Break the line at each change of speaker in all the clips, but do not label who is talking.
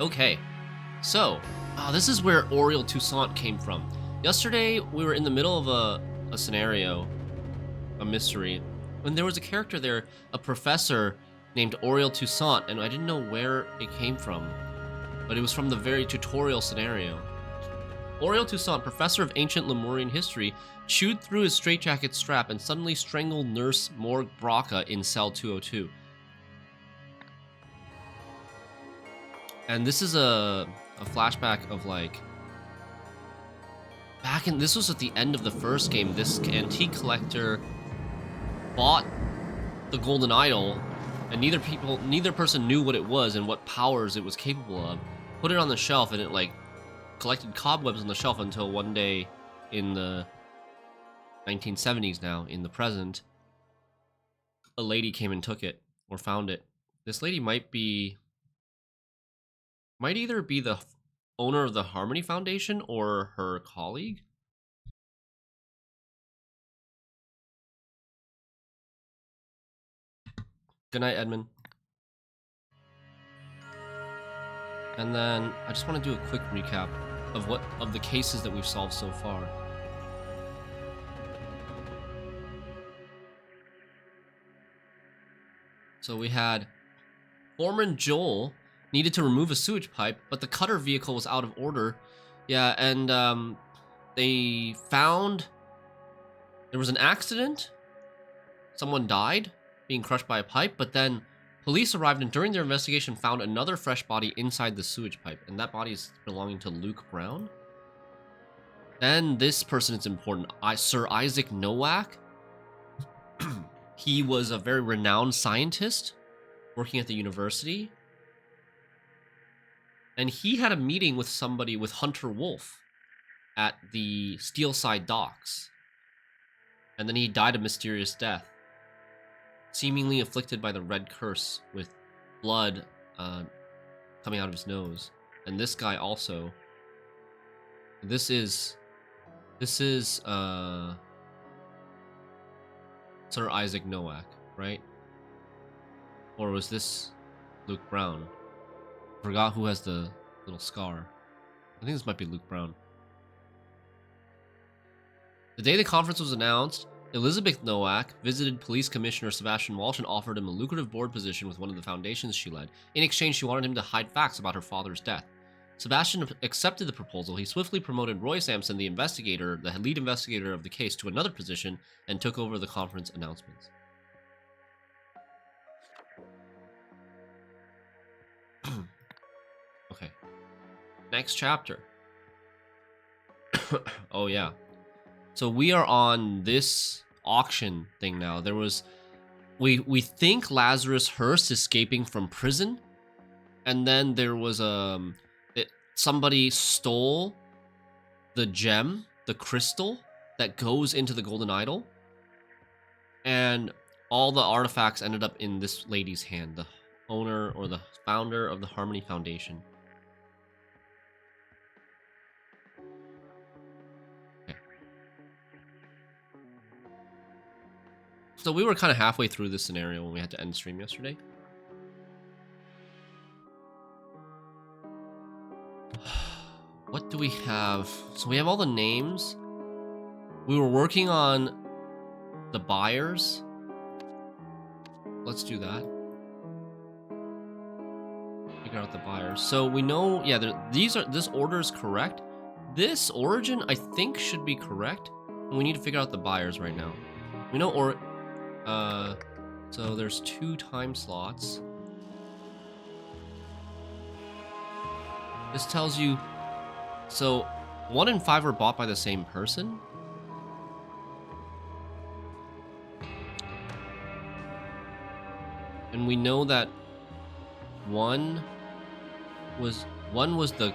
Okay, so this is where Oriel Toussaint came from. Yesterday, we were in the middle of a scenario, a mystery, when there was a character there, a professor named Oriel Toussaint, and I didn't know where it came from, but it was from the very tutorial scenario. Oriel Toussaint, professor of ancient Lemurian history, chewed through his straitjacket strap and suddenly strangled Nurse Morg Braca in cell 202. And this is a flashback of like this was at the end of the first game. This antique collector bought the golden idol, and neither person knew what it was and what powers it was capable of. Put it on the shelf, and it like collected cobwebs on the shelf until one day in the 1970s, now in the present, a lady came and took it or found it. This lady might either be the owner of the Harmony Foundation or her colleague. Good night, Edmund. And then I just want to do a quick recap of the cases that we've solved so far. So we had Foreman Joel needed to remove a sewage pipe, but the cutter vehicle was out of order. Yeah, and they found there was an accident. Someone died being crushed by a pipe, but then police arrived and during their investigation found another fresh body inside the sewage pipe, and that body is belonging to Luke Brown. Then this person is important, Sir Isaac Nowak. He was a very renowned scientist working at the university, and he had a meeting with somebody, with Hunter Wolf, at the Steelside docks, and then he died a mysterious death, seemingly afflicted by the red curse with blood coming out of his nose. And this guy also, this is Sir Isaac Nowak, right? Or was this Luke Brown? I forgot who has the little scar. I think this might be Luke Brown. The day the conference was announced, Elizabeth Nowak visited Police Commissioner Sebastian Walsh and offered him a lucrative board position with one of the foundations she led. In exchange, she wanted him to hide facts about her father's death. Sebastian accepted the proposal. He swiftly promoted Roy Sampson, the lead investigator of the case, to another position and took over the conference announcements. Okay. Next chapter. Oh, yeah. So we are on this auction thing now. There was... We think Lazarus Hearst escaping from prison. And then there was somebody stole the gem, the crystal that goes into the golden idol, and all the artifacts ended up in this lady's hand, the owner or the founder of the Harmony Foundation. Okay. So we were kind of halfway through this scenario when we had to end stream yesterday. What do we have? So we have all the names. We were working on the buyers. Let's do that. Figure out the buyers. So we know, yeah, this order is correct. This origin, I think, should be correct. And we need to figure out the buyers right now. We know so there's 2 time slots. This tells you, so 1 and 5 were bought by the same person. And we know that one was the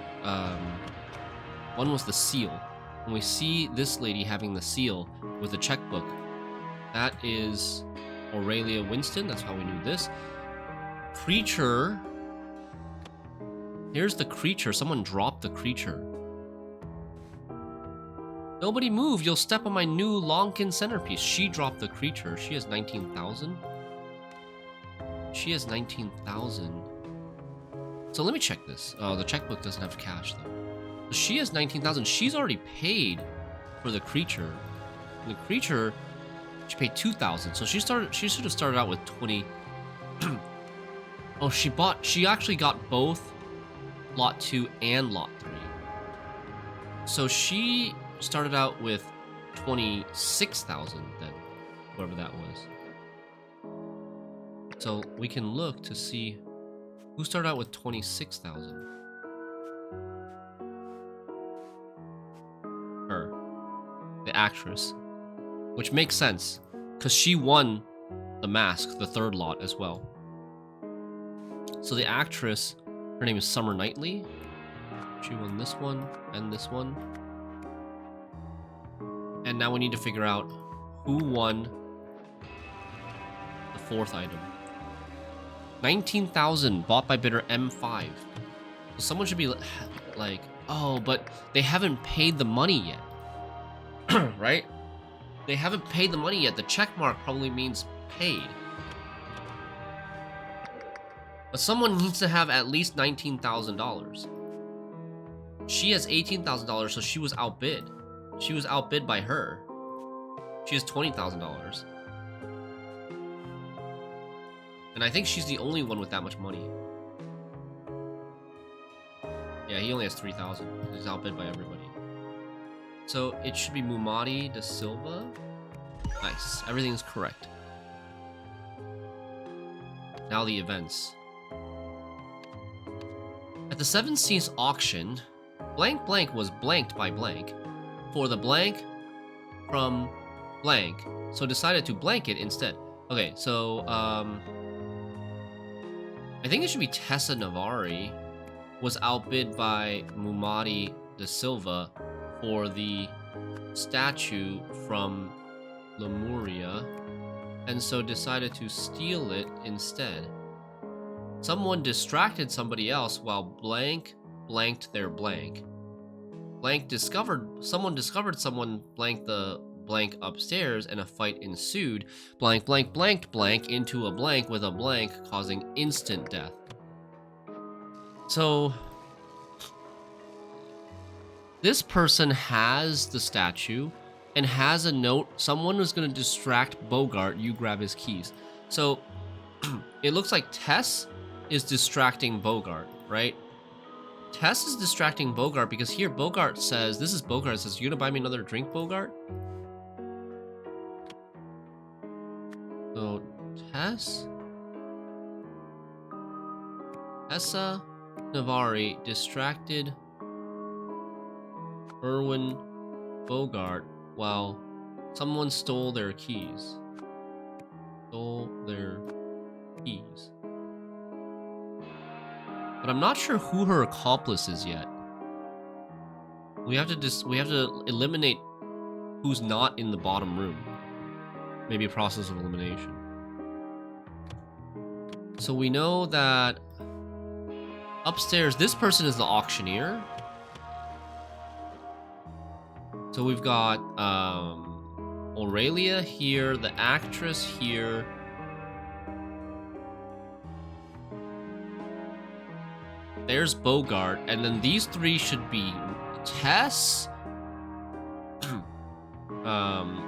seal. And we see this lady having the seal with a checkbook. That is Aurelia Winston. That's how we knew this. Creature. Here's the creature. Someone dropped the creature. Nobody move. You'll step on my new Lonkin centerpiece. She dropped the creature. She has 19,000. She has 19,000. So let me check this. Oh, the checkbook doesn't have cash though. So she has 19,000. She's already paid for the creature. And the creature, she paid 2,000. So she should have started out with 20. Oh, she actually got both lot 2 and lot 3. So she started out with 26,000 then, whatever that was. So we can look to see who started out with 26,000. Her. The actress. Which makes sense, because she won the mask, the 3rd lot as well. So the actress, her name is Summer Knightley. She won this one and this one. And now we need to figure out who won the 4th item. 19,000 bought by bidder M5. So someone should be like, oh, but they haven't paid the money yet. Right? They haven't paid the money yet. The check mark probably means paid. But someone needs to have at least $19,000. She has $18,000, so she was outbid. She was outbid by her. She has $20,000. And I think she's the only one with that much money. Yeah, he only has 3,000. He's outbid by everybody. So it should be Mumati da Silva. Nice. Everything's correct. Now the events. At the Seven Seas auction, blank blank was blanked by blank for the blank from blank, so decided to blank it instead. Okay, so I think it should be Tessa Navari was outbid by Mumati da Silva for the statue from Lemuria, and so decided to steal it instead. Someone distracted somebody else while blank blanked their blank. Someone discovered someone blanked the blank upstairs and a fight ensued. Blank blank blanked blank into a blank with a blank, causing instant death. So this person has the statue and has a note. Someone was going to distract Bogart. You grab his keys. So it looks like Tess is distracting Bogart, right? Tess is distracting Bogart because here Bogart says, this is Bogart says, you gonna buy me another drink, Bogart? So Tessa Navari distracted Erwin Bogart while someone stole their keys. But I'm not sure who her accomplice is yet. We have to eliminate who's not in the bottom room. Maybe a process of elimination. So we know that upstairs, this person is the auctioneer. So we've got Aurelia here, the actress here. There's Bogart, and then these three should be Tess,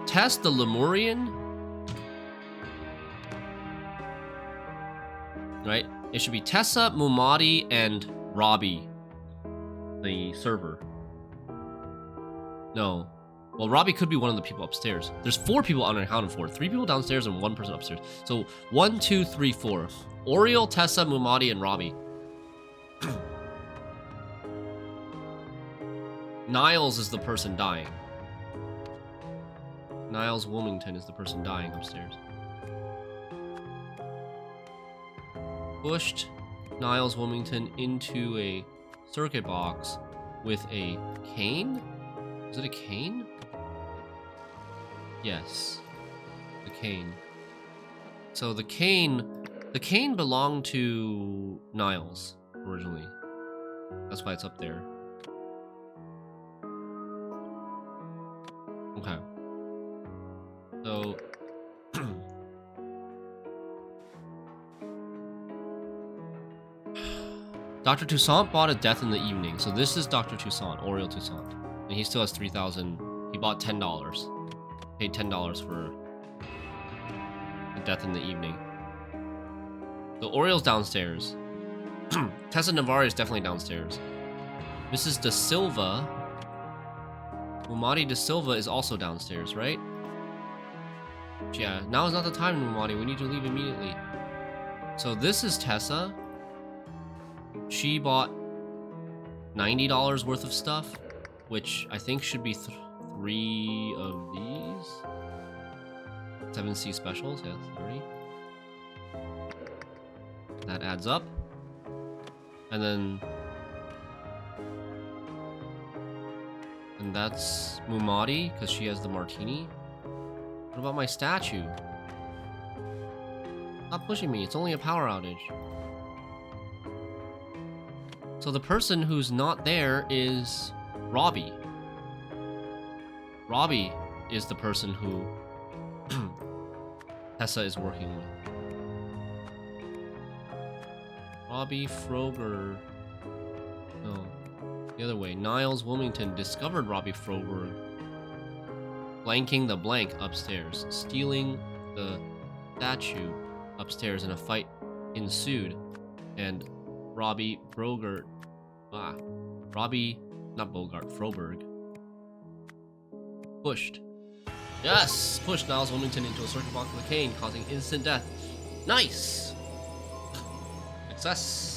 Tess the Lemurian, right? It should be Tessa, Mumati, and Robbie, the server. No. Well, Robbie could be one of the people upstairs. There's 4 people unaccounted for. 3 people downstairs and 1 person upstairs. So 1, 2, 3, 4. Oriel, Tessa, Mumati, and Robbie. Niles is the person dying. Niles Wilmington is the person dying upstairs. Pushed Niles Wilmington into a circuit box with a cane? Is it a cane? Yes. The cane. So the cane belonged to Niles originally. That's why it's up there. Okay. So Dr. Toussaint bought a death in the evening. So this is Dr. Toussaint, Oriel Toussaint. And he still has 3,000. He bought $10. Paid $10 for a death in the evening. The Oriel's downstairs. Tessa Navarre is definitely downstairs. Mrs. Da Silva. Mumati Da Silva is also downstairs, right? Yeah, now is not the time, Mumati. We need to leave immediately. So this is Tessa. She bought $90 worth of stuff, which I think should be 3 of these. 7C specials, yeah, 30. That adds up. And then... And that's Mumati, because she has the martini. What about my statue? Stop pushing me, it's only a power outage. So the person who's not there is Robbie. Robbie is the person who Tessa is working with. Robbie Froberg. No, the other way. Niles Wilmington discovered Robbie Froberg blanking the blank upstairs, stealing the statue upstairs, and a fight ensued. And Robbie Frogert, Froberg pushed. Yes! Pushed Niles Wilmington into a circuit box with a cane, causing instant death. Nice! Success!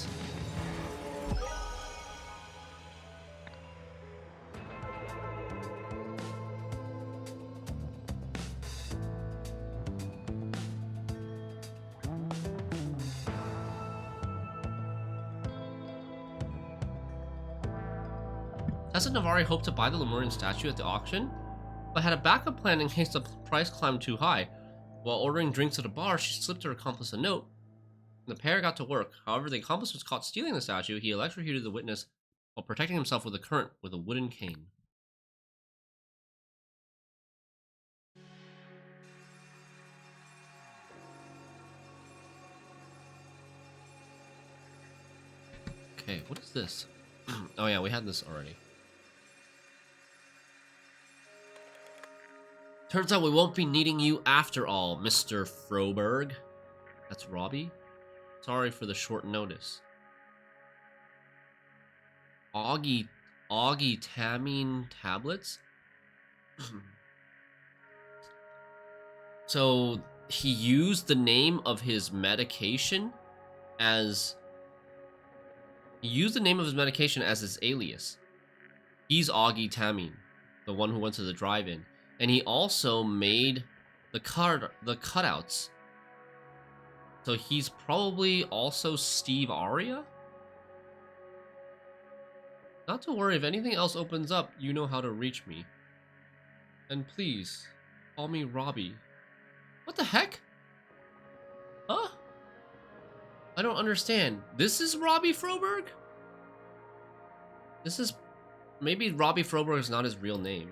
Tessa Navarre hoped to buy the Lemurian statue at the auction, but had a backup plan in case the price climbed too high. While ordering drinks at a bar, she slipped her accomplice a note, and the pair got to work. However, the accomplice was caught stealing the statue. He electrocuted the witness while protecting himself with a current with a wooden cane. Okay, what is this? Oh yeah, we had this already. Turns out we won't be needing you after all, Mr. Froberg. That's Robbie. Sorry for the short notice. Augie Tamine tablets? So he used the name of his medication as... He used the name of his medication as his alias. He's Augie Tamine, the one who went to the drive-in. And he also made the cutouts. So he's probably also Steve Aria? Not to worry, if anything else opens up, you know how to reach me. And please, call me Robbie. What the heck? Huh? I don't understand. This is Robbie Froberg? This is... Maybe Robbie Froberg is not his real name.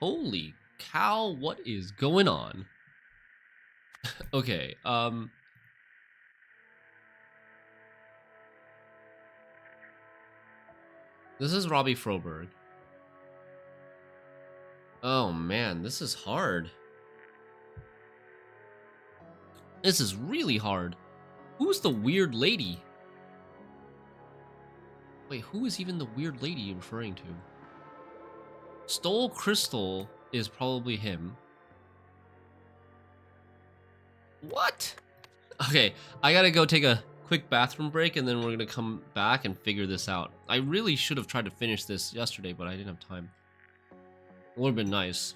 Holy cow, what is going on? Okay, this is Robbie Froberg. Oh man, this is hard. This is really hard. Who's the weird lady? Wait, who is even the weird lady you're referring to? Stole Crystal is probably him. What? Okay, I gotta go take a quick bathroom break and then we're gonna come back and figure this out. I really should have tried to finish this yesterday, but I didn't have time. It would have been nice.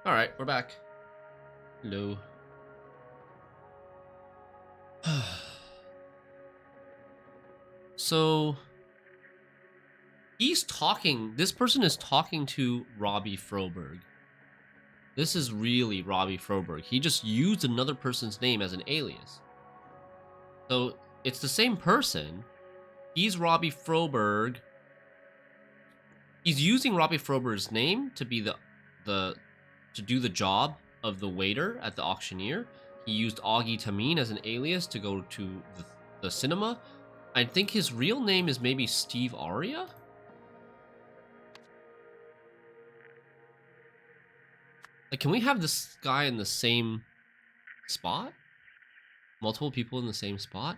All right, we're back. Hello. So he's talking. This person is talking to Robbie Froberg. This is really Robbie Froberg. He just used another person's name as an alias. So it's the same person. He's Robbie Froberg. He's using Robbie Froberg's name to be to do the job of the waiter at the auctioneer. He used Augie Tameen as an alias to go to the cinema. I think his real name is maybe Steve Aria. Like, can we have this guy in the same spot? Multiple people in the same spot?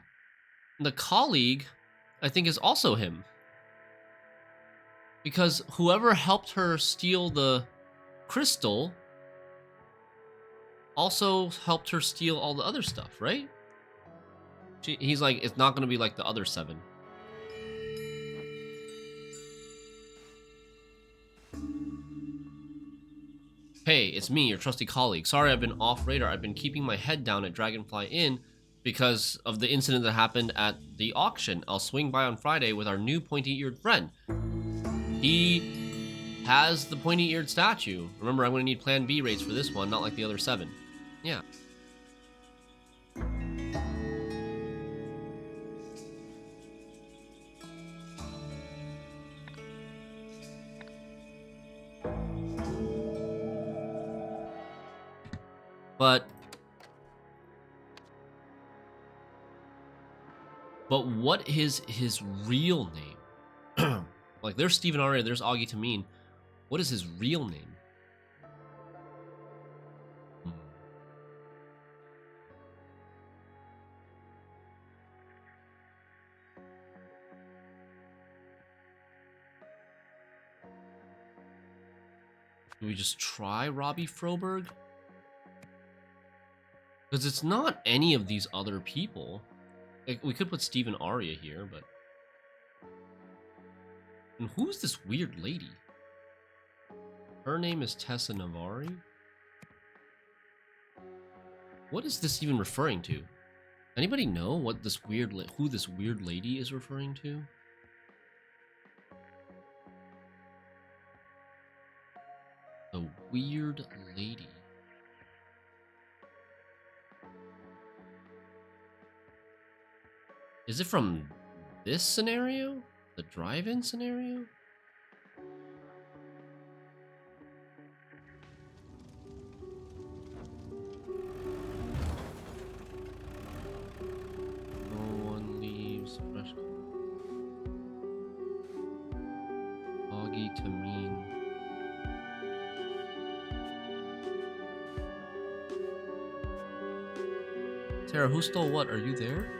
And the colleague, I think, is also him. Because whoever helped her steal the crystal also helped her steal all the other stuff, right? He's like, it's not going to be like the other 7. Hey, it's me, your trusty colleague. Sorry I've been off radar. I've been keeping my head down at Dragonfly Inn because of the incident that happened at the auction. I'll swing by on Friday with our new pointy-eared friend. He has the pointy-eared statue. Remember, I'm going to need Plan B rates for this one, not like the other 7. Yeah. But what is his real name? Like, there's Stephen Aria, there's Augie Tameen. What is his real name? Do we just try Robbie Froberg? Because it's not any of these other people. Like, we could put Stephen Aria here, but... And who's this weird lady? Her name is Tessa Navari? What is this even referring to? Anybody know what this who this weird lady is referring to? The weird lady. Is it from this scenario? The drive-in scenario? No one leaves. Fresh. Augie Tameen. Sarah, who stole what? Are you there?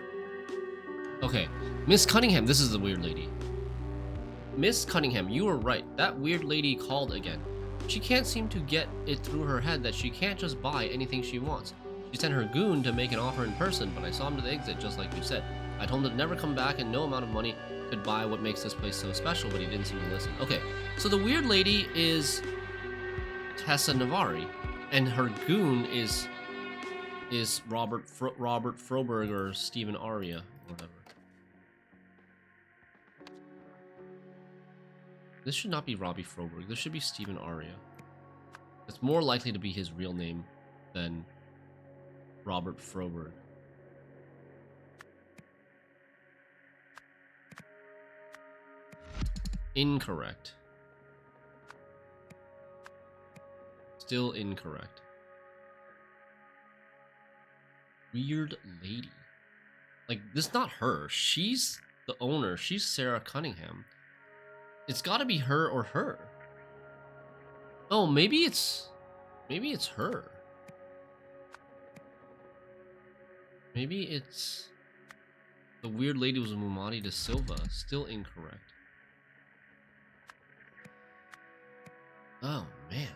Okay, Miss Cunningham, this is the weird lady. Miss Cunningham, you were right. That weird lady called again. She can't seem to get it through her head that she can't just buy anything she wants. She sent her goon to make an offer in person, but I saw him to the exit just like you said. I told him to never come back and no amount of money could buy what makes this place so special, but he didn't seem to listen. Okay, so the weird lady is Tessa Navari, and her goon is Robert Froberg or Stephen Aria, or whatever. This should not be Robbie Froberg. This should be Stephen Aria. It's more likely to be his real name than Robert Froberg. Incorrect. Still incorrect. Weird lady. Like, this is not her. She's the owner. She's Sarah Cunningham. It's gotta be her or her. Oh, maybe it's her. Maybe it's the weird lady was Mumadi da Silva. Still incorrect. Oh man.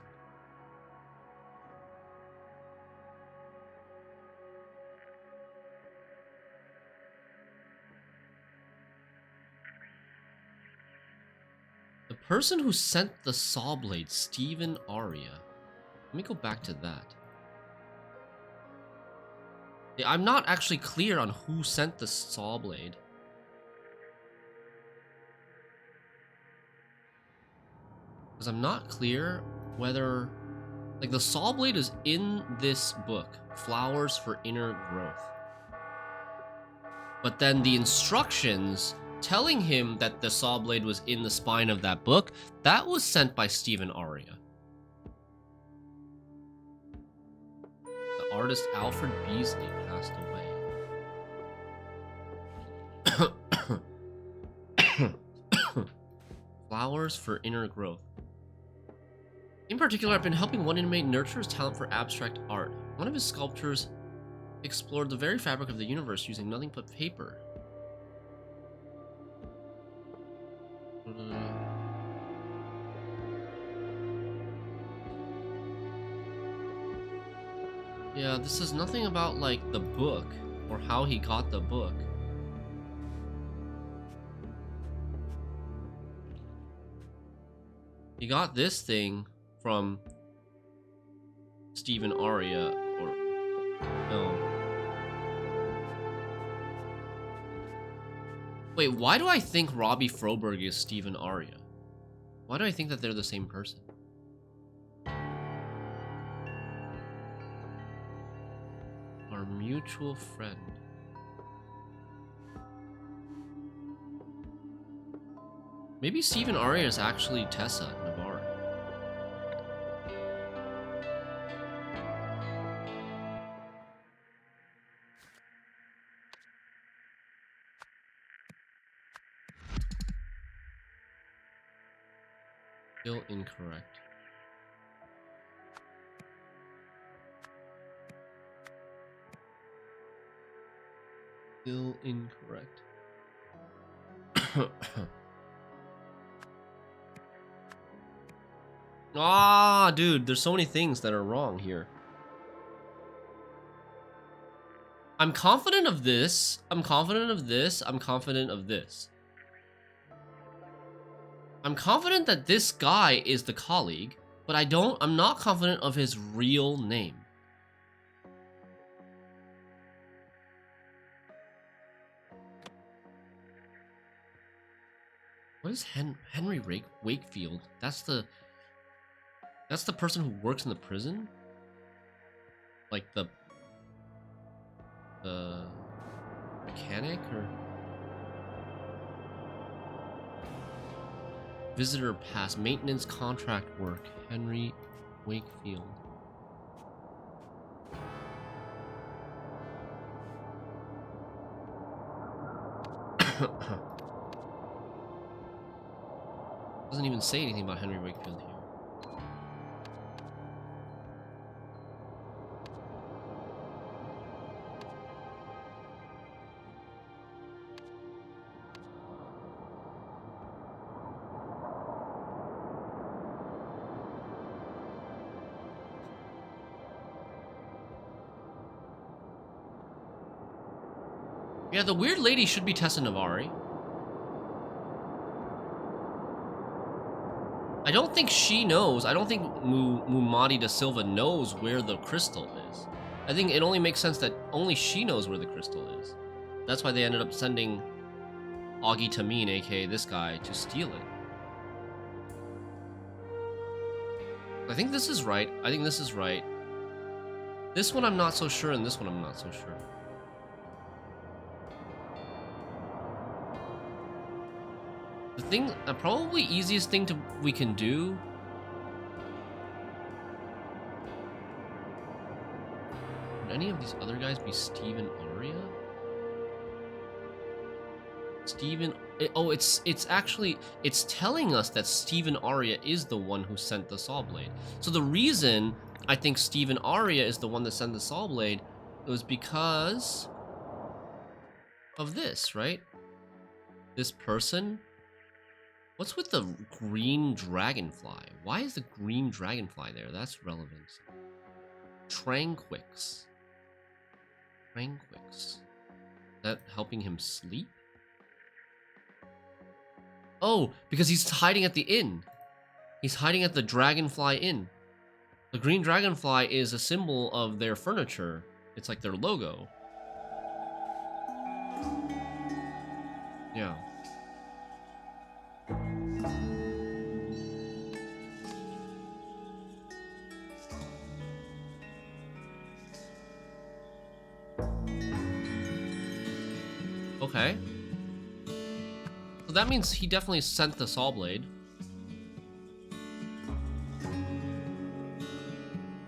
The person who sent the saw blade, Stephen Aria. Let me go back to that. Yeah, I'm not actually clear on who sent the saw blade. Because I'm not clear whether... Like, the saw blade is in this book, Flowers for Inner Growth. But then the instructions telling him that the saw blade was in the spine of that book, that was sent by Stephen Aria. The artist Alfred Beasley passed away. Flowers for Inner Growth. In particular, I've been helping one inmate nurture his talent for abstract art. One of his sculptures explored the very fabric of the universe using nothing but paper. Yeah, this is nothing about, like, the book or how he got the book. He got this thing from Stephen Aria, or no. Wait, why do I think Robbie Froberg is Stephen Aria? Why do I think that they're the same person? Our mutual friend. Maybe Stephen Aria is actually Tessa Navarre. Still incorrect. Still incorrect. Ah, dude, there's so many things that are wrong here. I'm confident of this. I'm confident of this. I'm confident of this. I'm confident that this guy is the colleague, but I'm not confident of his real name. What is Henry Wakefield? That's the person who works in the prison? Like the mechanic or visitor pass, maintenance contract work, Henry Wakefield. Doesn't even say anything about Henry Wakefield here. Yeah, the weird lady should be Tessa Navarre. I don't think she knows. I don't think Mumadi da Silva knows where the crystal is. I think it only makes sense that only she knows where the crystal is. That's why they ended up sending Augie Tameen, aka this guy, to steal it. I think this is right. I think this is right. This one I'm not so sure, and this one I'm not so sure. The thing, probably easiest thing we can do. Would any of these other guys be Stephen Aria? It's actually, it's telling us that Stephen Aria is the one who sent the saw blade. So the reason I think Stephen Aria is the one that sent the saw blade was because of this, right? This person. What's with the green dragonfly? Why is the green dragonfly there? That's relevant. Tranquix. Is that helping him sleep? Oh, because he's hiding at the inn. He's hiding at the Dragonfly Inn. The green dragonfly is a symbol of their furniture. It's like their logo. Yeah. Okay. So that means he definitely sent the saw blade.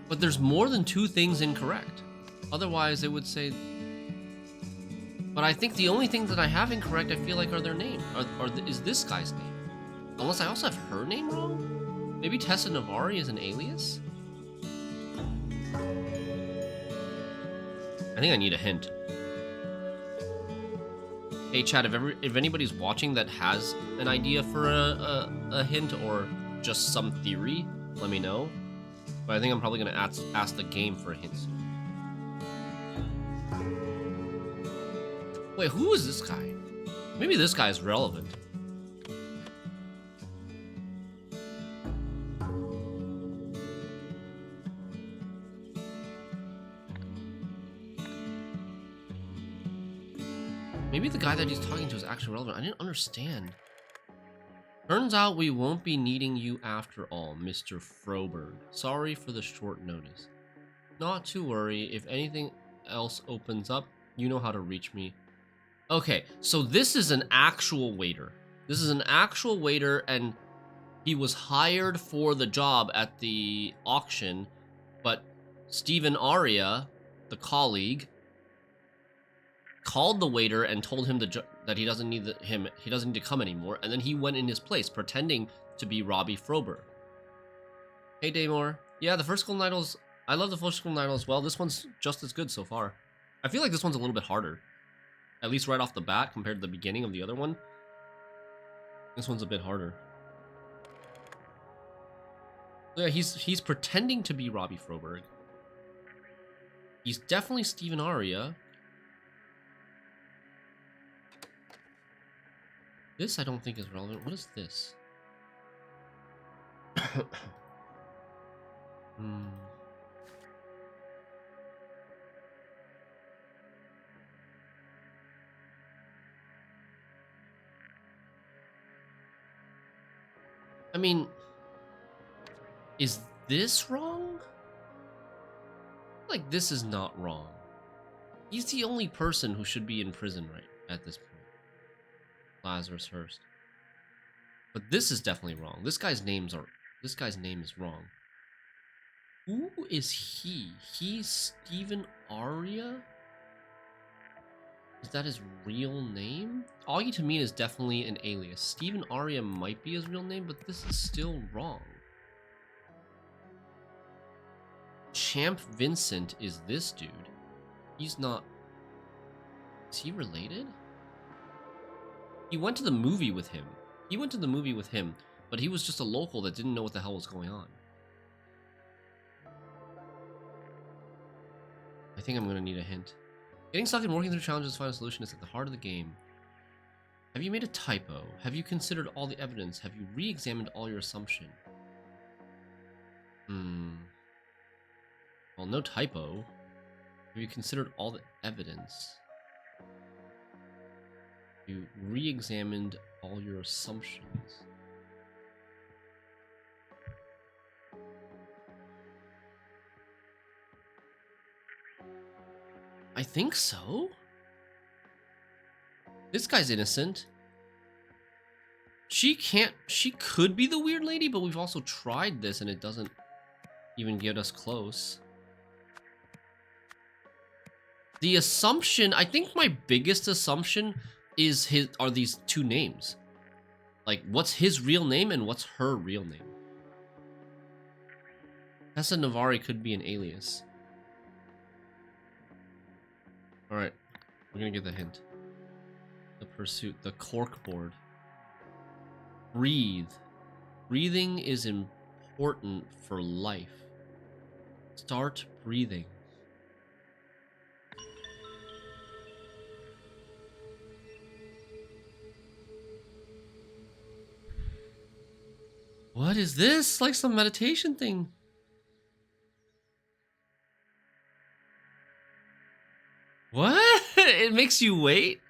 But there's more than 2 things incorrect. Otherwise, it would say... But I think the only thing that I have incorrect, I feel like, are their name. Is this guy's name. Unless I also have her name wrong? Maybe Tessa Navari is an alias? I think I need a hint. Hey, chat, if anybody's watching that has an idea for a hint or just some theory, let me know. But I think I'm probably going to ask the game for a hint soon. Wait, who is this guy? Maybe this guy is relevant. Maybe the guy that he's talking to is actually relevant. I didn't understand. Turns out we won't be needing you after all, Mr. Froberg. Sorry for the short notice. Not to worry, if anything else opens up, you know how to reach me. Okay, so this is an actual waiter. This is an actual waiter, and he was hired for the job at the auction, but Stephen Aria, the colleague, called the waiter and told him that he doesn't need he doesn't need to come anymore, and then he went in his place pretending to be Robbie Froberg. Hey Daymore. Yeah, the first Golden Idols, I love the first Golden Idol as well. This one's just as good so far. I feel like this one's a little bit harder. At least right off the bat compared to the beginning of the other one. This one's a bit harder. Yeah, he's pretending to be Robbie Froberg. He's definitely Stephen Aria. This I don't think is relevant. What is this? I mean, is this wrong? Like, this is not wrong. He's the only person who should be in prison right at this point. Lazarus Hearst. But this is definitely wrong. This guy's name is wrong. Who is he? He's Stephen Aria? Is that his real name? Augie to me is definitely an alias. Stephen Aria might be his real name, but this is still wrong. Champ Vincent is this dude. He's not... Is he related? He went to the movie with him. But he was just a local that didn't know what the hell was going on. I think I'm going to need a hint. Getting stuck and working through challenges to find a solution is at the heart of the game. Have you made a typo? Have you considered all the evidence? Have you re-examined all your assumption? Well, no typo. Have you considered all the evidence? You re-examined all your assumptions. I think so. This guy's innocent. She could be the weird lady, but we've also tried this and it doesn't even get us close. The assumption, I think my biggest assumption are these 2 names. Like, what's his real name and what's her real name? Tessa Navari could be an alias. Alright, we're gonna get the hint. The pursuit, the corkboard. Breathe. Breathing is important for life. Start breathing. What is this? Like some meditation thing. makes you wait?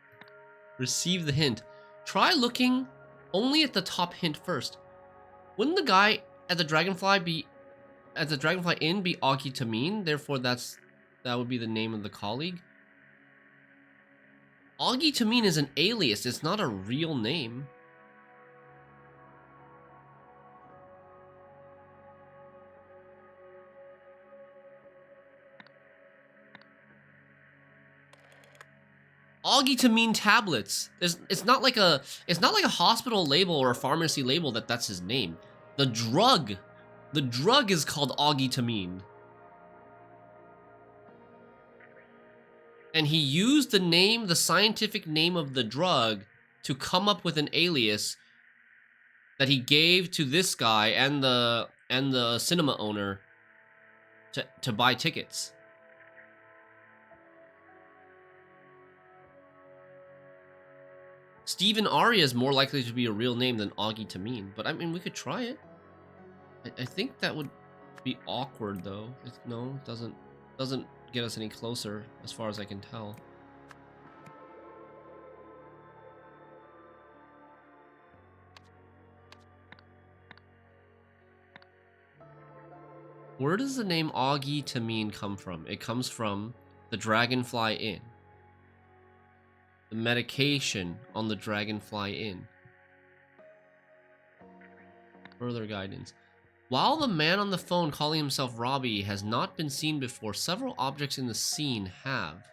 Receive the hint. Try looking only at the top hint first. Wouldn't the guy at the Dragonfly Inn be Augie Tameen? Therefore, that would be the name of the colleague. Augie Tameen is an alias. It's not a real name. Augie Tameen tablets. It's not like a hospital label or a pharmacy label that's his name. The drug is called Augie Tameen. And he used the scientific name of the drug to come up with an alias that he gave to this guy and the cinema owner to buy tickets. Stephen Aria is more likely to be a real name than Augie Tameen, but I mean, we could try it. I think that would be awkward, though. No, it doesn't get us any closer, as far as I can tell. Where does the name Augie Tameen come from? It comes from the Dragonfly Inn. The medication on the Dragonfly Inn. Further guidance. While the man on the phone calling himself Robbie has not been seen before, several objects in the scene have.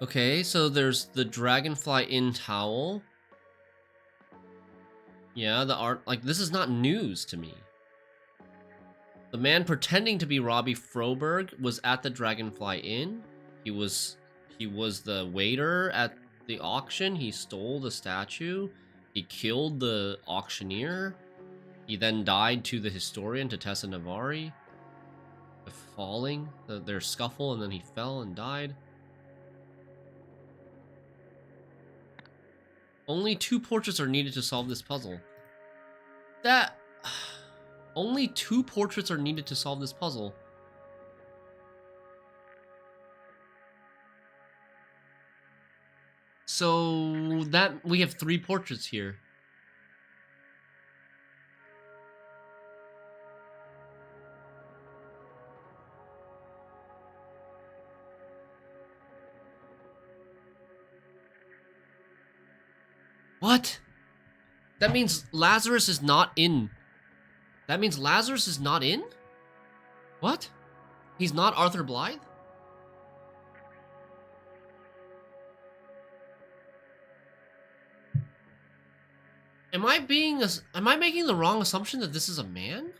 Okay, so there's the Dragonfly Inn towel. Yeah, the art, like, this is not news to me. The man pretending to be Robbie Froberg was at the Dragonfly Inn. He was the waiter at the auction. He stole the statue. He killed the auctioneer. He then died to the historian, to Tessa Navari. Falling, their scuffle, and then he fell and died. Only 2 portraits are needed to solve this puzzle. Only 2 portraits are needed to solve this puzzle. So that we have 3 portraits here. What? That means Lazarus is not in. That means Lazarus is not in? What? He's not Arthur Blythe? Am I making the wrong assumption that this is a man?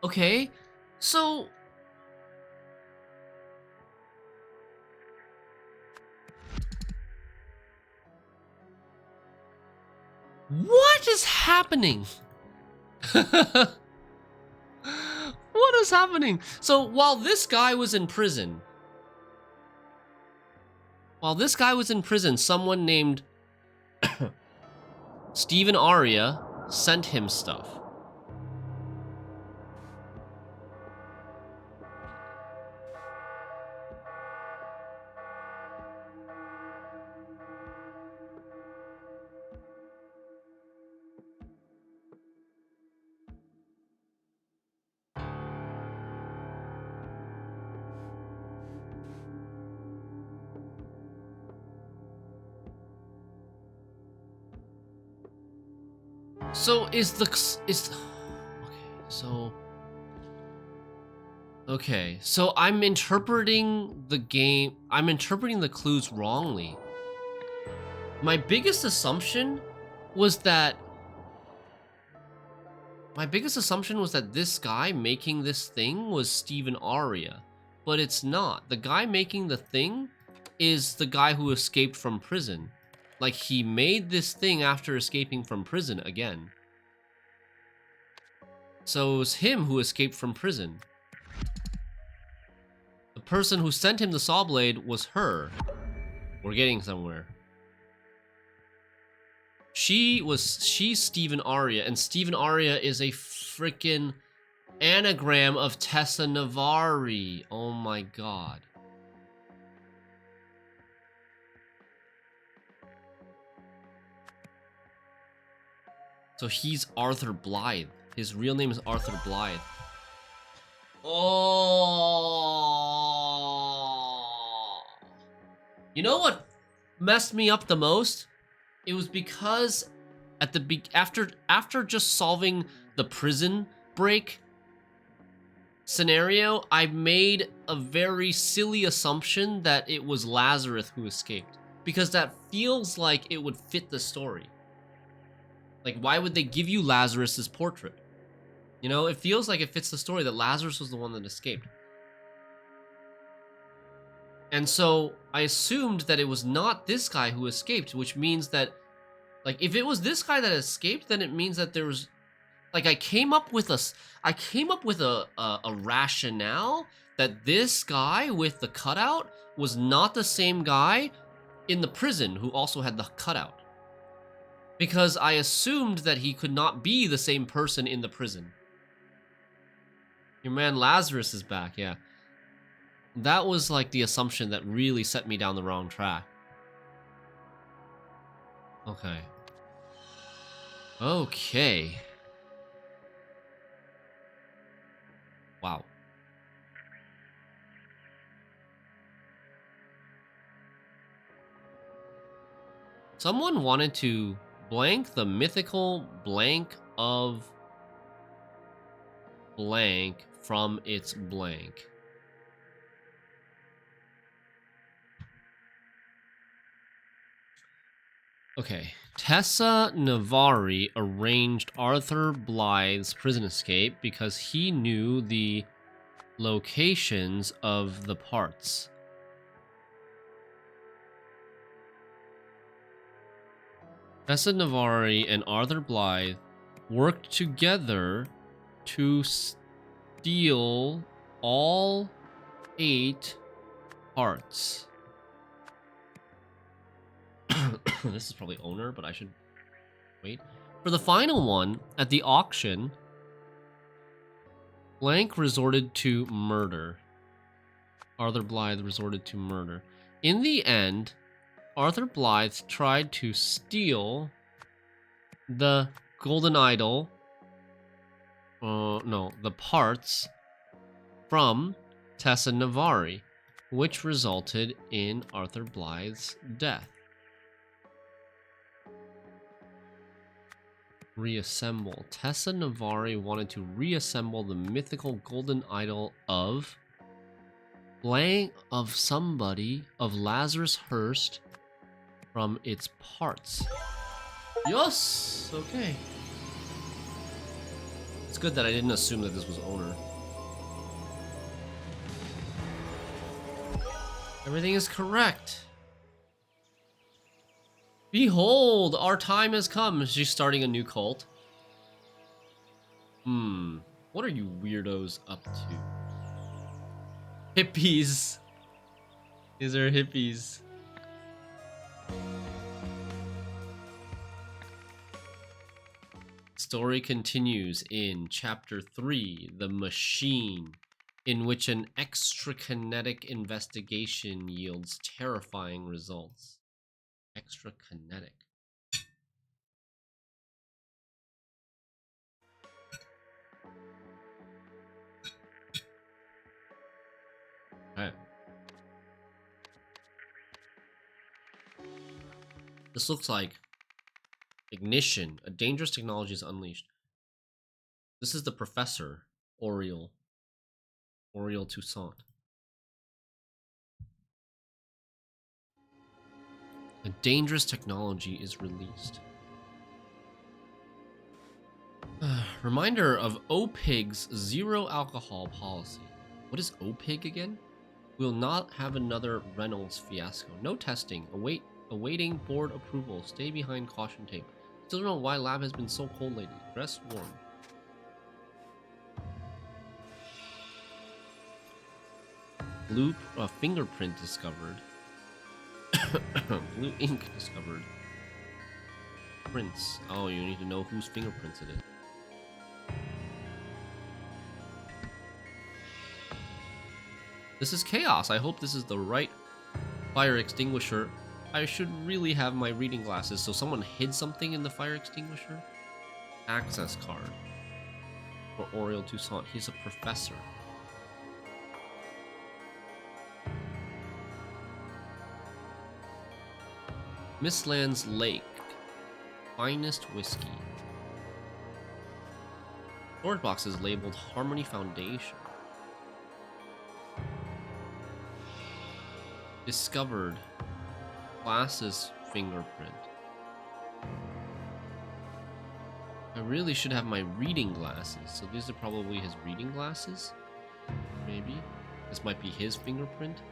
Okay, so what is happening? What is happening? So while this guy was in prison, someone named Stephen Aria sent him stuff. So okay, so Okay, so I'm interpreting the game. I'm interpreting the clues wrongly. My biggest assumption was that this guy making this thing was Stephen Aria, but it's not. The guy making the thing is the guy who escaped from prison. Like, he made this thing after escaping from prison again. So it was him who escaped from prison. The person who sent him the saw blade was her. We're getting somewhere. She's Stephen Aria, and Stephen Aria is a freaking anagram of Tessa Navari. Oh my god. So he's Arthur Blythe. His real name is Arthur Blythe. Oh. You know what messed me up the most? It was because at the after just solving the prison break scenario, I made a very silly assumption that it was Lazarus who escaped, because that feels like it would fit the story. Like, why would they give you Lazarus's portrait? You know, it feels like it fits the story that Lazarus was the one that escaped. And so I assumed that it was not this guy who escaped, which means that, like, if it was this guy that escaped, then it means that there was, like, I came up with a rationale that this guy with the cutout was not the same guy in the prison who also had the cutout. Because I assumed that he could not be the same person in the prison. Your man Lazarus is back, yeah. That was like the assumption that really set me down the wrong track. Okay. Okay. Wow. Someone wanted to blank the mythical blank of blank from its blank. Okay. Tessa Navari arranged Arthur Blythe's prison escape because he knew the locations of the parts. Tessa Navari and Arthur Blythe worked together to steal all 8 parts. This is probably owner, but I should wait. For the final one, at the auction, Blank resorted to murder. Arthur Blythe resorted to murder. In the end, Arthur Blythe tried to steal the golden idol. No, the parts from Tessa Navari, which resulted in Arthur Blythe's death. Reassemble. Tessa Navari wanted to reassemble the mythical golden idol of blank of somebody of Lazarus Hearst from its parts. Yes! Okay. It's good that I didn't assume that this was owner. Everything is correct. Behold, our time has come. She's starting a new cult. What are you weirdos up to? Hippies. These are hippies. Story continues in Chapter 3, The Machine, in which an extrakinetic investigation yields terrifying results. Extrakinetic. Alright. This looks like ignition. A dangerous technology is unleashed. This is the professor, Oriel. Oriole Toussaint. A dangerous technology is released. Reminder of OPIG's zero alcohol policy. What is OPIG again? We will not have another Reynolds fiasco. No testing. Awaiting board approval. Stay behind caution tape. Still don't know why lab has been so cold lately. Dress warm. Blue fingerprint discovered. Blue ink discovered. Prints. Oh, you need to know whose fingerprints it is. This is chaos. I hope this is the right fire extinguisher. I should really have my reading glasses. So someone hid something in the fire extinguisher? Access card. For Oriole Toussaint. He's a professor. Miss Land's Lake. Finest whiskey. Storage box is labeled Harmony Foundation. Discovered. Glasses fingerprint. I really should have my reading glasses. So these are probably his reading glasses. Maybe. This might be his fingerprint.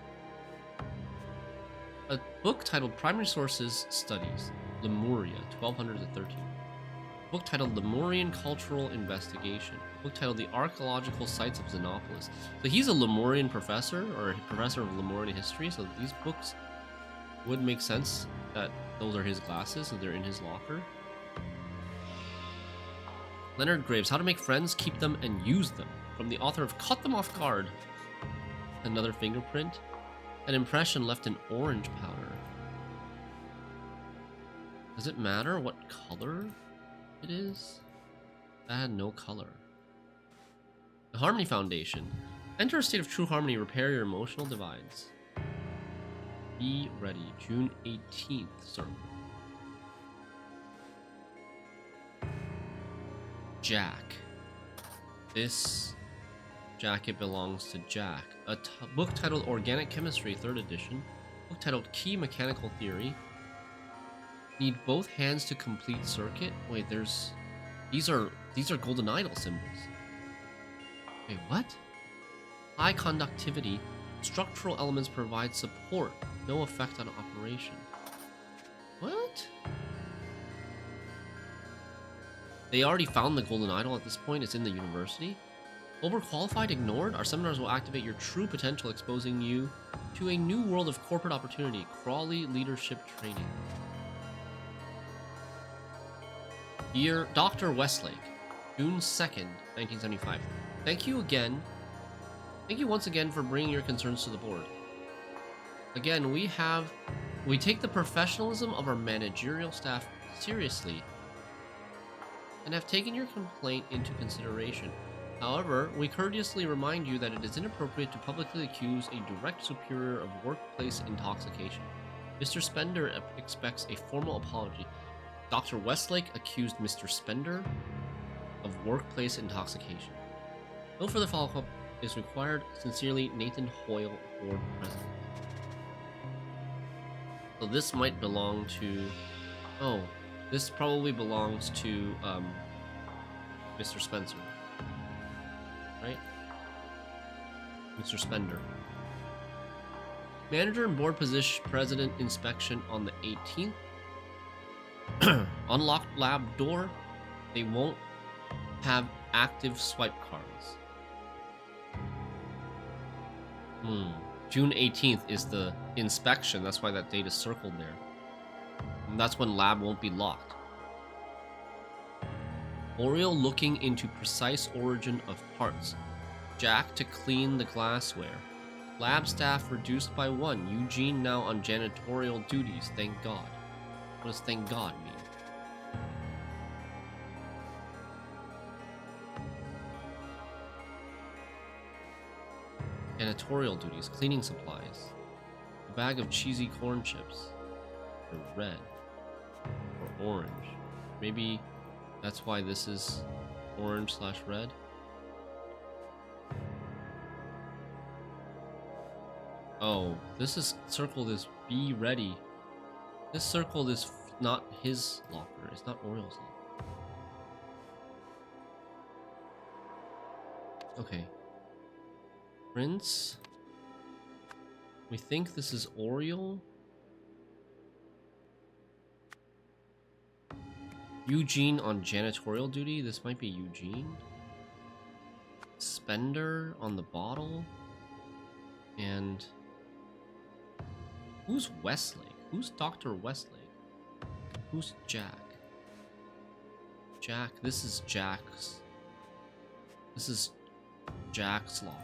A book titled Primary Sources Studies, Lemuria, 1200 to 13. Book titled Lemurian Cultural Investigation. Book titled The Archaeological Sites of Xenopolis. So he's a Lemurian professor, or a professor of Lemurian history, so these books would make sense that those are his glasses, so they're in his locker. Leonard Graves, How to Make Friends, Keep Them, and Use Them. From the author of Caught Them Off Guard. Another fingerprint. An impression left in orange powder. Does it matter what color it is? That had no color. The Harmony Foundation. Enter a state of true harmony, repair your emotional divides. Be ready. June 18th, sir. Jack. This jacket belongs to Jack. A book titled Organic Chemistry, 3rd edition. Book titled Key Mechanical Theory. Need both hands to complete circuit. Wait, these are golden idol symbols. Wait, what? High conductivity. Structural elements provide support. No effect on operation. What? They already found the golden idol at this point. It's in the university. Overqualified, ignored? Our seminars will activate your true potential, exposing you to a new world of corporate opportunity. Crawley Leadership Training. Dear Dr. Westlake, June 2nd, 1975. Thank you once again for bringing your concerns to the board. Again, we take the professionalism of our managerial staff seriously and have taken your complaint into consideration. However, we courteously remind you that it is inappropriate to publicly accuse a direct superior of workplace intoxication. Mr. Spender expects a formal apology. Dr. Westlake accused Mr. Spender of workplace intoxication. No further follow-up is required. Sincerely, Nathan Hoyle, Board President. So this might belong to... Oh, this probably belongs to Mr. Spencer. Right? Mr. Spender. Manager and board position president inspection on the 18th. Unlocked lab door. They won't have active swipe cards. June 18th is the inspection. That's why that date is circled there. And that's when lab won't be locked. Oriole looking into precise origin of parts. Jack to clean the glassware. Lab staff reduced by 1. Eugene now on janitorial duties. Thank God. What does thank God mean? Janitorial duties. Cleaning supplies. A bag of cheesy corn chips. Or red. Or orange. Maybe that's why this is orange/red. Oh, this is circled as be ready. This circled is not his locker. It's not Oriel's locker. Okay. Prince. We think this is Oriel. Eugene on janitorial duty. This might be Eugene. Spender on the bottle. And who's Westlake? Who's Dr. Westlake? Who's Jack? Jack, this is Jack's. This is Jack's locker.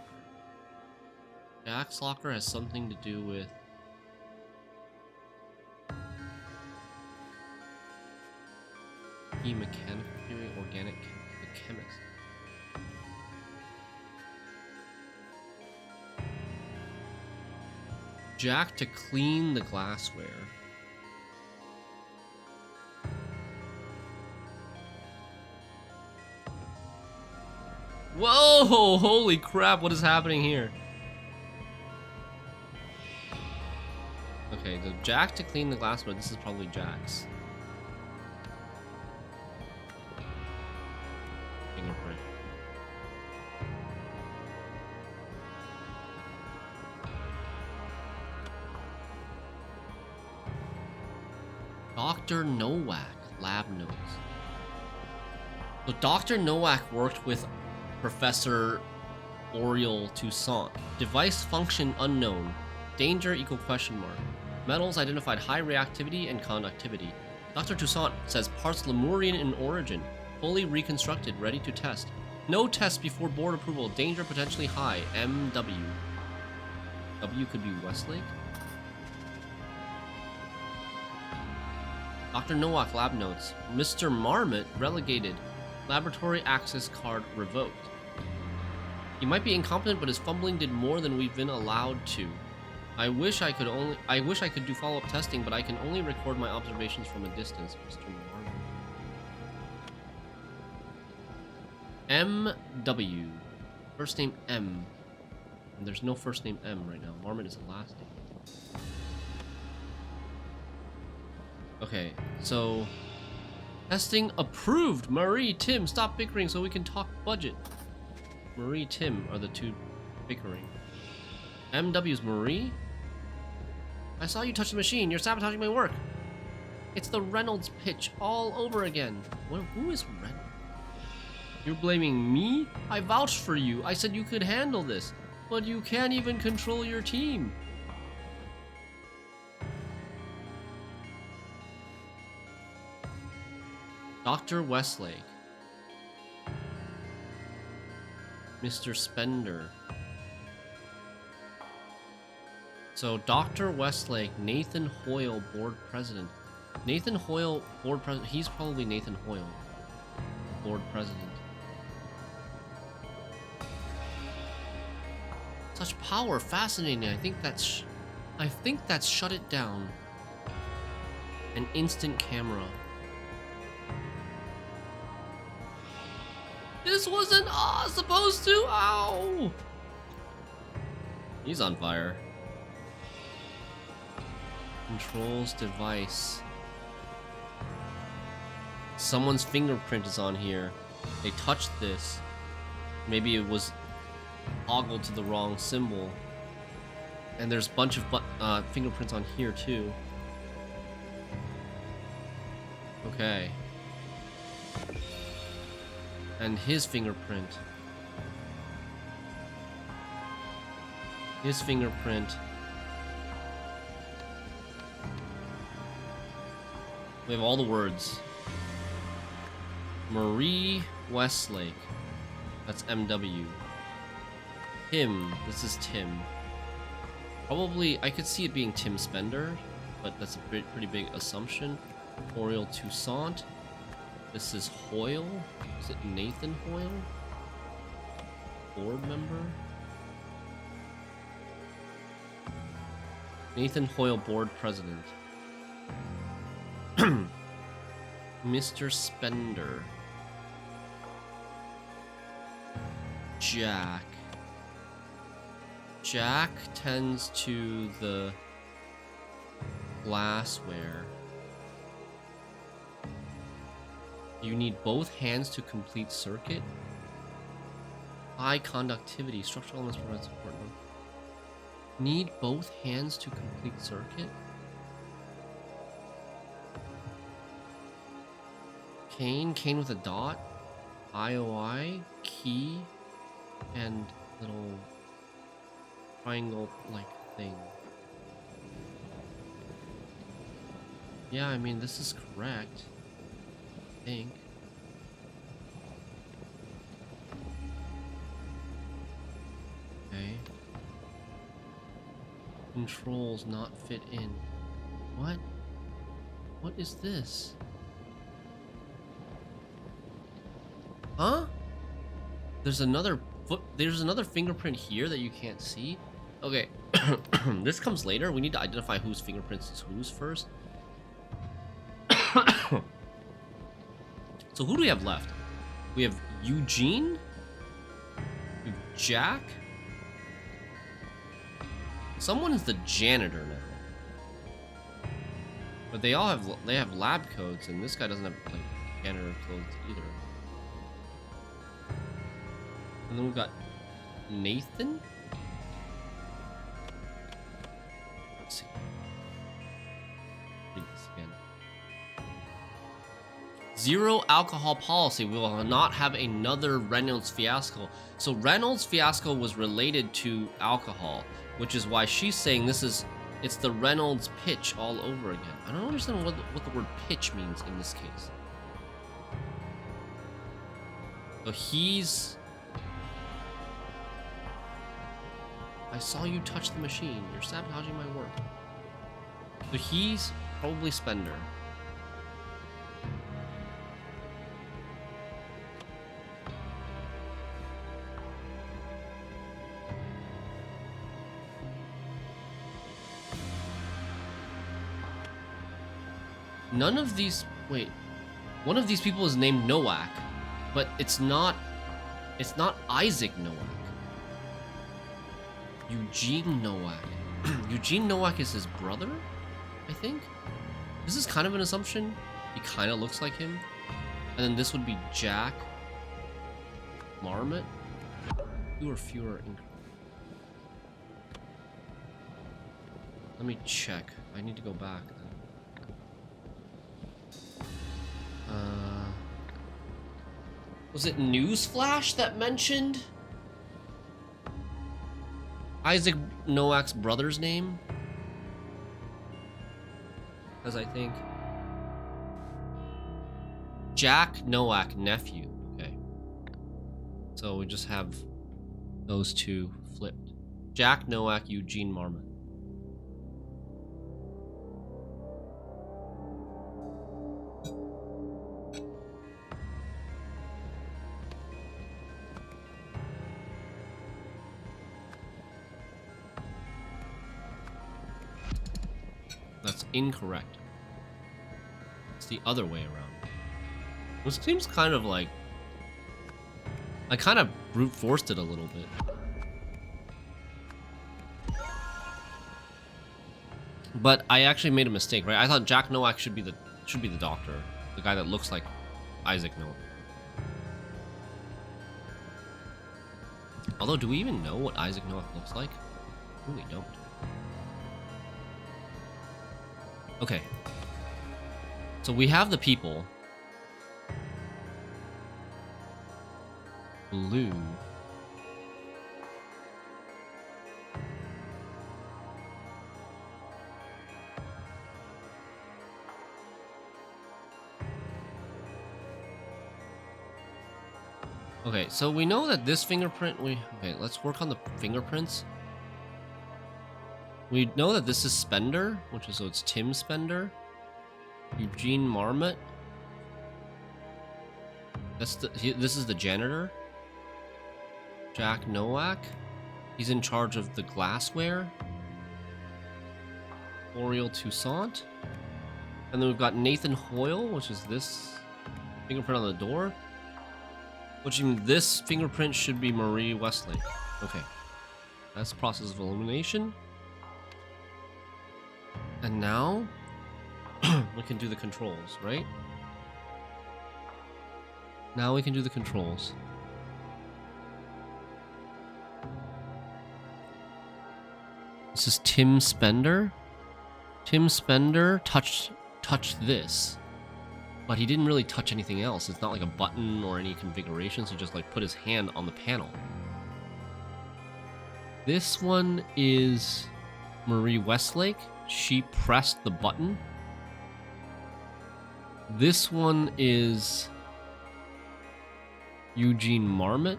Jack's locker has something to do with mechanical theory, organic chemist. Jack to clean the glassware. Whoa! Holy crap, what is happening here? Okay, the Jack to clean the glassware. This is probably Jack's fingerprint. Dr. Nowak, lab notes. So Dr. Nowak worked with Professor Oriel Toussaint. Device function unknown. Danger equal question mark. Metals identified high reactivity and conductivity. Dr. Toussaint says parts Lemurian in origin. Fully reconstructed, ready to test. No test before board approval. Danger potentially high. MW. W could be Westlake. Dr. Nowak lab notes. Mr. Marmot relegated. Laboratory access card revoked. He might be incompetent, but his fumbling did more than we've been allowed to. I wish I could do follow-up testing, but I can only record my observations from a distance, Mr. Marmot. MW. First name M. And there's no first name M right now. Marmot is the last name. Okay, so testing approved. Marie, Tim, stop bickering so we can talk budget. Marie, Tim are the two bickering. MW's Marie? I saw you touch the machine. You're sabotaging my work. It's the Reynolds pitch all over again. Who is Reynolds? You're blaming me? I vouched for you. I said you could handle this. But you can't even control your team. Dr. Westlake. Mr. Spender. So, Dr. Westlake, Nathan Hoyle, board president. Nathan Hoyle, board president. He's probably Nathan Hoyle, board president. Such power, fascinating. I think that's shut it down. An instant camera. This wasn't supposed to. Ow! He's on fire. Controls device. Someone's fingerprint is on here. They touched this. Maybe it was toggled to the wrong symbol. And there's a bunch of fingerprints on here too. Okay. And his fingerprint. His fingerprint. We have all the words. Marie Westlake. That's MW. Tim. This is Tim. Probably, I could see it being Tim Spender, but that's a pretty big assumption. Oriel Toussaint. This is Hoyle. Is it Nathan Hoyle? Board member? Nathan Hoyle, board president. Mr. Spender. Jack. Jack tends to the glassware. You need both hands to complete circuit. High conductivity. Structural elements provide support. Need both hands to complete circuit. Cane with a dot. IOI, key, and little triangle-like thing. Yeah, I mean, this is correct. I think. Okay. Controls not fit in. What? What is this? Huh? There's another fingerprint here that you can't see. Okay. This comes later. We need to identify whose fingerprints is whose first. So who do we have left? We have Eugene. We have Jack. Someone is the janitor now. But they all have lab coats, and this guy doesn't have like janitor clothes either. And then we've got Nathan. Let's see. Read this again. Zero alcohol policy. We will not have another Reynolds fiasco. So Reynolds fiasco was related to alcohol, which is why she's saying it's the Reynolds pitch all over again. I don't understand what the word pitch means in this case. So he's... I saw you touch the machine. You're sabotaging my work. So he's probably Spender. None of these... Wait. One of these people is named Nowak, but it's not Isaac Nowak. Eugene Nowak. Eugene Nowak is his brother, I think. This is kind of an assumption. He kind of looks like him. And then this would be Jack Marmot. Two or fewer. Let me check. I need to go back then. Was it Newsflash that mentioned Isaac Nowak's brother's name? As I think. Jack Nowak, nephew. Okay. So we just have those two flipped. Jack Nowak, Eugene Marmot. That's incorrect. It's the other way around. This seems kind of like... I kind of brute forced it a little bit. But I actually made a mistake, right? I thought Jack Nowak should be the doctor, the guy that looks like Isaac Nowak. Although, do we even know what Isaac Nowak looks like? We really don't. Okay. So we have the people. Blue. Okay, so we know that this fingerprint, okay, let's work on the fingerprints. We know that this is Spender, so it's Tim Spender. Eugene Marmot. This is the janitor. Jack Nowak. He's in charge of the glassware. Oriel Toussaint. And then we've got Nathan Hoyle, which is this fingerprint on the door. Which means this fingerprint should be Marie Westlake. Okay. That's process of elimination. And now we can do the controls, right? Now we can do the controls. This is Tim Spender. Tim Spender touched this, but he didn't really touch anything else. It's not like a button or any configurations. He just like put his hand on the panel. This one is Marie Westlake. She pressed the button. This one is Eugene Marmot.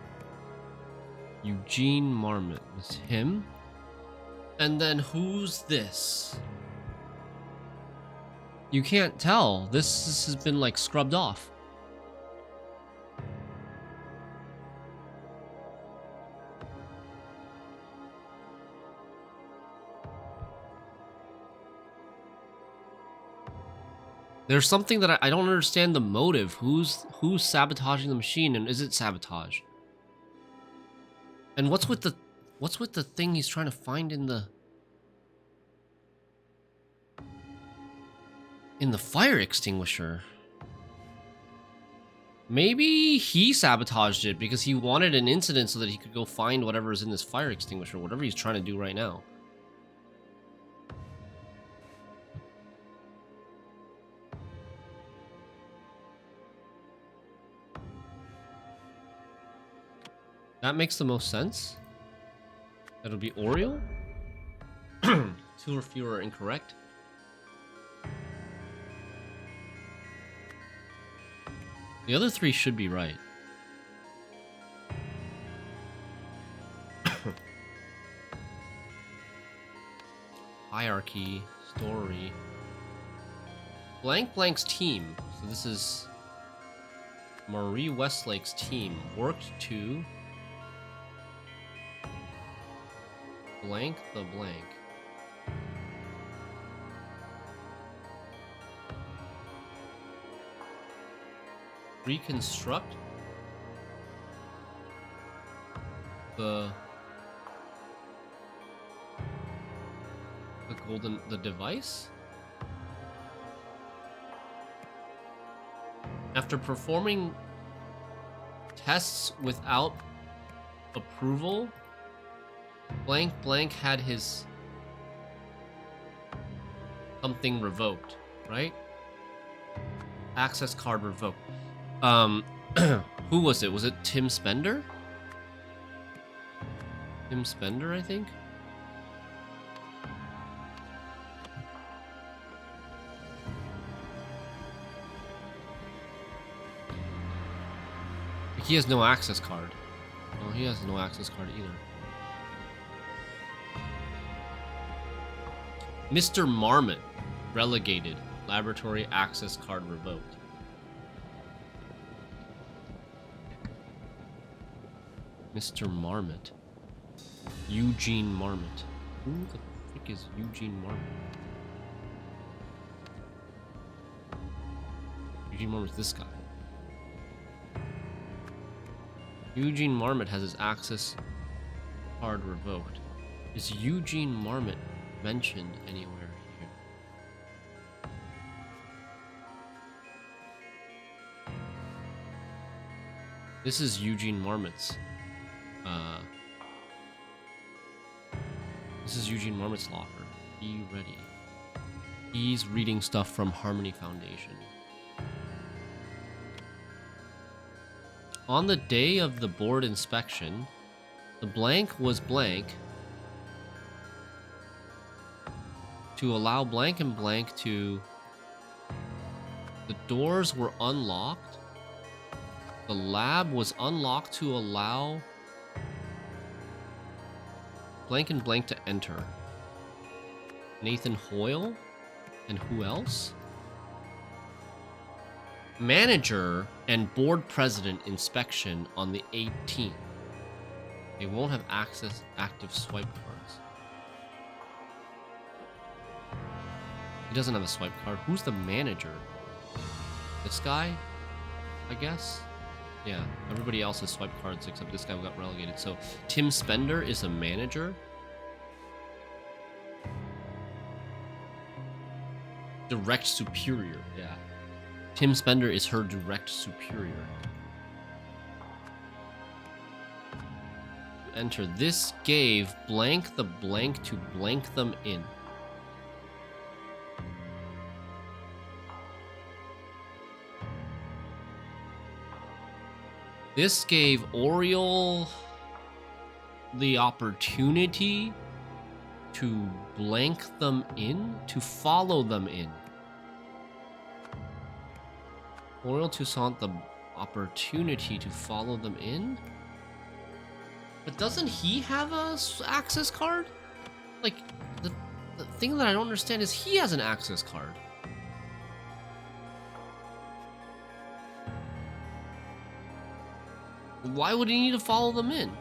Eugene Marmot is him. And then who's this? You can't tell. This has been like scrubbed off. There's something that I don't understand the motive. Who's sabotaging the machine, and is it sabotage? And what's with the thing he's trying to find in the fire extinguisher? Maybe he sabotaged it because he wanted an incident so that he could go find whatever is in this fire extinguisher, whatever he's trying to do right now. That makes the most sense. That'll be Oriole. 2 or fewer are incorrect. The other 3 should be right. Hierarchy, story. Blank Blank's team. So this is Marie Westlake's team. Worked to blank the blank. Reconstruct the device. After performing tests without approval, blank blank had his something revoked, right? Access card revoked. Who was it? Was it Tim Spender? Tim Spender, I think. He has no access card. No, he has no access card either. Mr. Marmot, relegated. Laboratory access card revoked. Mr. Marmot. Eugene Marmot. Who the frick is Eugene Marmot? Eugene Marmot's this guy. Eugene Marmot has his access card revoked. Is Eugene Marmot mentioned anywhere here? This is Eugene Marmot's. This is Eugene Marmot's locker. Be ready. He's reading stuff from Harmony Foundation. On the day of the board inspection, the blank was blank to allow blank and blank to... The doors were unlocked. The lab was unlocked to allow blank and blank to enter. Nathan Hoyle? And who else? Manager and board president inspection on the 18th. They won't have access active swipe cards. He doesn't have a swipe card. Who's the manager? This guy, I guess. Yeah, everybody else has swiped cards except this guy who got relegated. So Tim Spender is a manager. Direct superior, yeah. Tim Spender is her direct superior. Enter. This gave blank the blank to blank them in. This gave Oriole the opportunity to blank them in, to follow them in. Oriole Toussaint the opportunity to follow them in? But doesn't he have a access card? Like, the thing that I don't understand is he has an access card. Why would he need to follow them in?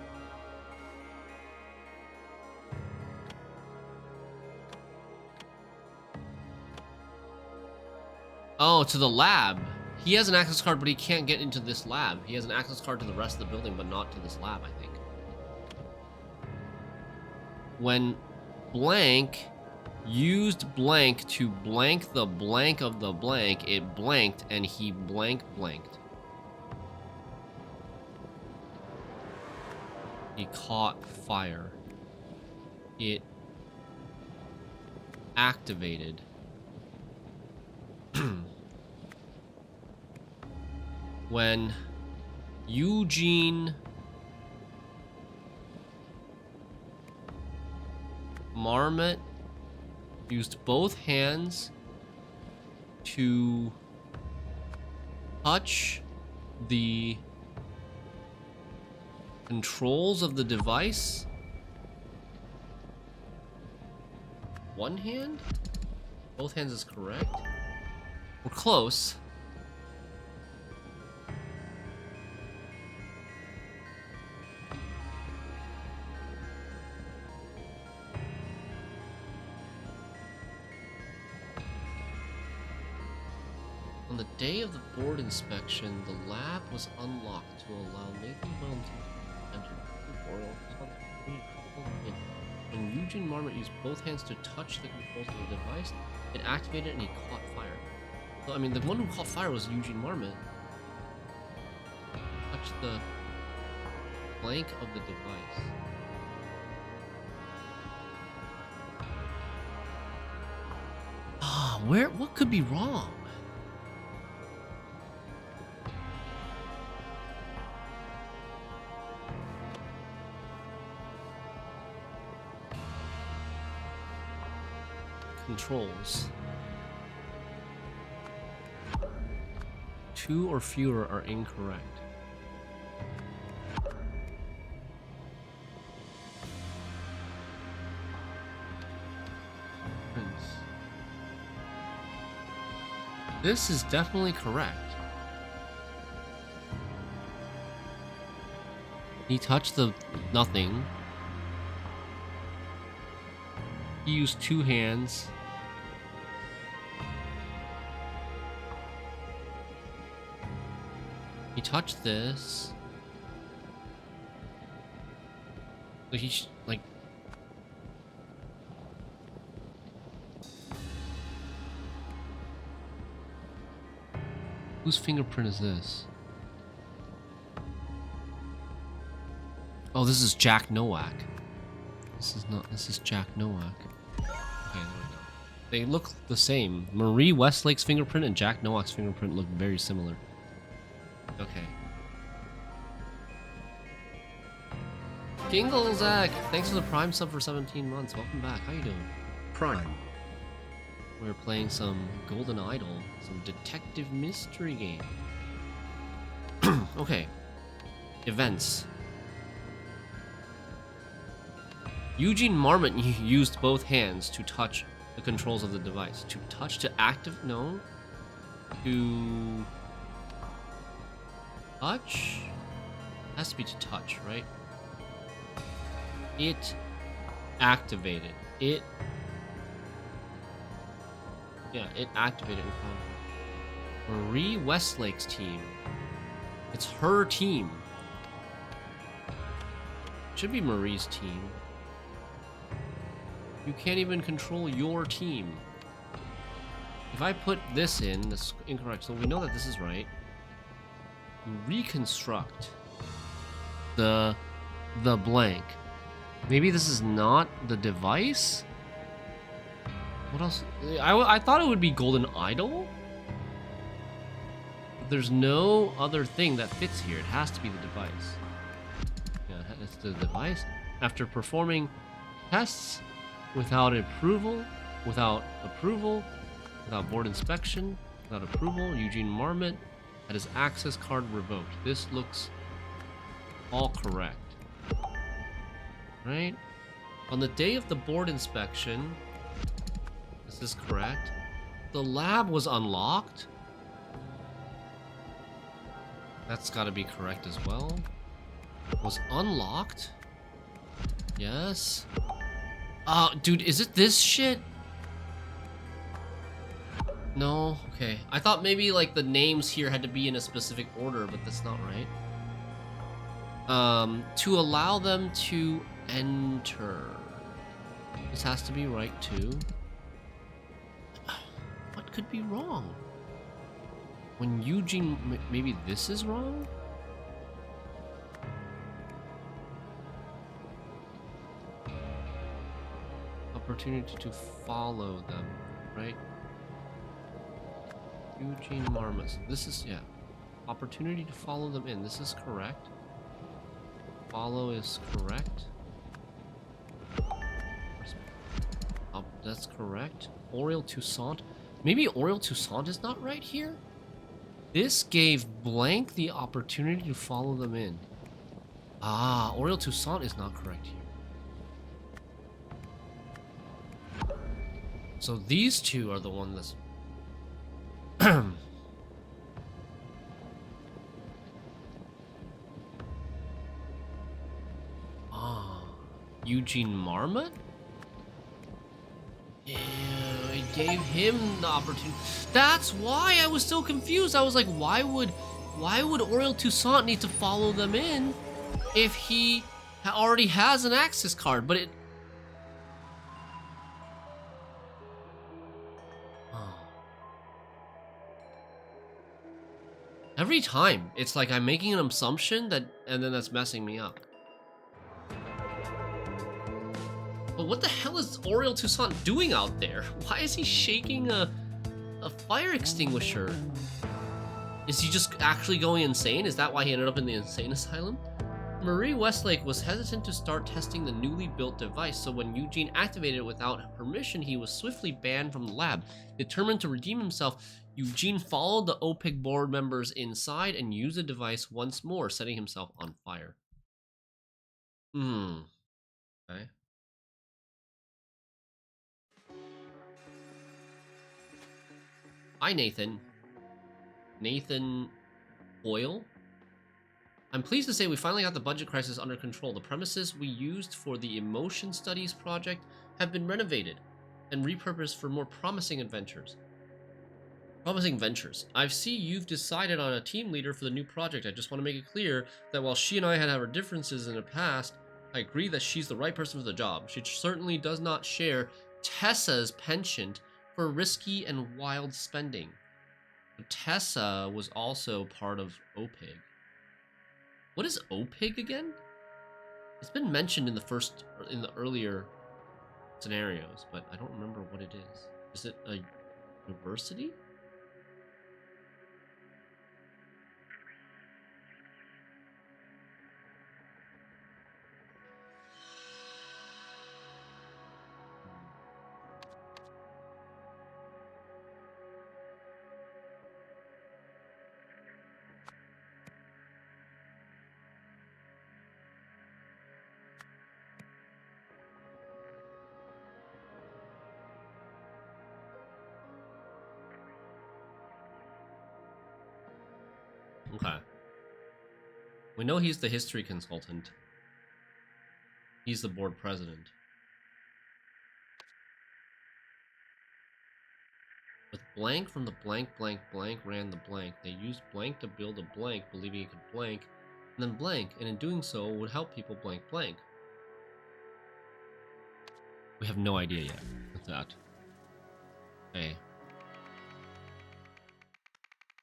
Oh, to the lab. He has an access card, but he can't get into this lab. He has an access card to the rest of the building, but not to this lab, I think. When blank used blank to blank the blank of the blank, it blanked and he blanked. He caught fire. It activated. When Eugene Marmot used both hands to touch the controls of the device. One hand? Both hands is correct. We're close. On the day of the board inspection, the lab was unlocked to allow Nathan Wellington to enter the Oriole. When Eugene Marmot used both hands to touch the controls of the device, it activated and he caught fire. So, I mean, the one who caught fire was Eugene Marmot. Touch the blank of the device. Ah, what could be wrong? Controls. 2 or fewer are incorrect. This is definitely correct. He touched the nothing. He used 2 hands. He touched this. So he like. Whose fingerprint is this? Oh, this is Jack Nowak. This is Jack Nowak. Okay, there we go. They look the same. Marie Westlake's fingerprint and Jack Nowak's fingerprint look very similar. Okay. Kinglezak, thanks for the Prime sub for 17 months. Welcome back. How you doing?
Prime.
We're playing some Golden Idol, some detective mystery game. Okay. Events. Eugene Marmot used both hands to touch the controls of the device. To touch, to active, no. To touch? Has to be to touch, right? It activated. It activated in combat. Marie Westlake's team It's her team. Should be Marie's team. You can't even control your team. If I put this in, that's incorrect. So we know that this is right. You reconstruct the blank. Maybe this is not the device? What else? I thought it would be Golden Idol. There's no other thing that fits here. It has to be the device. Yeah, it's the device. After performing tests without without board inspection, without approval, Eugene Marmot had his access card revoked. This looks all correct. Right? On the day of the board inspection, this is correct. The lab was unlocked. That's got to be correct as well. Was unlocked. Yes. Dude, is it this shit? No? Okay. I thought maybe, like, the names here had to be in a specific order, but that's not right. To allow them to enter. This has to be right, too. What could be wrong? When Eugene... Maybe this is wrong? Opportunity to follow them, right? Eugene Marmot. This is, yeah. Opportunity to follow them in. This is correct. Follow is correct. Oh, that's correct. Oriel Toussaint. Maybe Oriel Toussaint is not right here? This gave blank the opportunity to follow them in. Ah, Oriel Toussaint is not correct here. So these two are the ones that's... Eugene Marmot? Yeah, it gave him the opportunity. That's why I was so confused. I was like, why would Oriel Toussaint need to follow them in if he already has an access card? But it... Every time, it's like I'm making an assumption that, and then that's messing me up. But what the hell is Oriel Toussaint doing out there? Why is he shaking a fire extinguisher? Is he just actually going insane? Is that why he ended up in the insane asylum? Marie Westlake was hesitant to start testing the newly built device, so when Eugene activated it without permission, he was swiftly banned from the lab. Determined to redeem himself, Eugene followed the OPIC board members inside and used the device once more, setting himself on fire. Okay. Hi, Nathan. Nathan Hoyle? I'm pleased to say we finally got the budget crisis under control. The premises we used for the Emotion Studies project have been renovated and repurposed for more promising ventures. I see you've decided on a team leader for the new project. I just want to make it clear that while she and I had our differences in the past, I agree that she's the right person for the job. She certainly does not share Tessa's penchant for risky and wild spending. Tessa was also part of OPIG. What is OPIG again? It's been mentioned in the earlier scenarios, but I don't remember what it is. Is it a university? Okay. We know he's the history consultant. He's the board president. With blank from the blank blank blank ran the blank. They used blank to build a blank, believing it could blank, and then blank, and in doing so would help people blank blank. We have no idea yet with that. Okay.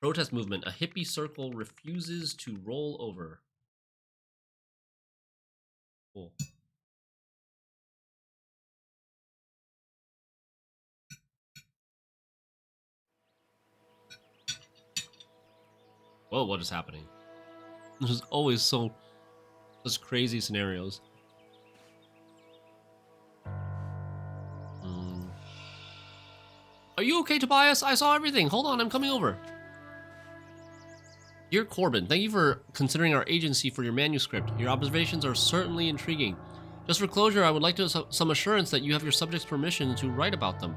Protest movement. A hippie circle refuses to roll over. Cool. Whoa, what is happening? There's always such crazy scenarios. Are you okay, Tobias? I saw everything. Hold on, I'm coming over. Dear Corbin, thank you for considering our agency for your manuscript. Your observations are certainly intriguing. Just for closure, I would like to some assurance that you have your subject's permission to write about them.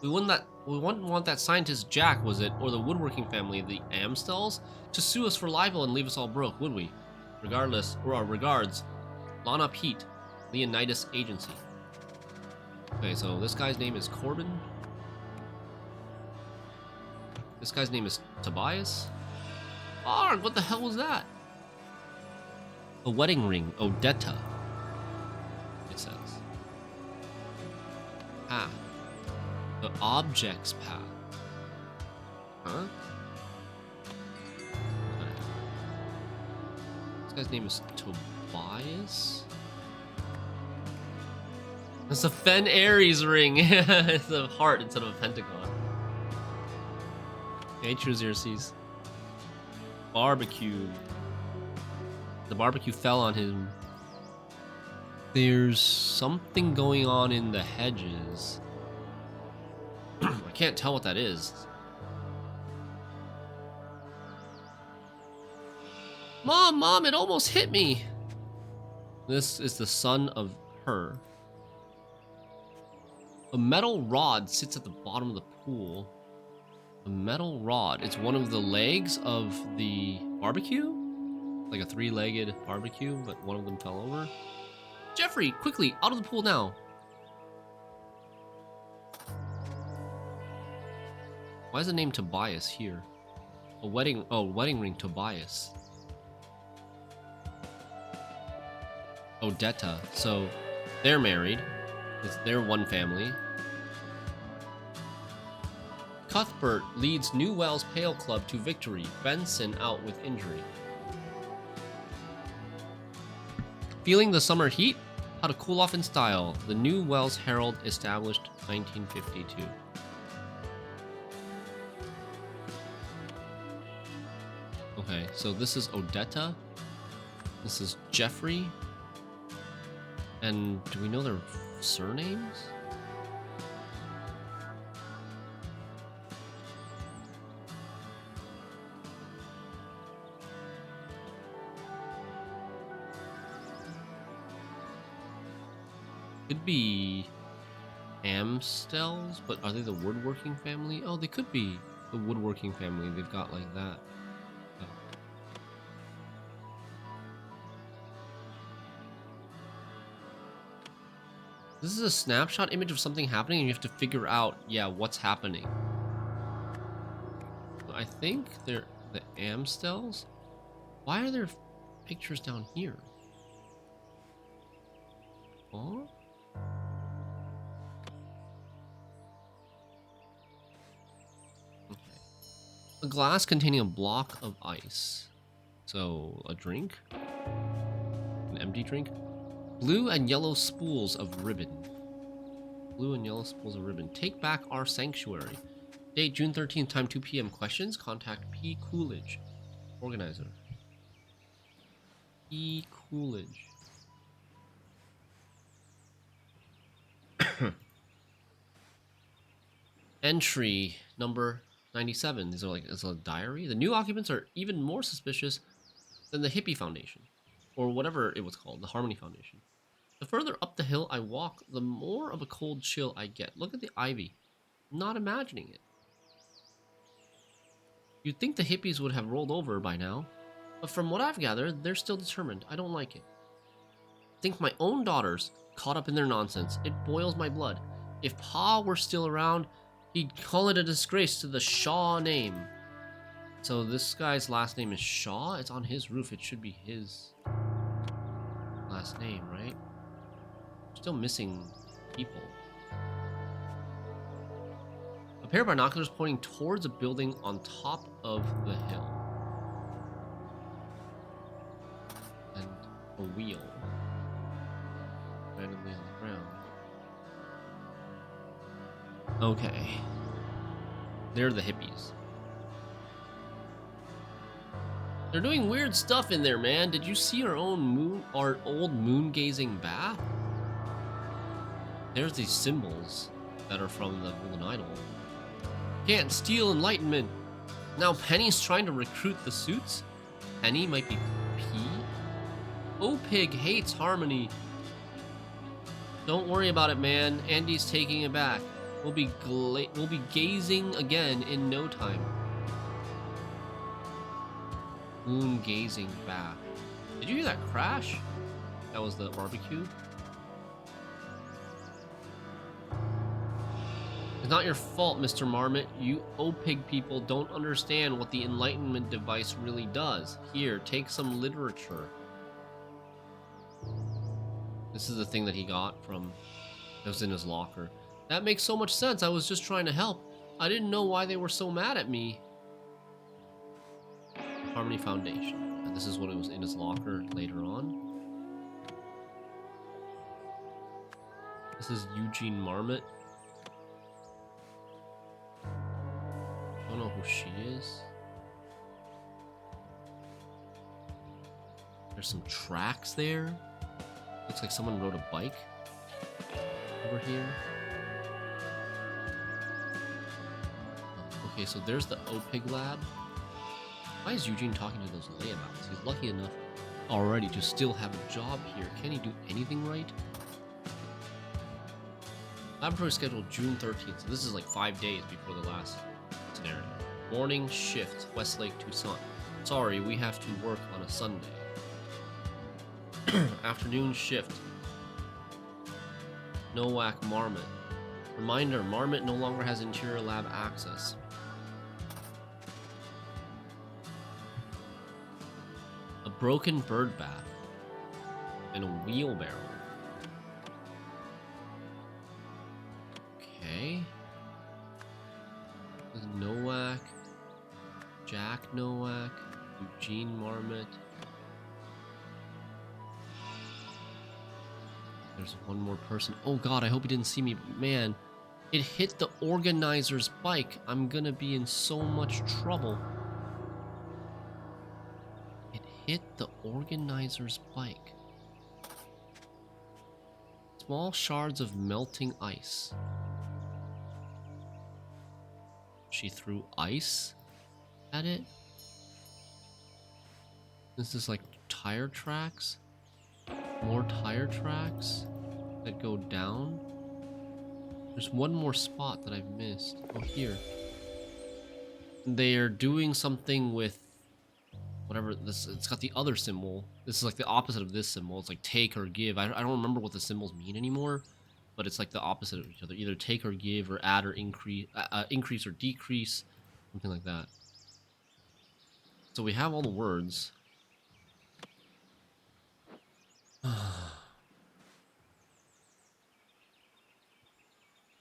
We wouldn't want that scientist Jack, was it, or the woodworking family, the Amstells, to sue us for libel and leave us all broke, would we? Regardless, or our regards, Lana Pete, Leonidas Agency. Okay, so this guy's name is Corbin. This guy's name is Tobias. Arg, what the hell was that? A wedding ring, Odetta. It says. Path. The object's path. Huh? Okay. This guy's name is Tobias. It's a Fen Aries ring. It's a heart instead of a pentagon. Okay, choose your C's. Barbecue. The barbecue fell on him. There's something going on in the hedges. I can't tell what that is. Mom, it almost hit me. This is the son of her. A metal rod sits at the bottom of the pool. A metal rod. It's one of the legs of the barbecue? Like a three-legged barbecue, but one of them fell over. Jeffrey, quickly, out of the pool now. Why is the name Tobias here? A wedding ring Tobias. Odetta. So they're married. It's their one family. Cuthbert leads New Wells Pale Club to victory. Benson out with injury. Feeling the summer heat? How to cool off in style. The New Wells Herald established 1952. Okay, so this is Odetta. This is Jeffrey. And do we know their surnames? Could be Amstells, but are they the woodworking family? Oh, they could be the woodworking family. They've got like that. Oh. This is a snapshot image of something happening, and you have to figure out, yeah, what's happening. I think they're the Amstells. Why are there pictures down here? Huh? A glass containing a block of ice. So, a drink? An empty drink? Blue and yellow spools of ribbon. Blue and yellow spools of ribbon. Take back our sanctuary. Date June 13th, time 2 p.m. Questions? Contact P. Coolidge. Organizer. P. Coolidge. Entry number 97. These are like, it's a diary. The new occupants are even more suspicious than the Hippie Foundation, or whatever it was called, the Harmony Foundation. The further up the hill I walk, the more of a cold chill I get. Look at the ivy. I'm not imagining it. You'd think the hippies would have rolled over by now, but from what I've gathered, they're still determined. I don't like it. Think my own daughters caught up in their nonsense. It boils my blood. If Pa were still around, he'd call it a disgrace to the Shaw name. So this guy's last name is Shaw? It's on his roof. It should be his last name, right? Still missing people. A pair of binoculars pointing towards a building on top of the hill. And a wheel randomly on the ground. Okay. They're the hippies. They're doing weird stuff in there, man. Did you see our old moon gazing bath? There's these symbols that are from the Golden Idol. Can't steal enlightenment. Now Penny's trying to recruit the suits? Penny might be P? O-Pig hates harmony. Don't worry about it, man. Andy's taking it back. We'll be gazing again in no time. Moon gazing bath. Did you hear that crash? That was the barbecue. It's not your fault, Mr. Marmot. You O-Pig people don't understand what the Enlightenment device really does. Here, take some literature. This is the thing that he got from... that was in his locker. That makes so much sense. I was just trying to help. I didn't know why they were so mad at me. Harmony Foundation. And this is what it was in his locker later on. This is Eugene Marmot. I don't know who she is. There's some tracks there. Looks like someone rode a bike over here. Okay, so there's the O-Pig lab. Why is Eugene talking to those layabouts? He's lucky enough already to still have a job here. Can he do anything right? Laboratory scheduled June 13th, so this is like 5 days before the last scenario. Morning shift, Westlake, Tucson. Sorry, we have to work on a Sunday. Afternoon shift. Nowak Marmot. Reminder, Marmot no longer has interior lab access. A broken bird bath. And a wheelbarrow. Okay. There's Nowak. Jack Nowak. Eugene Marmot. There's one more person. Oh god, I hope he didn't see me. Man, it hit the organizer's bike. I'm gonna be in so much trouble. It hit the organizer's bike. Small shards of melting ice. She threw ice at it? This is like tire tracks? More tire tracks that go down. There's one more spot that I've missed. Oh, here. They are doing something with whatever this. It's got the other symbol. This is like the opposite of this symbol. It's like take or give. I don't remember what the symbols mean anymore, but it's like the opposite of each other. Either take or give, or add or increase, increase or decrease, something like that. So we have all the words.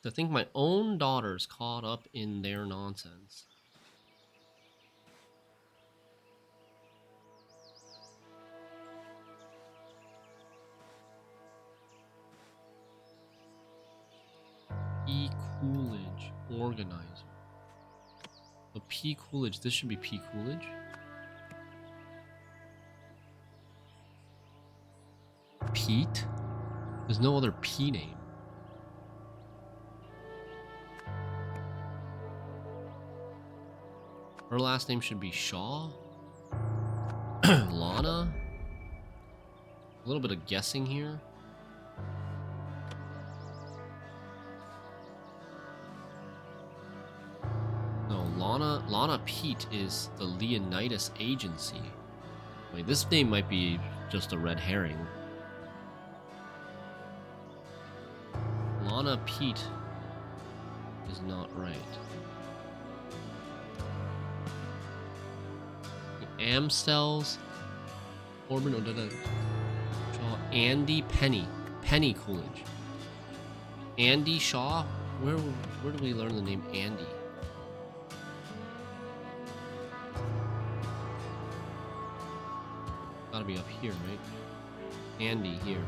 I think my own daughter's caught up in their nonsense. P. Coolidge, organizer. So P. Coolidge, this should be P. Coolidge. Pete? There's no other P name. Her last name should be Shaw. Lana. A little bit of guessing here. No, Lana Pete is the Leonidas Agency. Wait, this name might be just a red herring. Lana Pete is not right. The Amstels, Corbin, or did I? Andy Penny. Penny Coolidge. Andy Shaw? Where do we learn the name Andy? Gotta be up here, right? Andy here.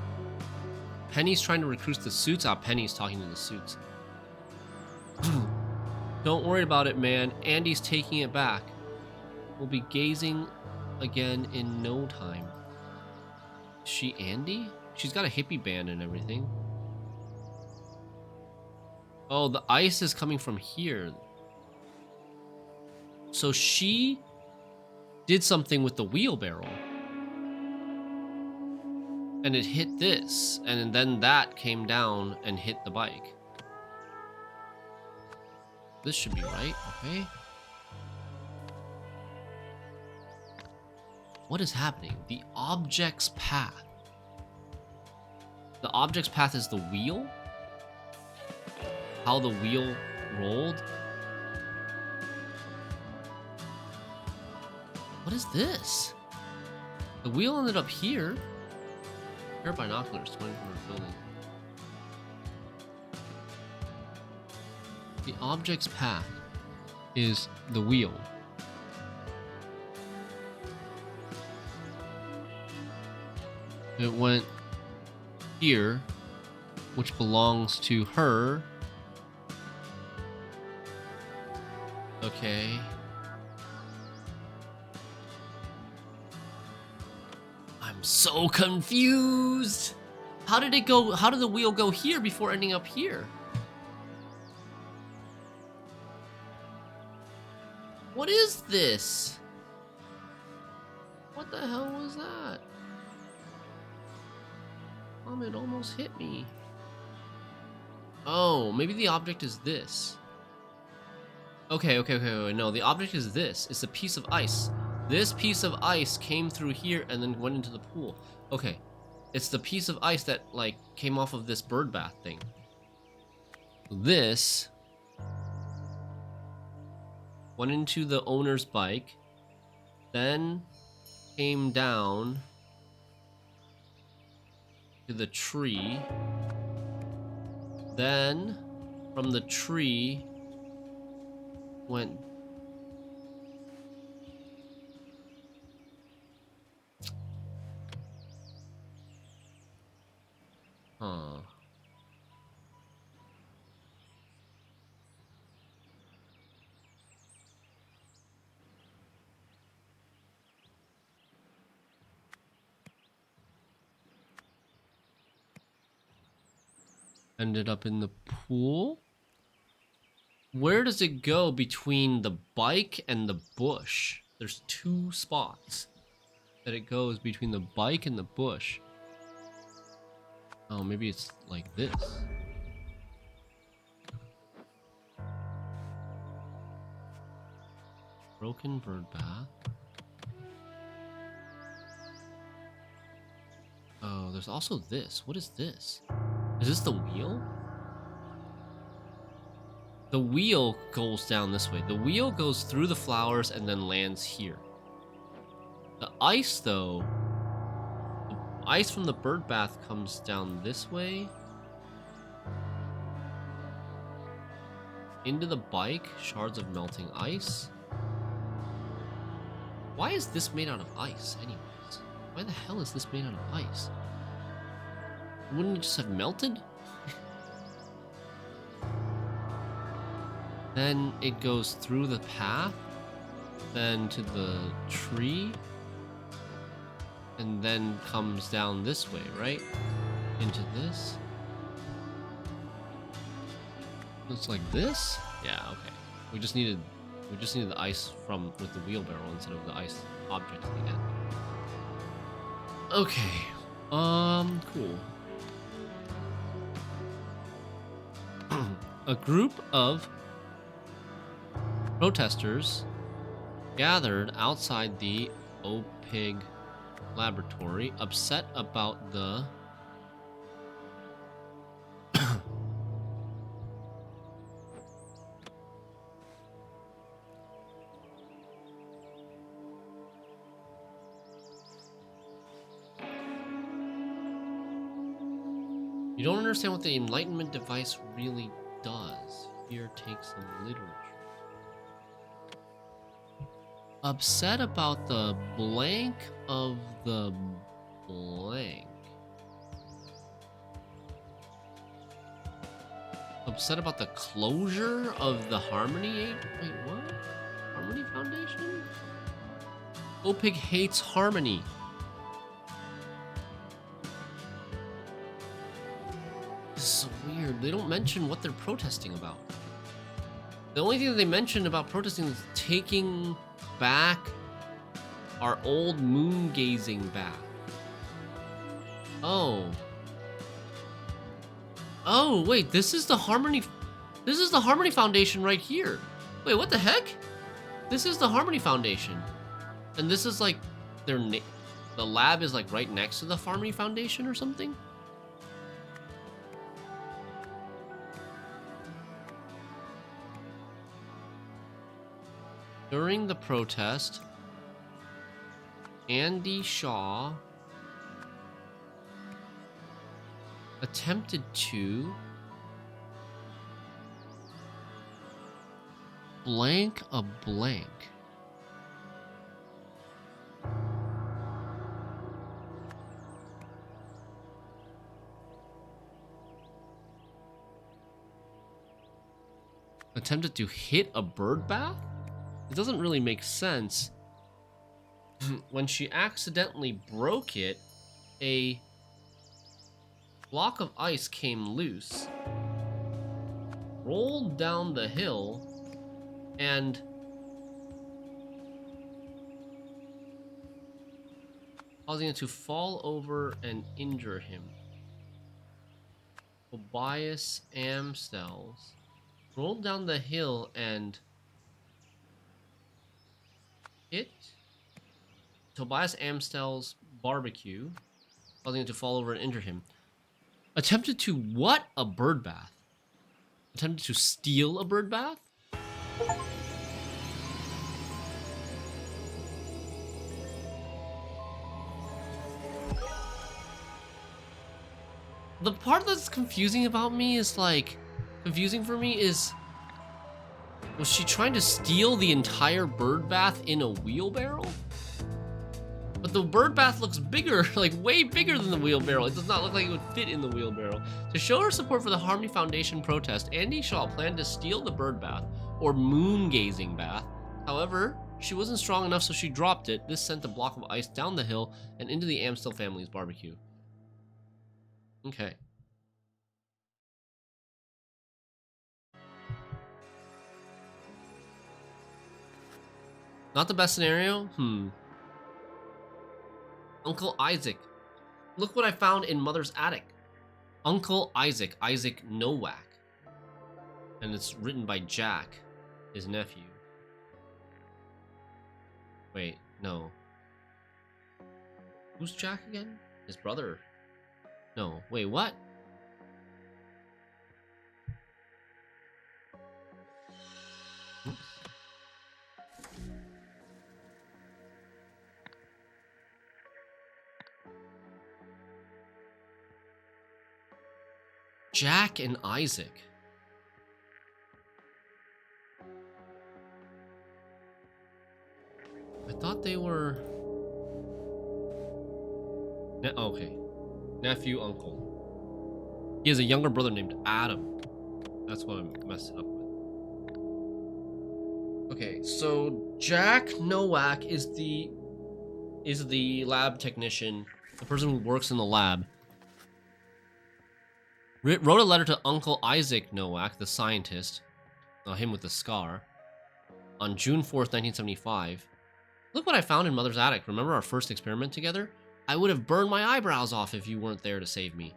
Penny's trying to recruit the suits. Penny's talking to the suits. Don't worry about it, man. Andy's taking it back. We'll be gazing again in no time. Is she Andy? She's got a hippie band and everything. Oh, the ice is coming from here. So she did something with the wheelbarrow. And it hit this. And then that came down and hit the bike. This should be right, okay? What is happening? The object's path. The object's path is the wheel? How the wheel rolled? What is this? The wheel ended up here. Pair of binoculars, 20 from building. The object's path is the wheel. It went here, which belongs to her. Okay. I'm so confused. How did it go? How did the wheel go here before ending up here? What is this? What the hell was that? It almost hit me. Oh, maybe the object is this. Okay. No, the object is this. It's a piece of ice. This piece of ice came through here and then went into the pool. Okay. It's the piece of ice that, like, came off of this bird bath thing. This went into the owner's bike, then came down to the tree, then from the tree went ended up in the pool. Where does it go between the bike and the bush? There's two spots that it goes between the bike and the bush. Oh, maybe it's like this. Broken bird bath. Oh, there's also this. What is this? Is this the wheel? The wheel goes down this way. The wheel goes through the flowers and then lands here. The ice, though, the ice from the bird bath comes down this way. Into the bike, shards of melting ice. Why is this made out of ice, anyways? Why the hell is this made out of ice? Wouldn't it just have melted? Then it goes through the path, then to the tree, and then comes down this way, right? Into this. Looks like this? Yeah, okay. We just needed the ice with the wheelbarrow instead of the ice object at the end. Okay. Cool. A group of protesters gathered outside the OPIG laboratory, upset about the You don't understand what the Enlightenment device really does. Here, take some literature. Upset about the blank of the blank. Upset about the closure of the Harmony Aid? Wait, what? Harmony Foundation? OPIG hates Harmony. This is so weird. They don't mention what they're protesting about. The only thing that they mentioned about protesting is taking back our old moon gazing bath. Oh. Oh, wait, this is the Harmony Foundation right here. Wait, what the heck? This is the Harmony Foundation. And this is like the lab is like right next to the Harmony Foundation or something? During the protest, Andy Shaw attempted to blank a blank. Attempted to hit a bird bath? It doesn't really make sense. When she accidentally broke it, a block of ice came loose, rolled down the hill, and causing it to fall over and injure him. Tobias Amstells rolled down the hill and hit Tobias Amstell's barbecue, causing it to fall over and injure him. Attempted to what? A bird bath. Attempted to steal a bird bath? The part that's confusing about me is like, confusing for me is, was she trying to steal the entire bird bath in a wheelbarrow? But the bird bath looks bigger, like way bigger than the wheelbarrow. It does not look like it would fit in the wheelbarrow. To show her support for the Harmony Foundation protest, Andy Shaw planned to steal the bird bath, or moon gazing bath. However, she wasn't strong enough, so she dropped it. This sent a block of ice down the hill and into the Amstell family's barbecue. Okay. Not the best scenario? Uncle Isaac. Look what I found in Mother's attic. Uncle Isaac, Isaac Nowak. And it's written by Jack, his nephew. Wait, no. Who's Jack again? His brother. No, wait, what? Oops. Jack and Isaac. I thought they were... okay. Nephew, uncle. He has a younger brother named Adam. That's what I'm messing up with. Okay, so Jack Nowak is the lab technician, the person who works in the lab. Wrote a letter to Uncle Isaac Nowak, the scientist, him with the scar, on June 4th, 1975. Look what I found in Mother's attic. Remember our first experiment together? I would have burned my eyebrows off if you weren't there to save me.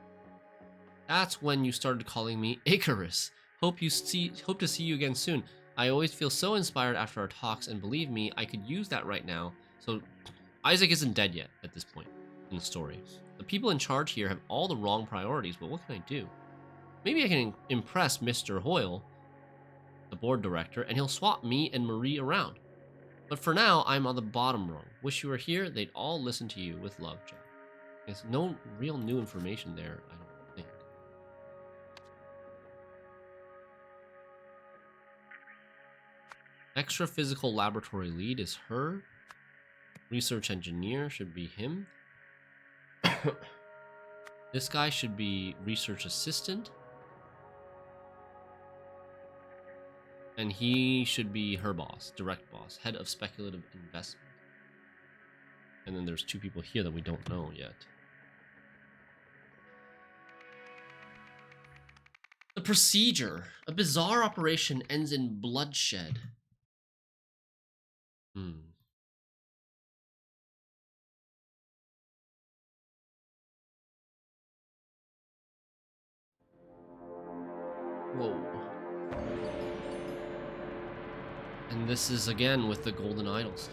That's when you started calling me Icarus. Hope to see you again soon. I always feel so inspired after our talks, and believe me, I could use that right now. So, Isaac isn't dead yet at this point in the story. The people in charge here have all the wrong priorities, but what can I do? Maybe I can impress Mr. Hoyle, the board director, and he'll swap me and Marie around. But for now, I'm on the bottom rung. Wish you were here. They'd all listen to you. With love, Jack. There's no real new information there, I don't think. Extra physical laboratory lead is her. Research engineer should be him. This guy should be research assistant. And he should be her boss, direct boss, head of speculative investment. And then there's 2 people here that we don't know yet. The procedure. A bizarre operation ends in bloodshed. Whoa. And this is again with the Golden Idols.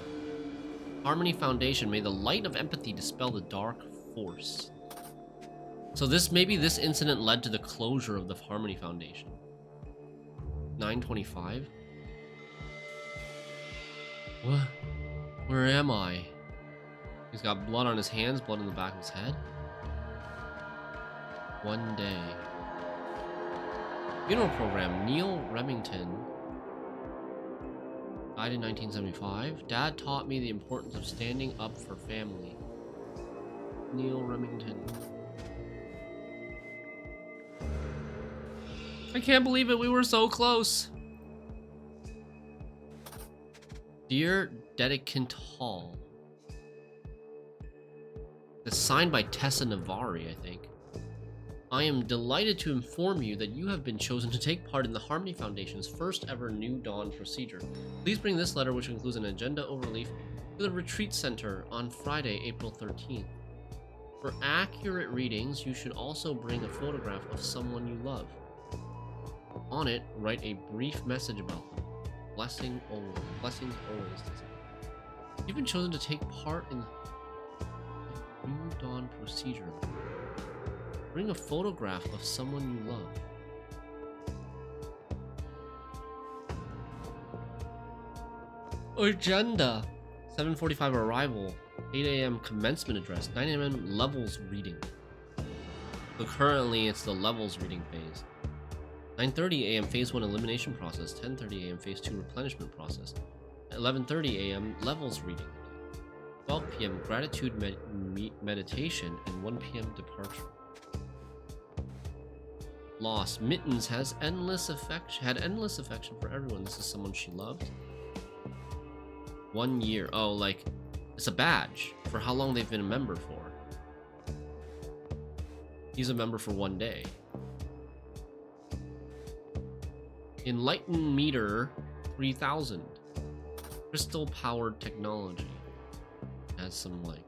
Harmony Foundation, may the light of empathy dispel the dark force. So maybe this incident led to the closure of the Harmony Foundation. 925. What? Where am I? He's got blood on his hands, blood in the back of his head. One day. Funeral program. Neil Remington died in 1975. Dad taught me the importance of standing up for family. Neil Remington. I can't believe it. We were so close. Dear Dedicant Hall. It's signed by Tessa Navari, I think. I am delighted to inform you that you have been chosen to take part in the Harmony Foundation's first ever New Dawn procedure. Please bring this letter, which includes an agenda overleaf, to the retreat center on Friday, April 13th. For accurate readings, you should also bring a photograph of someone you love. On it, write a brief message about them. Blessings always. You've been chosen to take part in the New Dawn procedure. Bring a photograph of someone you love. Agenda. 7:45 arrival. 8 a.m. commencement address. 9 a.m. levels reading. So currently it's the levels reading phase. 9:30 a.m. phase 1 elimination process. 10:30 a.m. phase 2 replenishment process. 11:30 a.m. levels reading. 12 p.m. gratitude meditation, and 1 p.m. departure. Loss. Mittens had endless affection for everyone. This is someone she loved. 1 year. Oh, like it's a badge for how long they've been a member for. He's a member for 1 day. Enlighten meter 3000. Crystal powered technology. Has some like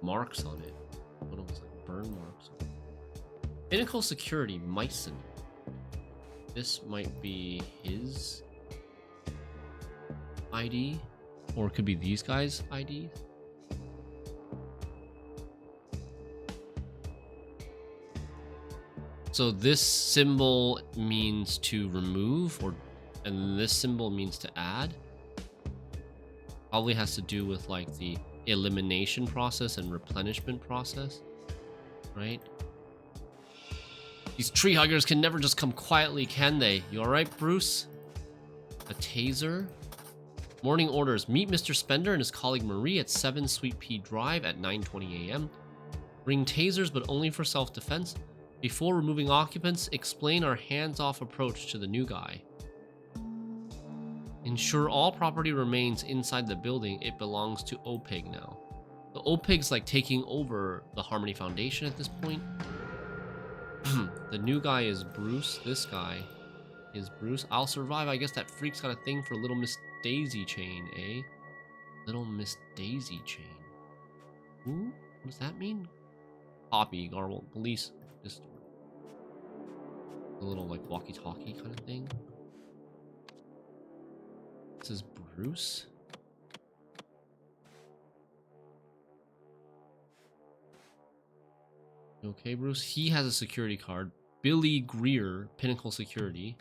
marks on it. What almost like burn marks on it. Pinnacle security, Myson. This might be his ID, or it could be these guys' ID. So this symbol means to remove, and this symbol means to add. Probably has to do with like the elimination process and replenishment process, right? These tree huggers can never just come quietly, can they? You alright, Bruce? A taser? Morning orders. Meet Mr. Spender and his colleague Marie at 7 Sweet Pea Drive at 9:20 a.m. Bring tasers, but only for self-defense. Before removing occupants, explain our hands-off approach to the new guy. Ensure all property remains inside the building. It belongs to OPIG now. The OPIG's like taking over the Harmony Foundation at this point. The new guy is Bruce. This guy is Bruce. I'll survive. I guess that freak's got a thing for Little Miss Daisy Chain, eh? Little Miss Daisy Chain. Ooh, what does that mean? Poppy, Garble, police. Just a little like walkie-talkie kind of thing. This is Bruce. Okay, Bruce. He has a security card. Billy Greer, Pinnacle Security.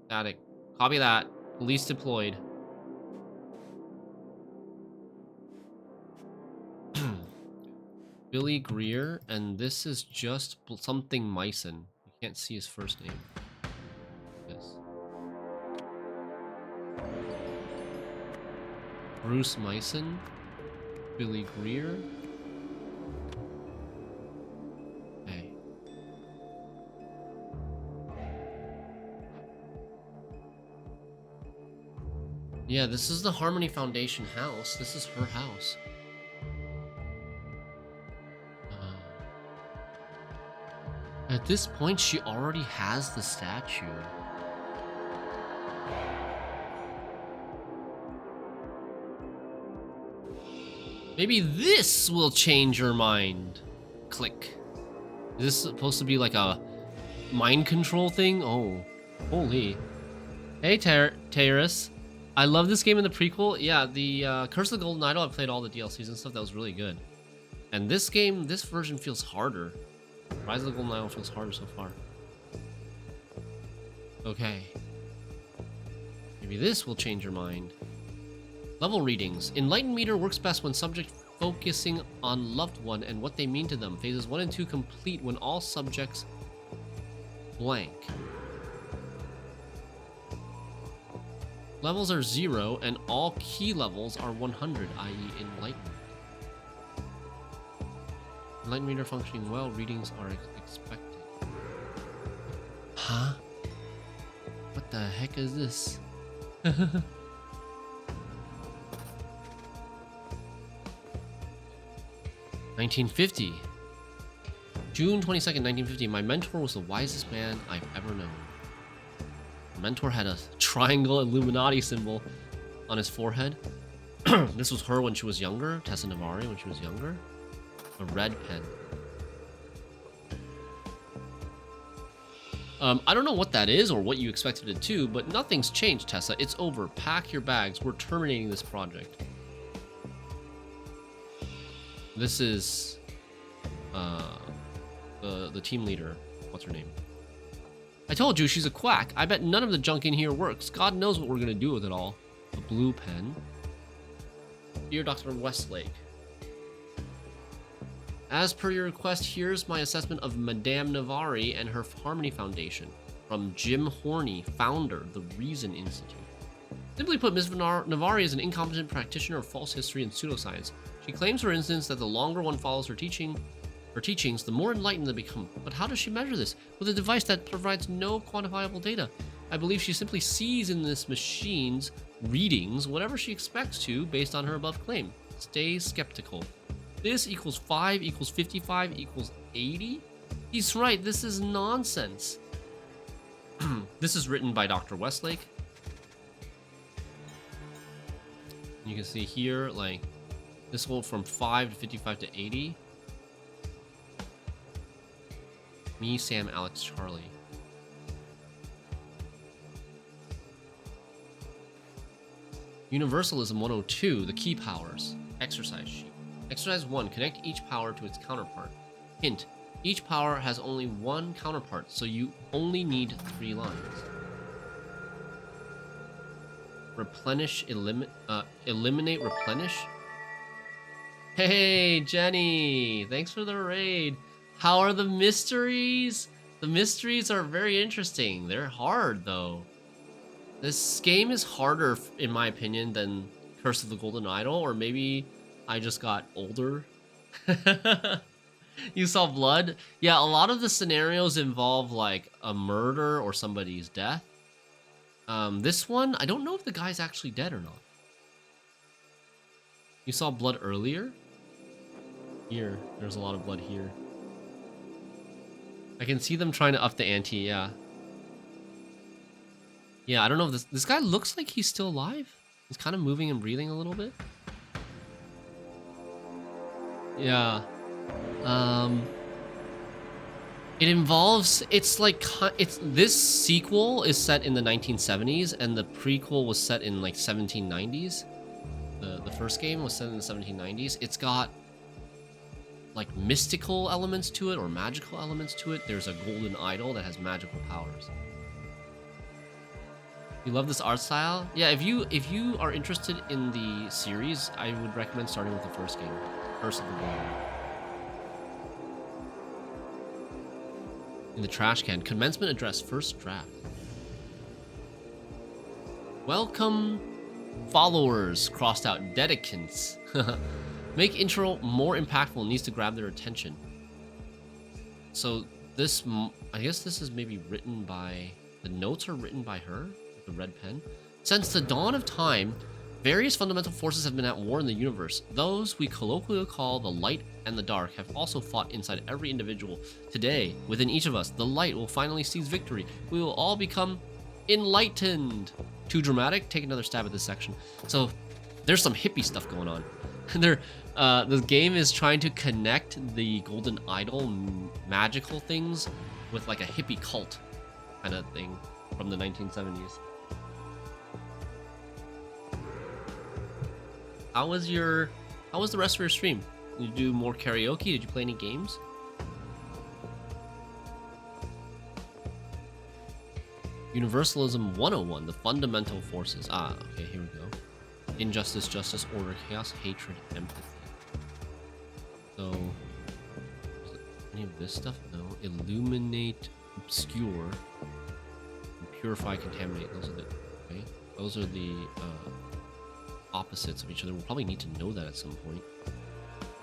Static. Copy that. Police deployed. Billy Greer, and this is just something Myson. You can't see his first name. Bruce Myson, Billy Greer. Hey. Yeah, this is the Harmony Foundation house. This is her house. At this point, she already has the statue. Maybe this will change your mind. Click. Is this supposed to be like a mind control thing? Oh, holy. Hey, Terrace. I love this game in the prequel. Yeah, the Curse of the Golden Idol, I played all the DLCs and stuff. That was really good. And this game, this version feels harder. Rise of the Golden Idol feels harder so far. Okay. Maybe this will change your mind. Level readings. Enlightened meter works best when subject focusing on loved one and what they mean to them. Phases 1 and 2 complete when all subjects blank. Levels are 0 and all key levels are 100, i.e. enlightenment. Enlightened meter functioning well, readings are expected. Huh? What the heck is this? 1950. June 22nd, 1950. My mentor was the wisest man I've ever known. My mentor had a triangle Illuminati symbol on his forehead. This was her when she was younger. Tessa Navari when she was younger. A red pen. I don't know what that is or what you expected it to, but nothing's changed, Tessa. It's over. Pack your bags. We're terminating this project. This is the team leader. What's her name? I told you she's a quack. I bet none of the junk in here works. God knows what we're gonna do with it all. A blue pen. Dear Dr. Westlake. As per your request, here's my assessment of Madame Navari and her Harmony Foundation. From Jim Horney, founder, the Reason Institute. Simply put, Ms. Navari is an incompetent practitioner of false history and pseudoscience. She claims, for instance, that the longer one follows her teachings, the more enlightened they become. But how does she measure this? With a device that provides no quantifiable data. I believe she simply sees in this machine's readings whatever she expects to based on her above claim. Stay skeptical. This equals 5 equals 55 equals 80? He's right, this is nonsense. This is written by Dr. Westlake. You can see here, like, this will from 5 to 55 to 80. Me, Sam, Alex, Charlie. Universalism 102, the key powers. Exercise sheet. Exercise 1, connect each power to its counterpart. Hint, each power has only one counterpart, so you only need 3 lines. Replenish, eliminate, replenish. Hey, Jenny, thanks for the raid. How are the mysteries? The mysteries are very interesting. They're hard, though. This game is harder, in my opinion, than Curse of the Golden Idol, or maybe I just got older. You saw blood? Yeah, a lot of the scenarios involve, like, a murder or somebody's death. This one, I don't know if the guy's actually dead or not. You saw blood earlier? Here, there's a lot of blood here. I can see them trying to up the ante, yeah. Yeah, I don't know if this guy looks like he's still alive. He's kind of moving and breathing a little bit. Yeah. It involves, it's like, this sequel is set in the 1970s and the prequel was set in like 1790s. The first game was set in the 1790s. It's got like mystical elements to it or magical elements to it. There's a golden idol that has magical powers. You love this art style? Yeah, if you are interested in the series, I would recommend starting with the first game, Curse of the Golden Idol. In the trash can, commencement address, first draft. Welcome Followers, crossed out dedicants. Make intro more impactful, needs to grab their attention. So this, I guess this is maybe written by, the notes are written by her, with the red pen. Since the dawn of time, various fundamental forces have been at war in the universe. Those we colloquially call the light and the dark have also fought inside every individual. Today, within each of us, the light will finally seize victory. We will all become enlightened. Too dramatic? Take another stab at this section. So there's some hippie stuff going on. The game is trying to connect the golden idol magical things with like a hippie cult kind of thing from the 1970s. How was the rest of your stream? Did you do more karaoke? Did you play any games? Universalism 101, the fundamental forces. Ah, okay, here we go. Injustice, justice, order, chaos, hatred, empathy. So, any of this stuff? No. Illuminate, obscure, and purify, contaminate. Those are the opposites of each other. We'll probably need to know that at some point.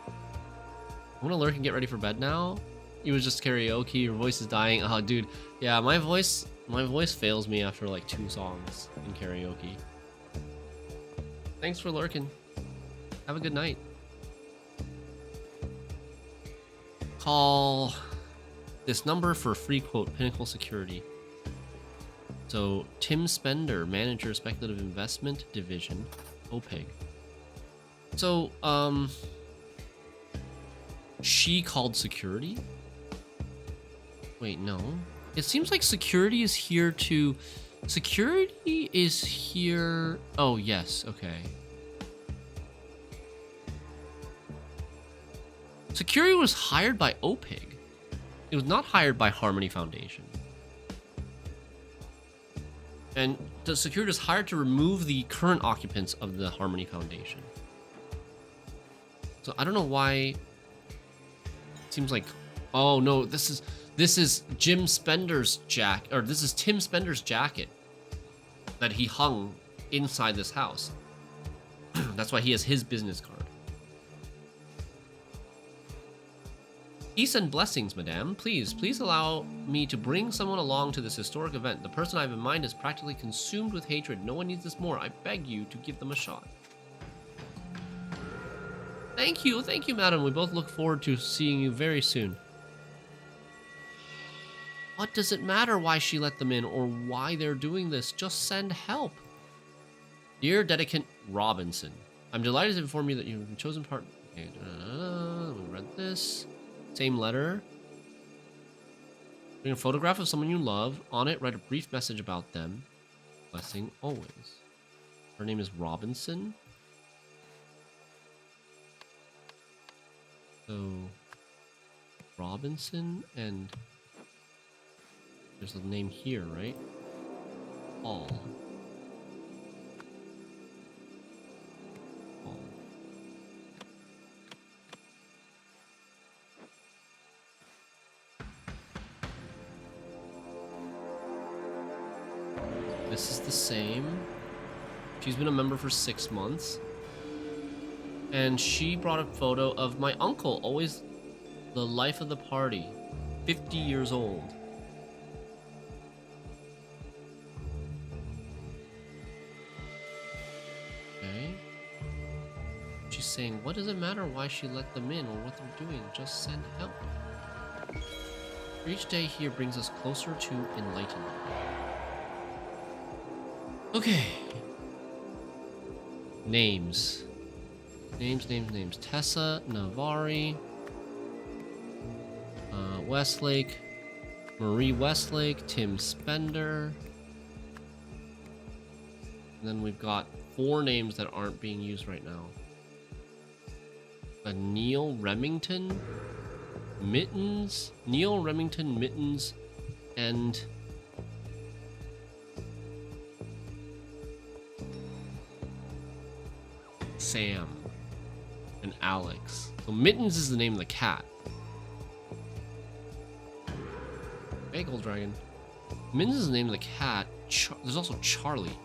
I want to lurk and get ready for bed now. It was just karaoke. Your voice is dying. Oh, dude. Yeah, my voice fails me after like 2 songs in karaoke. Thanks for lurking. Have a good night. Call this number for free quote Pinnacle Security. So Tim Spender, manager, speculative investment division, OPEG. So she called security. Wait, no. It seems like security is here to... Security is here... Oh, yes. Okay. Security was hired by OPIG. It was not hired by Harmony Foundation. And the security was hired to remove the current occupants of the Harmony Foundation. So I don't know why... It seems like... Oh, no. This is Jim Spender's jacket, or this is Tim Spender's jacket that he hung inside this house. That's why he has his business card. Peace and blessings, madame. Please allow me to bring someone along to this historic event. The person I have in mind is practically consumed with hatred. No one needs this more. I beg you to give them a shot. Thank you, madam. We both look forward to seeing you very soon. What does it matter why she let them in or why they're doing this? Just send help. Dear Dedicant Robinson, I'm delighted to inform you that you've been chosen part... Okay, we read this. Same letter. Bring a photograph of someone you love. On it, write a brief message about them. Blessing always. Her name is Robinson. So... Robinson and... There's a name here, right? Paul. Paul. This is the same. She's been a member for 6 months. And she brought a photo of my uncle, always the life of the party. 50 years old. Saying, what does it matter why she let them in or what they're doing? Just send help. Each day here brings us closer to enlightenment. Okay. Names. Names. Tessa Navari. Westlake. Marie Westlake. Tim Spender. And then we've got 4 names that aren't being used right now. Neil Remington, Mittens, and Sam and Alex. So Mittens is the name of the cat. Hey, Gold Dragon. Mittens is the name of the cat. There's also Charlie.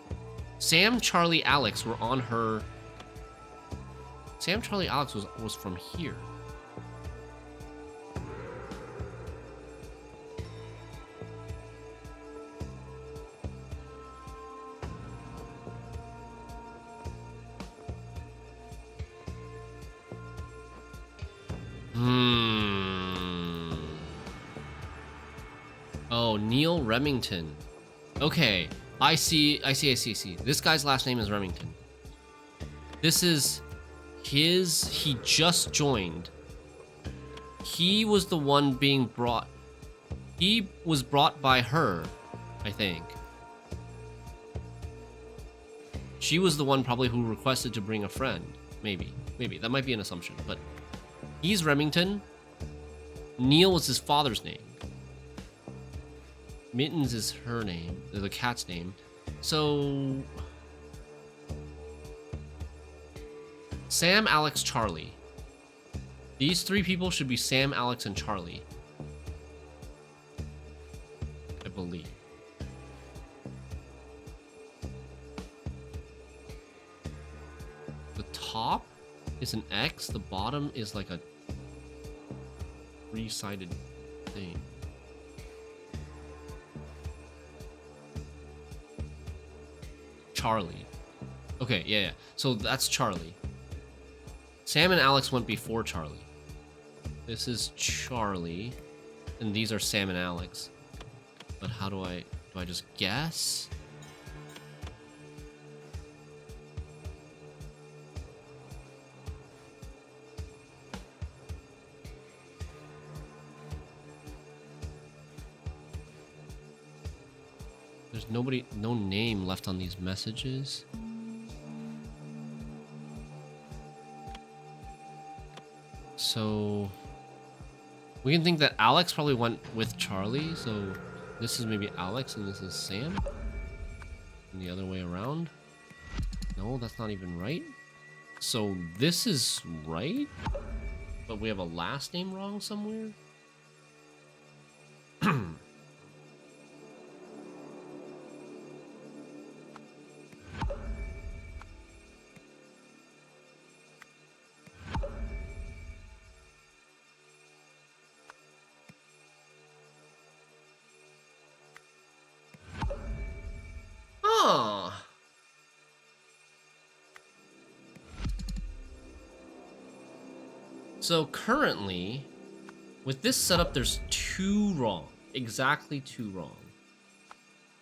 Sam, Charlie, Alex were on her. Sam, Charlie, Alex was from here. Oh, Neil Remington. Okay, I see. This guy's last name is Remington. This is his. He just joined. He was the one being brought. He was brought by her, I think. She was the one probably who requested to bring a friend. Maybe. That might be an assumption, but he's Remington. Neil was his father's name. Mittens is her name, the cat's name. So Sam, Alex, Charlie. These three people should be Sam, Alex, and Charlie, I believe. The top is an X, the bottom is like a three-sided thing. Charlie. Okay, yeah. So that's Charlie. Sam and Alex went before Charlie. This is Charlie. And these are Sam and Alex. But how do I just guess? There's no name left on these messages. So we can think that Alex probably went with Charlie. So this is maybe Alex and this is Sam. And the other way around. No, that's not even right. So this is right, but we have a last name wrong somewhere. So currently, with this setup, there's 2 wrong. Exactly 2 wrong.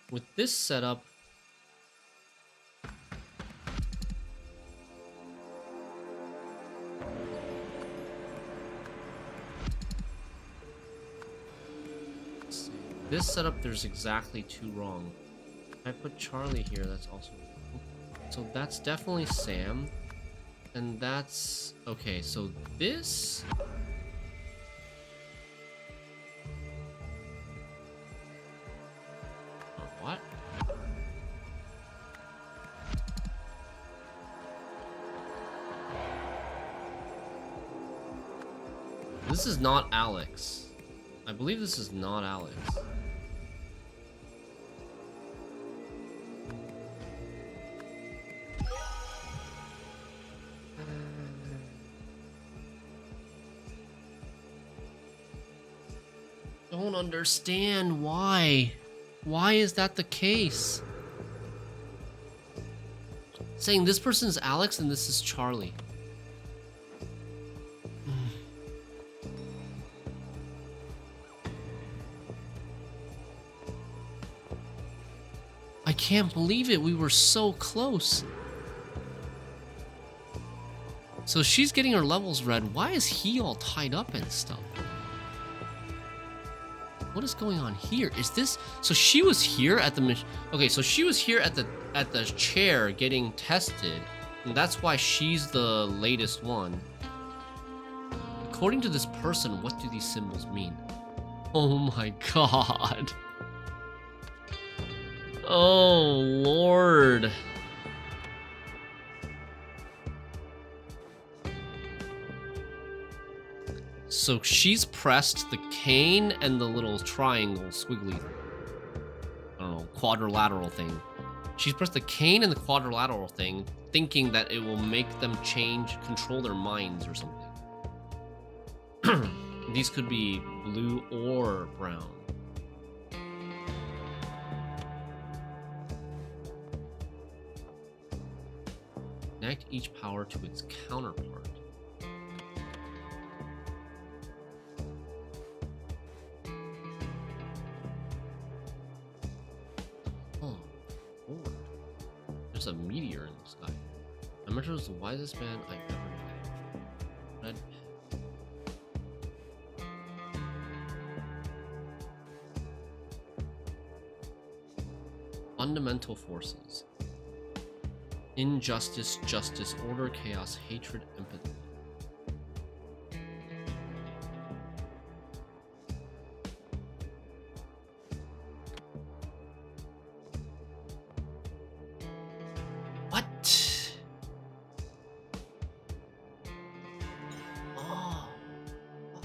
With this setup, let's see. This setup, there's exactly 2 wrong. If I put Charlie here, that's also wrong. So that's definitely Sam. And that's... okay, so this... what? This is not Alex. I believe this is not Alex. Don't understand why. Why is that the case? Saying this person's Alex and this is Charlie. I can't believe it. We were so close. So she's getting her levels read. Why is he all tied up and stuff? What is going on here? Is this... so she was here at the... okay, so she was here at the chair getting tested. And that's why she's the latest one. According to this person, what do these symbols mean? Oh my god. Oh, Lord. So she's pressed the cane and the little triangle, squiggly, I don't know, quadrilateral thing. She's pressed the cane and the quadrilateral thing, thinking that it will make them control their minds or something. These could be blue or brown. Connect each power to its counterpart. Oh, Lord. There's a meteor in the sky. Demeter is the wisest man I've ever met. Red pen. Fundamental forces. Injustice, justice, order, chaos, hatred, empathy. What? Oh, God.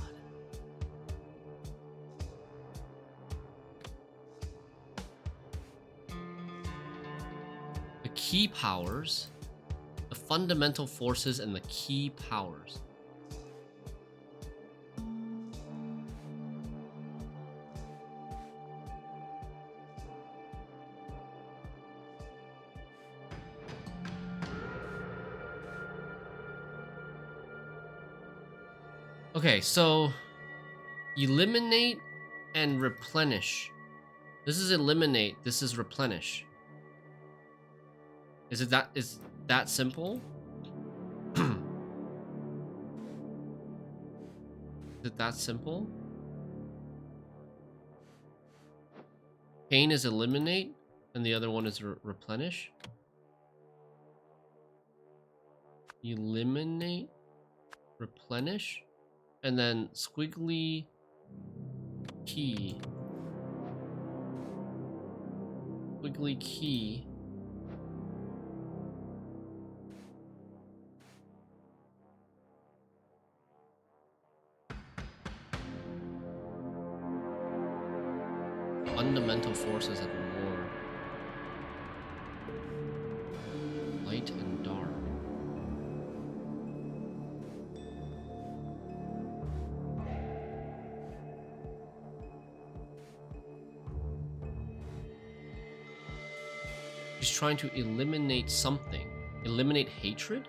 The key powers, the fundamental forces, and the key powers. Okay, so eliminate and replenish. This is eliminate, this is replenish. Is that simple? Is it that simple? Pain is eliminate, and the other one is replenish. Eliminate, replenish, and then squiggly key. Squiggly key. Fundamental forces of war. Light and dark. He's trying to eliminate something. Eliminate hatred?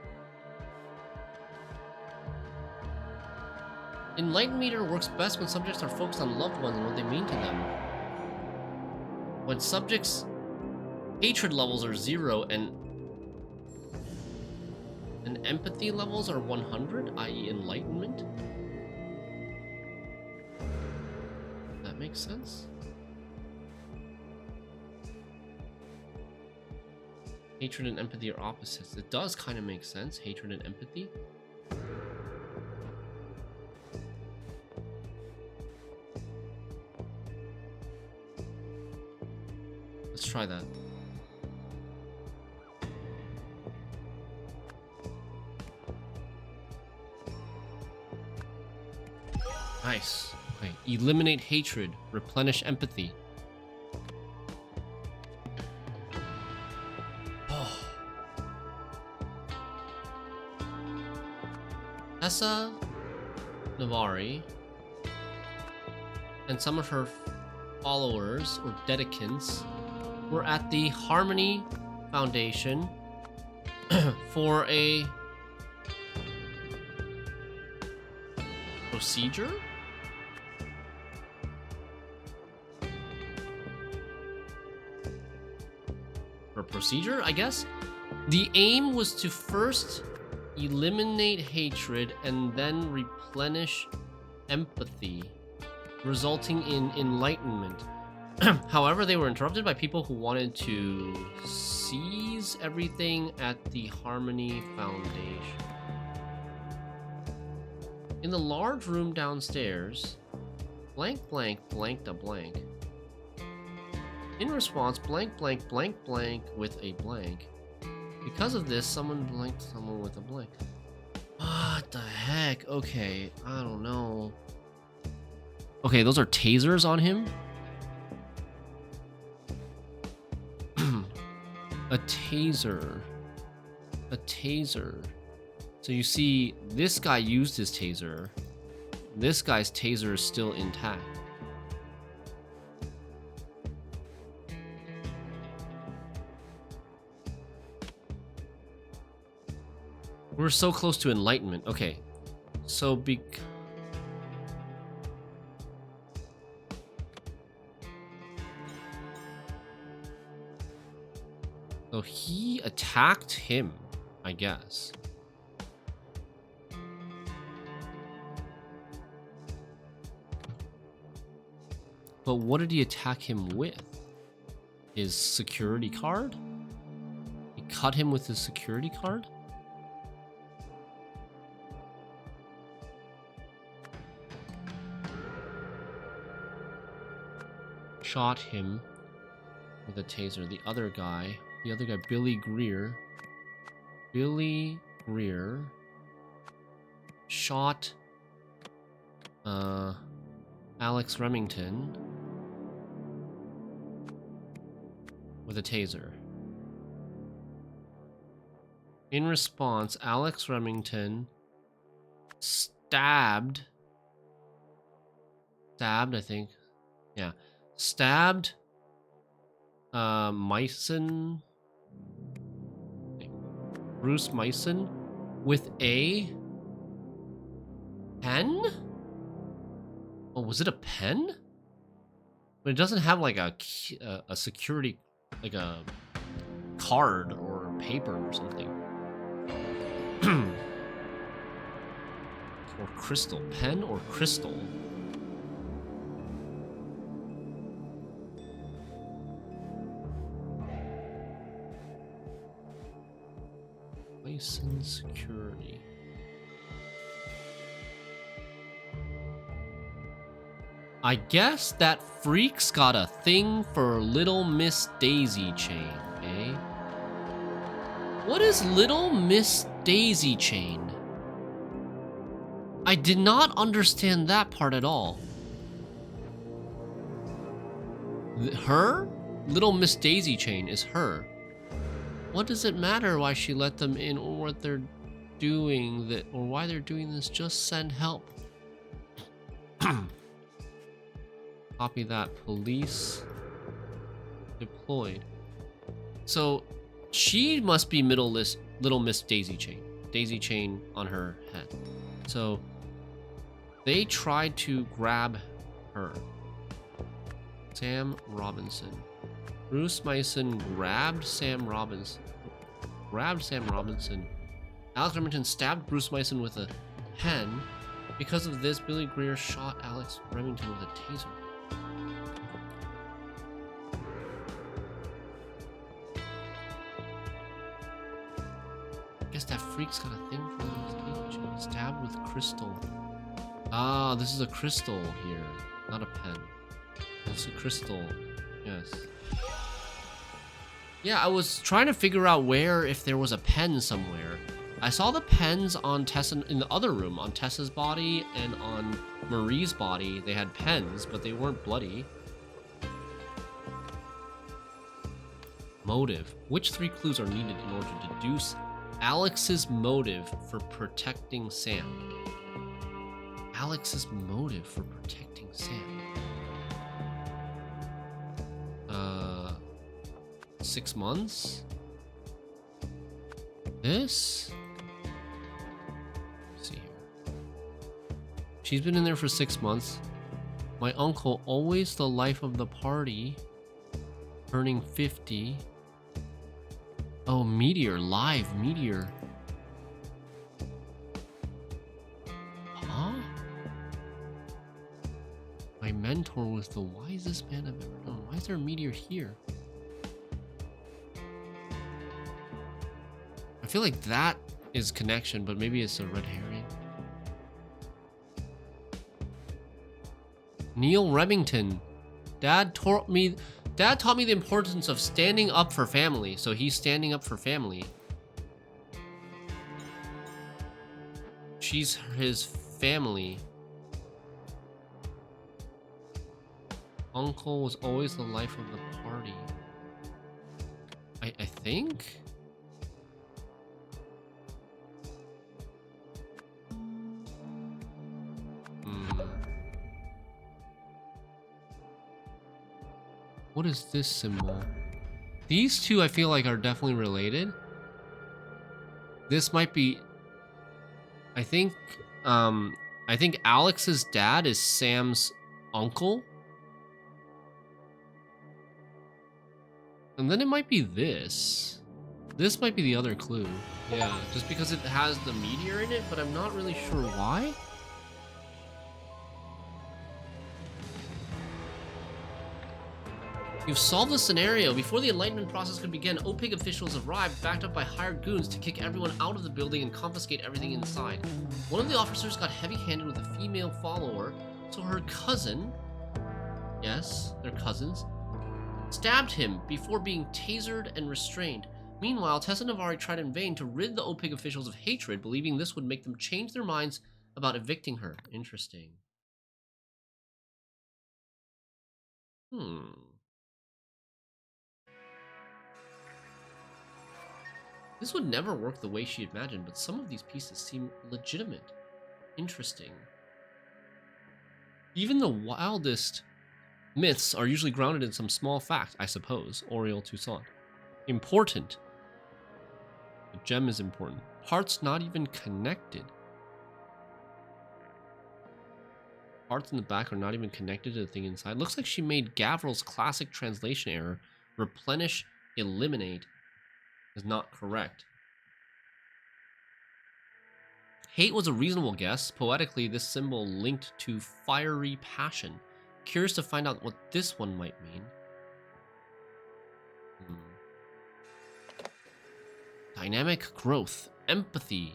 Enlightened meter works best when subjects are focused on loved ones and what they mean to them. When subjects' hatred levels are 0 and empathy levels are 100, i.e. enlightenment. That makes sense. Hatred and empathy are opposites. It does kind of make sense, hatred and empathy. Let's try that. Nice. Okay, eliminate hatred, replenish empathy. Oh. Tessa Navari and some of her followers or dedicants were at the Harmony Foundation for a procedure? For a procedure, I guess? The aim was to first eliminate hatred and then replenish empathy, resulting in enlightenment. However, they were interrupted by people who wanted to seize everything at the Harmony Foundation. In the large room downstairs, blank blank blanked a blank. In response, blank blank blank blank with a blank. Because of this, someone blanked someone with a blank. What the heck? Okay, I don't know. Okay, those are tasers on him? A taser. A taser. So you see, this guy used his taser. This guy's taser is still intact. We're so close to enlightenment. Okay. So So he attacked him, I guess. But what did he attack him with? His security card? He cut him with his security card? Shot him with a taser. The other guy, Billy Greer. Billy Greer shot Alex Remington with a taser. In response, Alex Remington stabbed, I think. Yeah. Stabbed Bruce Mason with a pen? Oh, was it a pen? But it doesn't have like a security, like a card or paper or something. Or crystal. Pen or crystal? License security. I guess that freak's got a thing for Little Miss Daisy Chain, eh? What is Little Miss Daisy Chain? I did not understand that part at all. Her? Little Miss Daisy Chain is her. What does it matter why she let them in or what they're doing that or why they're doing this? Just send help. Copy that. Police deployed. So she must be Little Miss Daisy Chain. Daisy Chain on her head. So they tried to grab her. Sam Robinson. Bruce Mason grabbed Sam Robinson. Alex Remington stabbed Bruce Mason with a pen. Because of this, Billy Greer shot Alex Remington with a taser. I guess that freak's got a thing for this. Stabbed with crystal. Ah, this is a crystal here, not a pen. It's a crystal. Yes. Yeah, I was trying to figure out if there was a pen somewhere. I saw the pens on Tessa in the other room, on Tessa's body and on Marie's body. They had pens, but they weren't bloody. Motive. Which 3 clues are needed in order to deduce Alex's motive for protecting Sam? Alex's motive for protecting Sam. 6 months? This? Let's see here. She's been in there for 6 months. My uncle, always the life of the party. Turning 50. Oh, Meteor. Live Meteor. Huh? My mentor was the wisest man I've ever known. Why is there a meteor here? I feel like that is connection, but maybe it's a red herring. Neil Remington. Dad taught me the importance of standing up for family, so he's standing up for family. She's his family. Uncle was always the life of the party. I think. What is this symbol? These two I feel like are definitely related. This might be, I think Alex's dad is Sam's uncle. And then it might be this. This might be the other clue. Yeah, just because it has the meteor in it, but I'm not really sure why. You've solved the scenario. Before the enlightenment process could begin, OPIG officials arrived, backed up by hired goons to kick everyone out of the building and confiscate everything inside. One of the officers got heavy-handed with a female follower, so her cousin, yes, they're cousins, stabbed him before being tasered and restrained. Meanwhile, Tessa Navari tried in vain to rid the OPIG officials of hatred, believing this would make them change their minds about evicting her. Interesting. This would never work the way she imagined, but some of these pieces seem legitimate. Interesting. Even the wildest myths are usually grounded in some small fact, I suppose. Oriole Toussaint. Important. The gem is important. Parts not even connected. Parts in the back are not even connected to the thing inside. Looks like she made Gavril's classic translation error. Replenish, eliminate is not correct. Hate was a reasonable guess. Poetically, this symbol linked to fiery passion. Curious to find out what this one might mean. Dynamic growth. Empathy.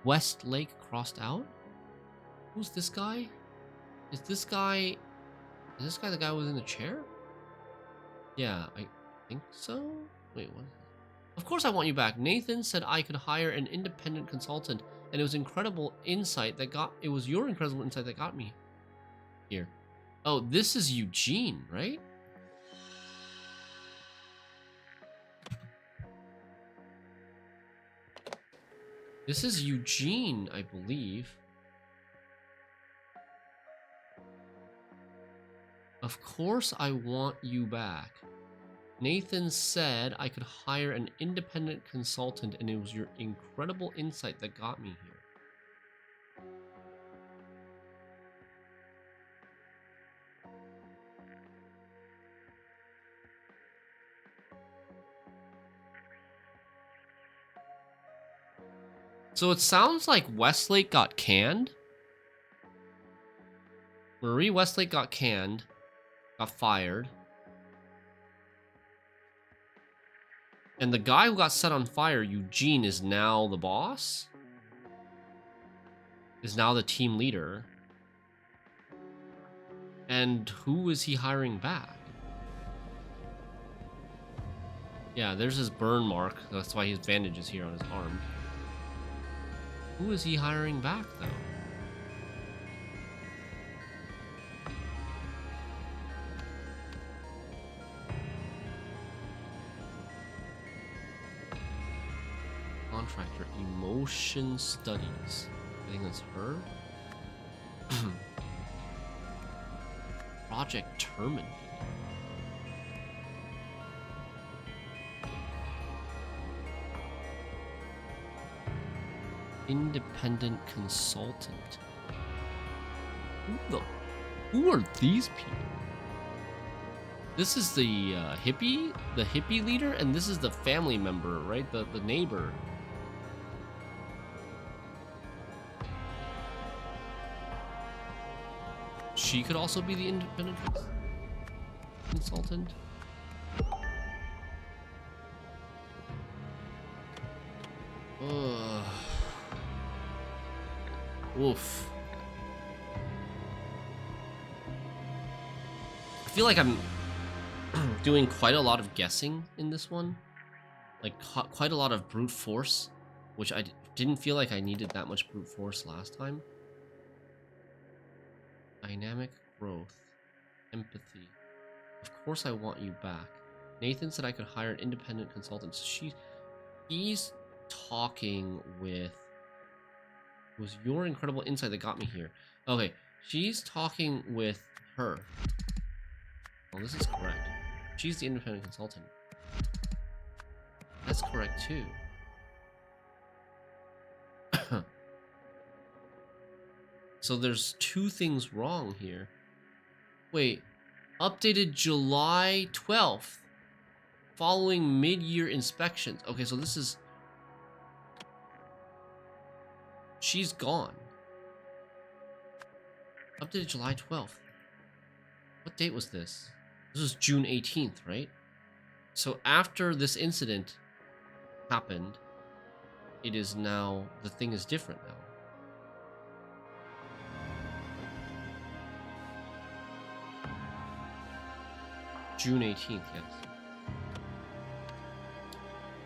Westlake crossed out? Who's this guy? Is this guy the guy who was in the chair? Yeah, I think so. Wait, what? Of course I want you back. Nathan said I could hire an independent consultant, and it was your incredible insight that got me here. Oh, this is Eugene, right? This is Eugene, I believe. Of course I want you back. Nathan said I could hire an independent consultant, and it was your incredible insight that got me here. So it sounds like Westlake got canned. Marie Westlake got canned, got fired. And the guy who got set on fire, Eugene, is now the boss? Is now the team leader. And who is he hiring back? Yeah, there's his burn mark. That's why his bandage is here on his arm. Who is he hiring back, though? Contractor, emotion studies. I think that's her. Project terminated. Independent consultant. Who are these people? This is the hippie leader, and this is the family member, right? The neighbor. She could also be the independent consultant. Ugh. Oof. I feel like I'm doing quite a lot of guessing in this one. Like, quite a lot of brute force, which I didn't feel like I needed that much brute force last time. Dynamic growth. Empathy. Of course I want you back. Nathan said I could hire an independent consultant. So he's talking with. It was your incredible insight that got me here. Okay, she's talking with her. Well, this is correct. She's the independent consultant. That's correct too. So there's two things wrong here. Wait, updated July 12th, following mid-year inspections. Okay, so this is... She's gone. Updated July 12th. What date was this? This was June 18th, right? So after this incident happened, it is now... The thing is different now. June 18th, yes.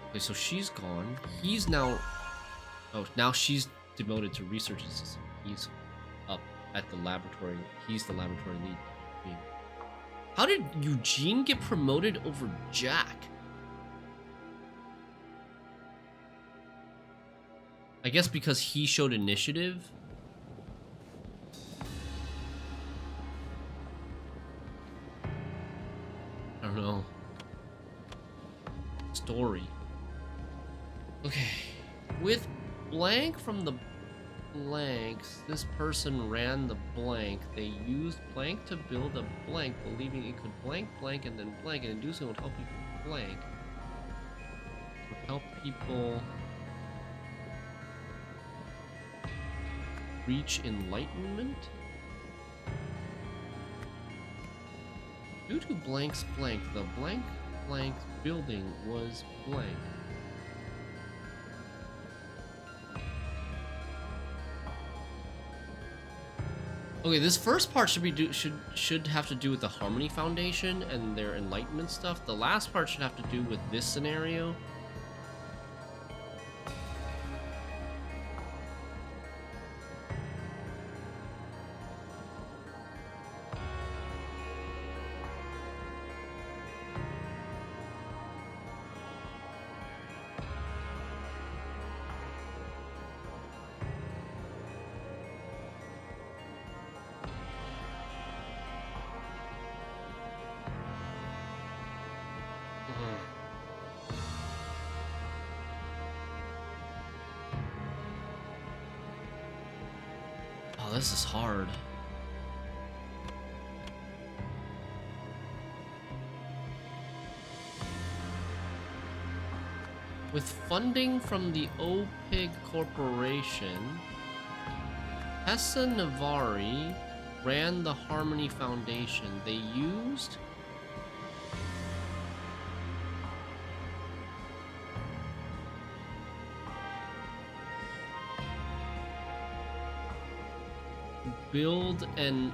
Okay, so she's gone. He's now... Oh, now she's demoted to research assistant. He's up at the laboratory. He's the laboratory lead. How did Eugene get promoted over Jack? I guess because he showed initiative. I don't know. Story. Okay. With blank from the blanks, this person ran the blank. They used blank to build a blank, believing it could blank, blank, and then blank, and in doing so would help people blank. Would help people reach enlightenment? Due to blank's blank, the blank blank building was blank. Okay, this first part should have to do with the Harmony Foundation and their enlightenment stuff. The last part should have to do with this scenario. Oh, this is hard. With funding from the OPIG Corporation, Tessa Navari ran the Harmony Foundation. They used build an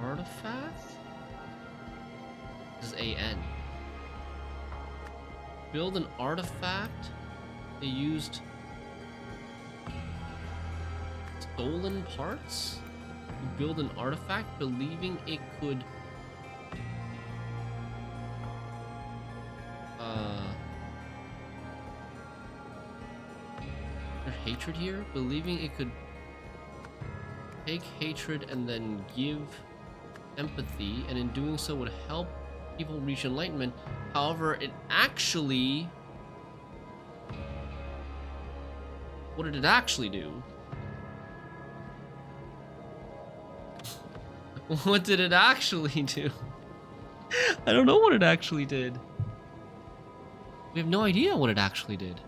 artifact? This is AN. Build an artifact. They used stolen parts to build an artifact, believing it could hatred here, believing it could take hatred and then give empathy, and in doing so would help people reach enlightenment. However, it actually... What did it actually do? What did it actually do? I don't know what it actually did. We have no idea what it actually did.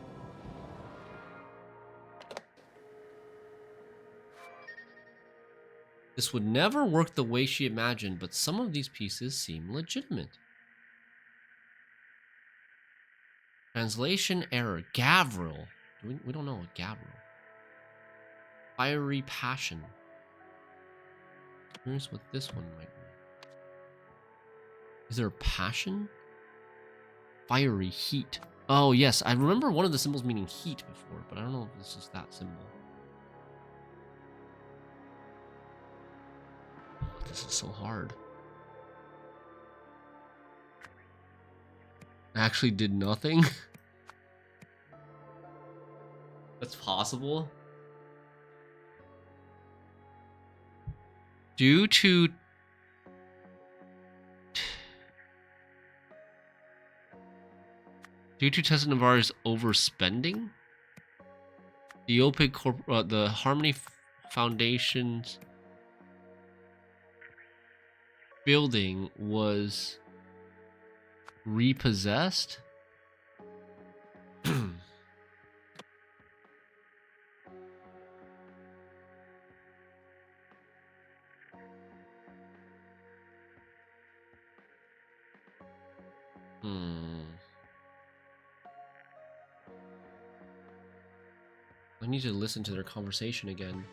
This would never work the way she imagined, but some of these pieces seem legitimate. Translation error. Gavril. We don't know what Gavril. Fiery passion. Here's what this one might be. Is there a passion? Fiery heat. Oh yes, I remember one of the symbols meaning heat before, but I don't know if this is that symbol. This is so hard. actually did nothing. That's possible. Due to Tesla Navarro's overspending, the OPIC the Harmony Foundation's building was repossessed. I need to listen to their conversation again.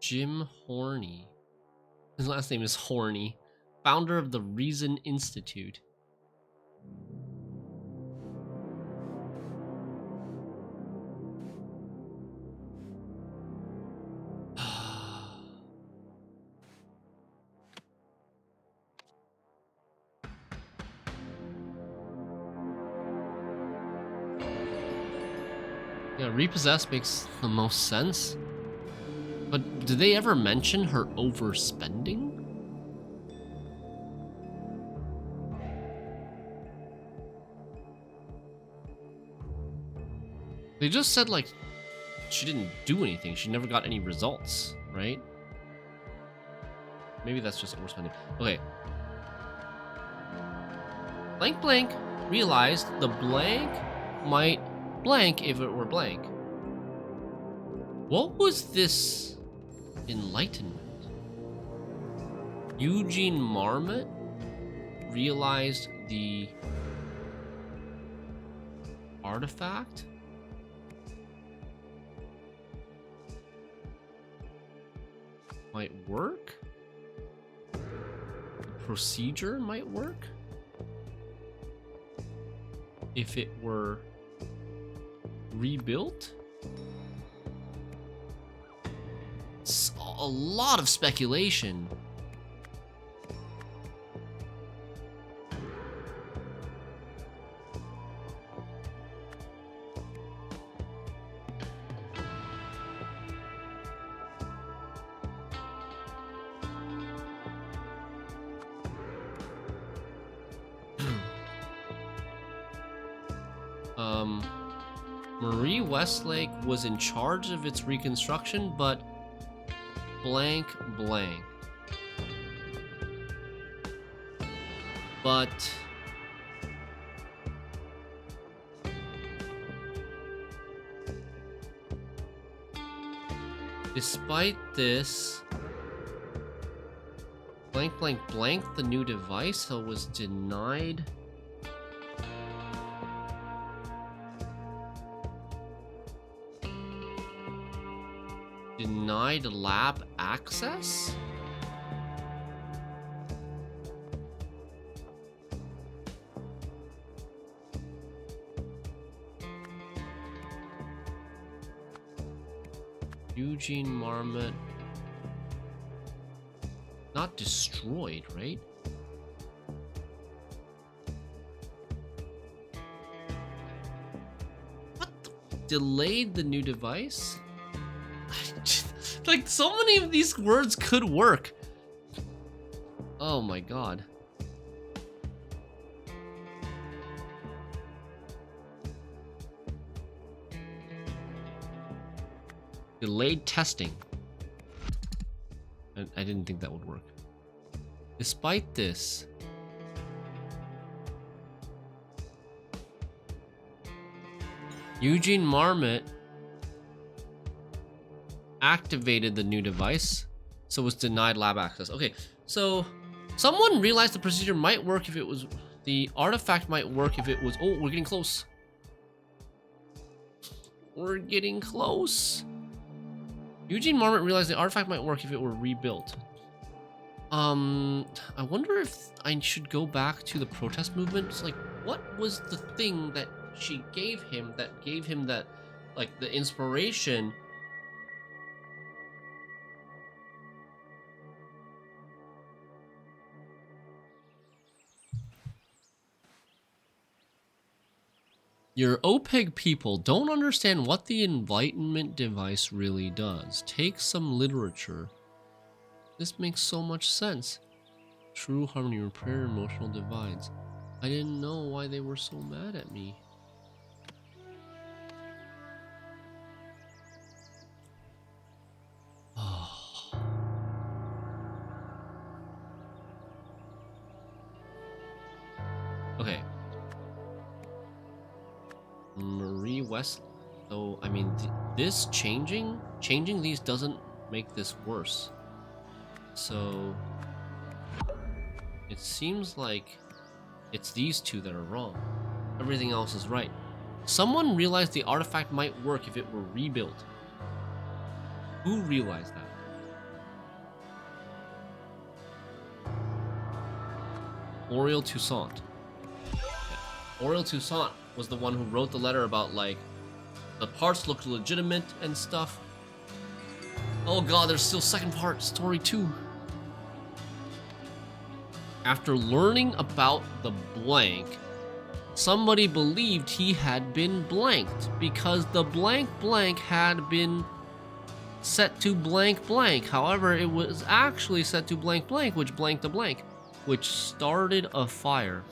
Jim Horney. His last name is Horney. Founder of the Reason Institute. Yeah, repossess makes the most sense. But did they ever mention her overspending? They just said, like, she didn't do anything. She never got any results, right? Maybe that's just overspending. Okay. Blank blank realized the blank might blank if it were blank. What was this enlightenment? Eugene Marmot realized the artifact? Might work? The procedure might work? If it were rebuilt? It's a lot of speculation. Marie Westlake was in charge of its reconstruction, but blank blank. But despite this, blank blank blank the new device, so was denied. Denied lab access? Eugene Marmot. Not destroyed, right? What the? Delayed the new device? Like, so many of these words could work. Oh my god. Delayed testing. I didn't think that would work. Despite this, Eugene Marmot activated the new device, so was denied lab access. Okay, so someone realized the procedure might work if it was... The artifact might work if it was... Oh, we're getting close. We're getting close. Eugene Marmot realized the artifact might work if it were rebuilt. I wonder if I should go back to the protest movement. It's like, what was the thing that she gave him that gave him that like the inspiration. Your OPEG people don't understand what the Enlightenment device really does. Take some literature. This makes so much sense. True harmony, repair emotional divides. I didn't know why they were so mad at me. Oh. Okay. Marie West. So, I mean, this changing these doesn't make this worse. So, it seems like it's these two that are wrong. Everything else is right. Someone realized the artifact might work if it were rebuilt. Who realized that? Oriel Toussaint. Yeah. Oriel Toussaint was the one who wrote the letter about, like, the parts looked legitimate and stuff. Oh god, there's still second part, story 2. After learning about the blank, somebody believed he had been blanked because the blank blank had been set to blank blank. However, it was actually set to blank blank, which blanked a blank, which started a fire.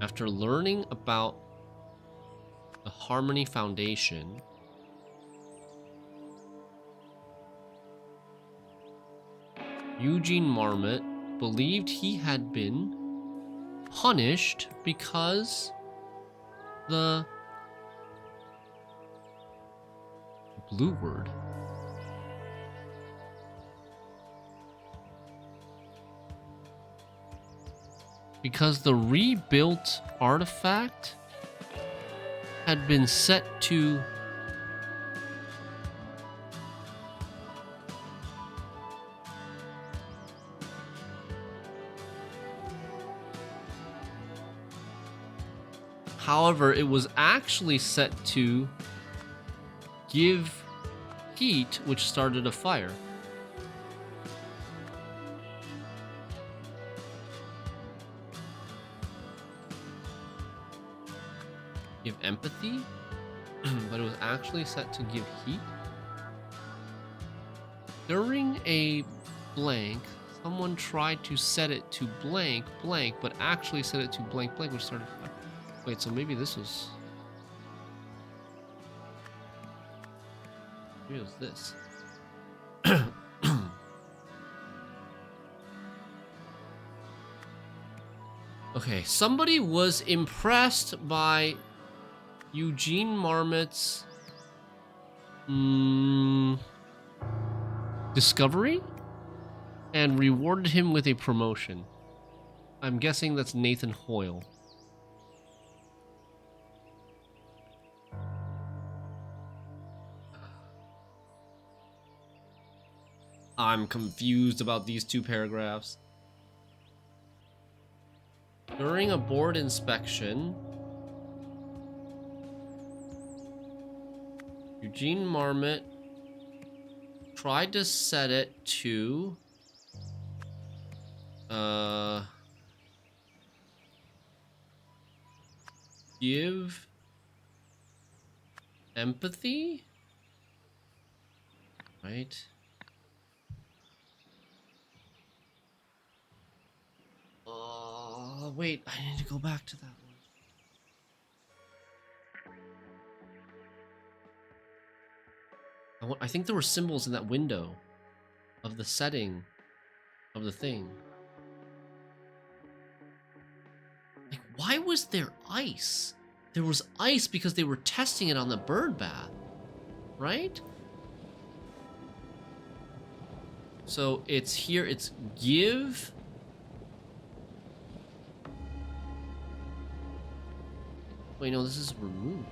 After learning about the Harmony Foundation, Eugene Marmot believed he had been punished because the blue word. Because the rebuilt artifact had been set to however, it was actually set to give heat, which started a fire. Give empathy, but it was actually set to give heat. During a blank, someone tried to set it to blank blank, but actually set it to blank blank, which started fire. Wait, so maybe this was... maybe it was this. Okay, somebody was impressed by Eugene Marmot's discovery and rewarded him with a promotion. I'm guessing that's Nathan Hoyle. I'm confused about these two paragraphs. During a board inspection, Eugene Marmot tried to set it to give empathy, right? Wait, I need to go back to that one. I think there were symbols in that window of the setting of the thing. Like, why was there ice? There was ice because they were testing it on the bird bath, right? So it's here, it's give. Wait, no, this is remove.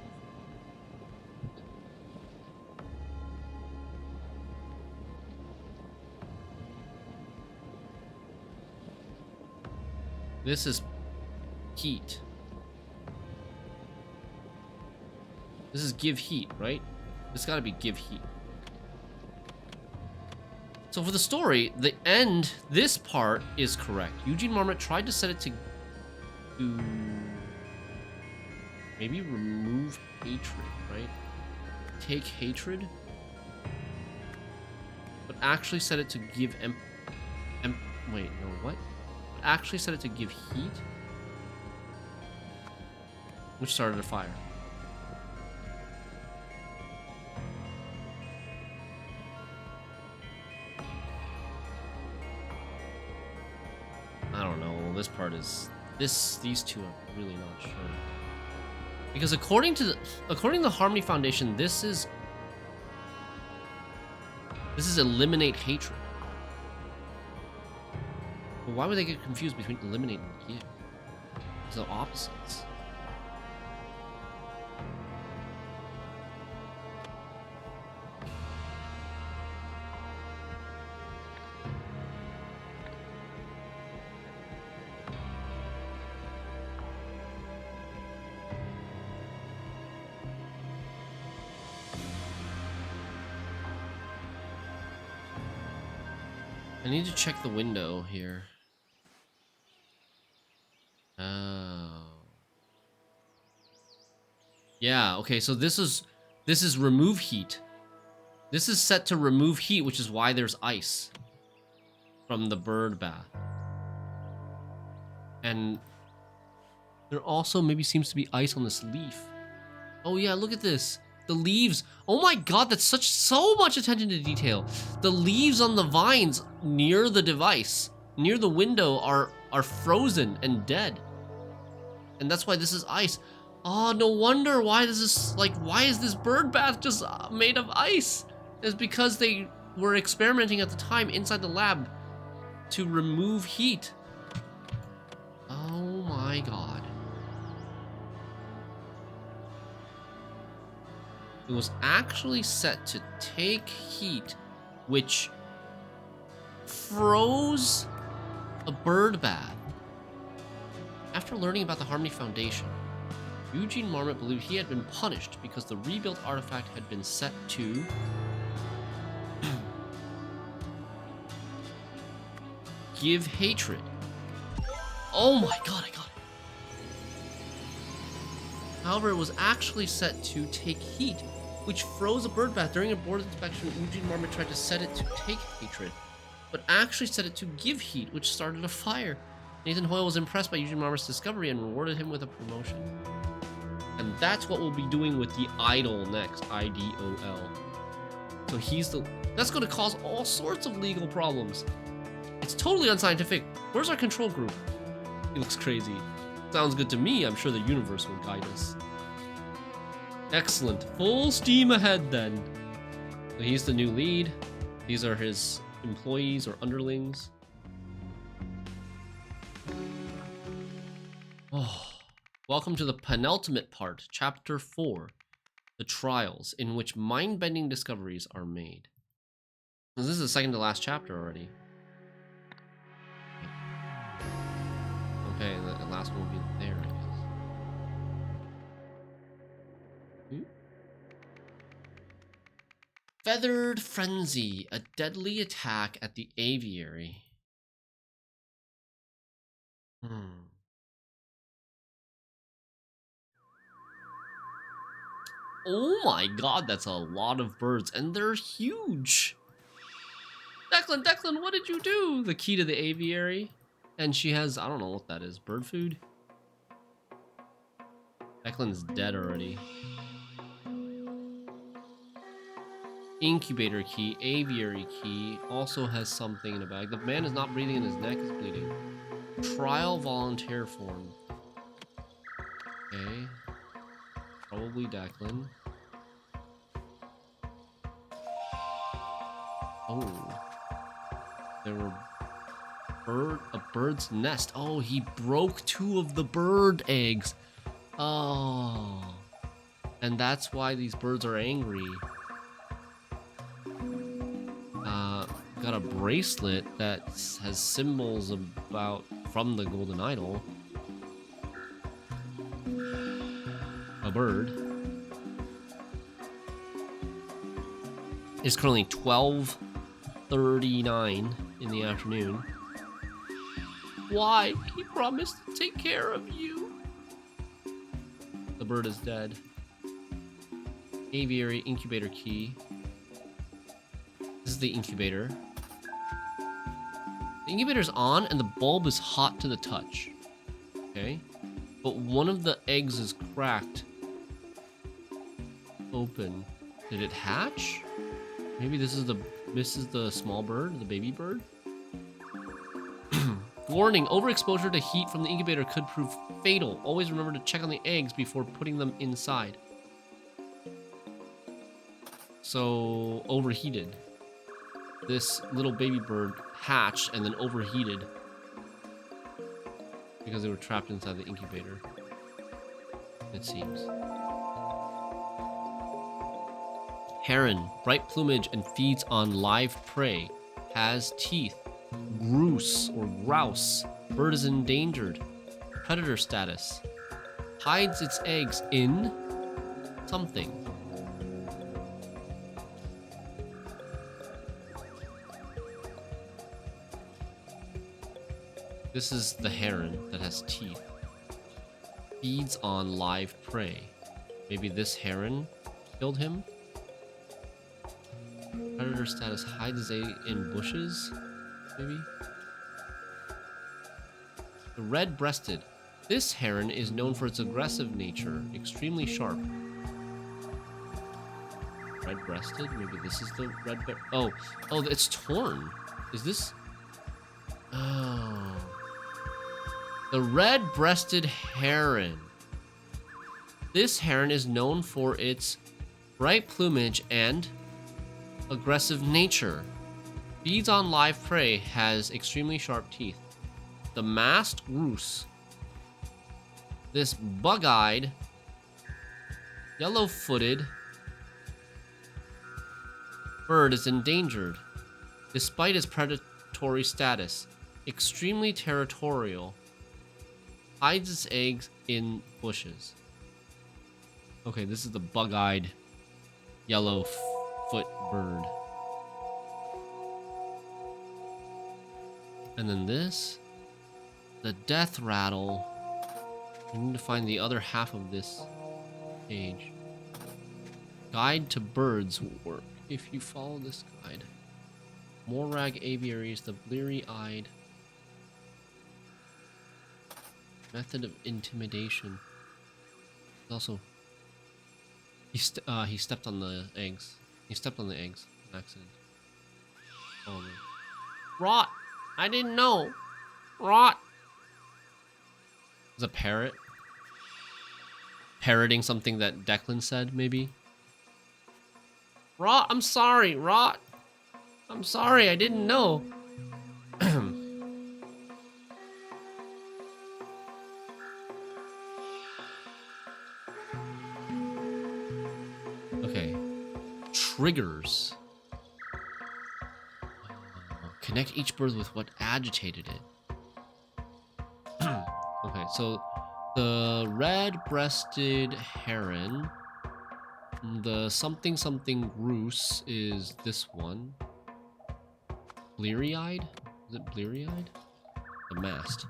This is heat. This is give heat, right? This gotta be give heat. So for the story, the end, this part is correct. Eugene Marmot tried to set it to maybe remove hatred, right? Take hatred, but actually set it to give wait, no, what? But actually set it to give heat, which started a fire. I don't know. This part is these two are really not sure. Because according to the Harmony Foundation, this is eliminate hatred. But why would they get confused between eliminate and give? It's the opposites. I need to check the window here. Oh. Yeah, okay, so this is remove heat. This is set to remove heat, which is why there's ice from the bird bath. And there also maybe seems to be ice on this leaf. Oh yeah, look at this. The leaves. Oh my god, that's so much attention to detail. The leaves on the vines near the device, near the window, are frozen and dead. And that's why this is ice. Oh, no wonder why is this bird bath just made of ice? It's because they were experimenting at the time inside the lab to remove heat. Oh my god. It was actually set to take heat, which froze a bird bath. After learning about the Harmony Foundation, Eugene Marmot believed he had been punished because the rebuilt artifact had been set to give hatred. Oh my god, I got it. However, it was actually set to take heat, which froze a bird bath. During a board inspection, Eugene Marmot tried to set it to take hatred, but actually set it to give heat, which started a fire. Nathan Hoyle was impressed by Eugene Marmot's discovery and rewarded him with a promotion. And that's what we'll be doing with the idol next, IDOL. So that's going to cause all sorts of legal problems. It's totally unscientific. Where's our control group? He looks crazy. Sounds good to me. I'm sure the universe will guide us. Excellent. Full steam ahead then. So he's the new lead. These are his employees or underlings. Oh, welcome to the penultimate part, Chapter 4, The Trials, in which mind-bending discoveries are made. This is the second to last chapter already. Okay, the last one will be there, I guess. Feathered Frenzy, a deadly attack at the aviary. Oh my god, that's a lot of birds, and they're huge. Declan, what did you do? The key to the aviary. And she has, I don't know what that is, bird food? Declan's dead already. Incubator key, aviary key, also has something in a bag. The man is not breathing and his neck is bleeding. Trial volunteer form. Okay. Probably Declan. Oh. There were a bird's nest. Oh, he broke 2 of the bird eggs. Oh. And that's why these birds are angry. Got a bracelet that has symbols about from the golden idol. A bird. It's currently 12:39 in the afternoon. Why? He promised to take care of you. The bird is dead. Aviary incubator key. This is the incubator. The incubator's on and the bulb is hot to the touch. Okay? But one of the eggs is cracked open. Did it hatch? Maybe this is the small bird, the baby bird? Warning, overexposure to heat from the incubator could prove fatal. Always remember to check on the eggs before putting them inside. So, overheated. This little baby bird hatched and then overheated because they were trapped inside the incubator, it seems. Heron, bright plumage and feeds on live prey. Has teeth. Grouse or grouse. Bird is endangered. Predator status. Hides its eggs in something. This is the heron that has teeth. Feeds on live prey. Maybe this heron killed him? Predator status, hides his egg in bushes, maybe? The red-breasted. This heron is known for its aggressive nature, extremely sharp. Red-breasted? Maybe this is the red... Oh, it's torn. Is this... Oh. The red-breasted heron. This heron is known for its bright plumage and aggressive nature. Feeds on live prey, has extremely sharp teeth. The masked grouse. This bug-eyed, yellow-footed bird is endangered. Despite its predatory status, extremely territorial. Hides its eggs in bushes. Okay, this is the bug-eyed yellow-foot bird. And then this, the death rattle. I need to find the other half of this page. Guide to birds will work if you follow this guide. Morag aviaries, the bleary-eyed. Method of intimidation. Also, he stepped on the eggs. He stepped on the eggs. Accident. Oh man. Rot! I didn't know. Rot! Is a parrot? Parroting something that Declan said, maybe? Rot, I'm sorry, Rot. I'm sorry, I didn't know. Okay. Triggers. Connect each bird with what agitated it. Okay, so the red-breasted heron, the something grouse is this one. Bleary-eyed? Is it bleary-eyed? The masked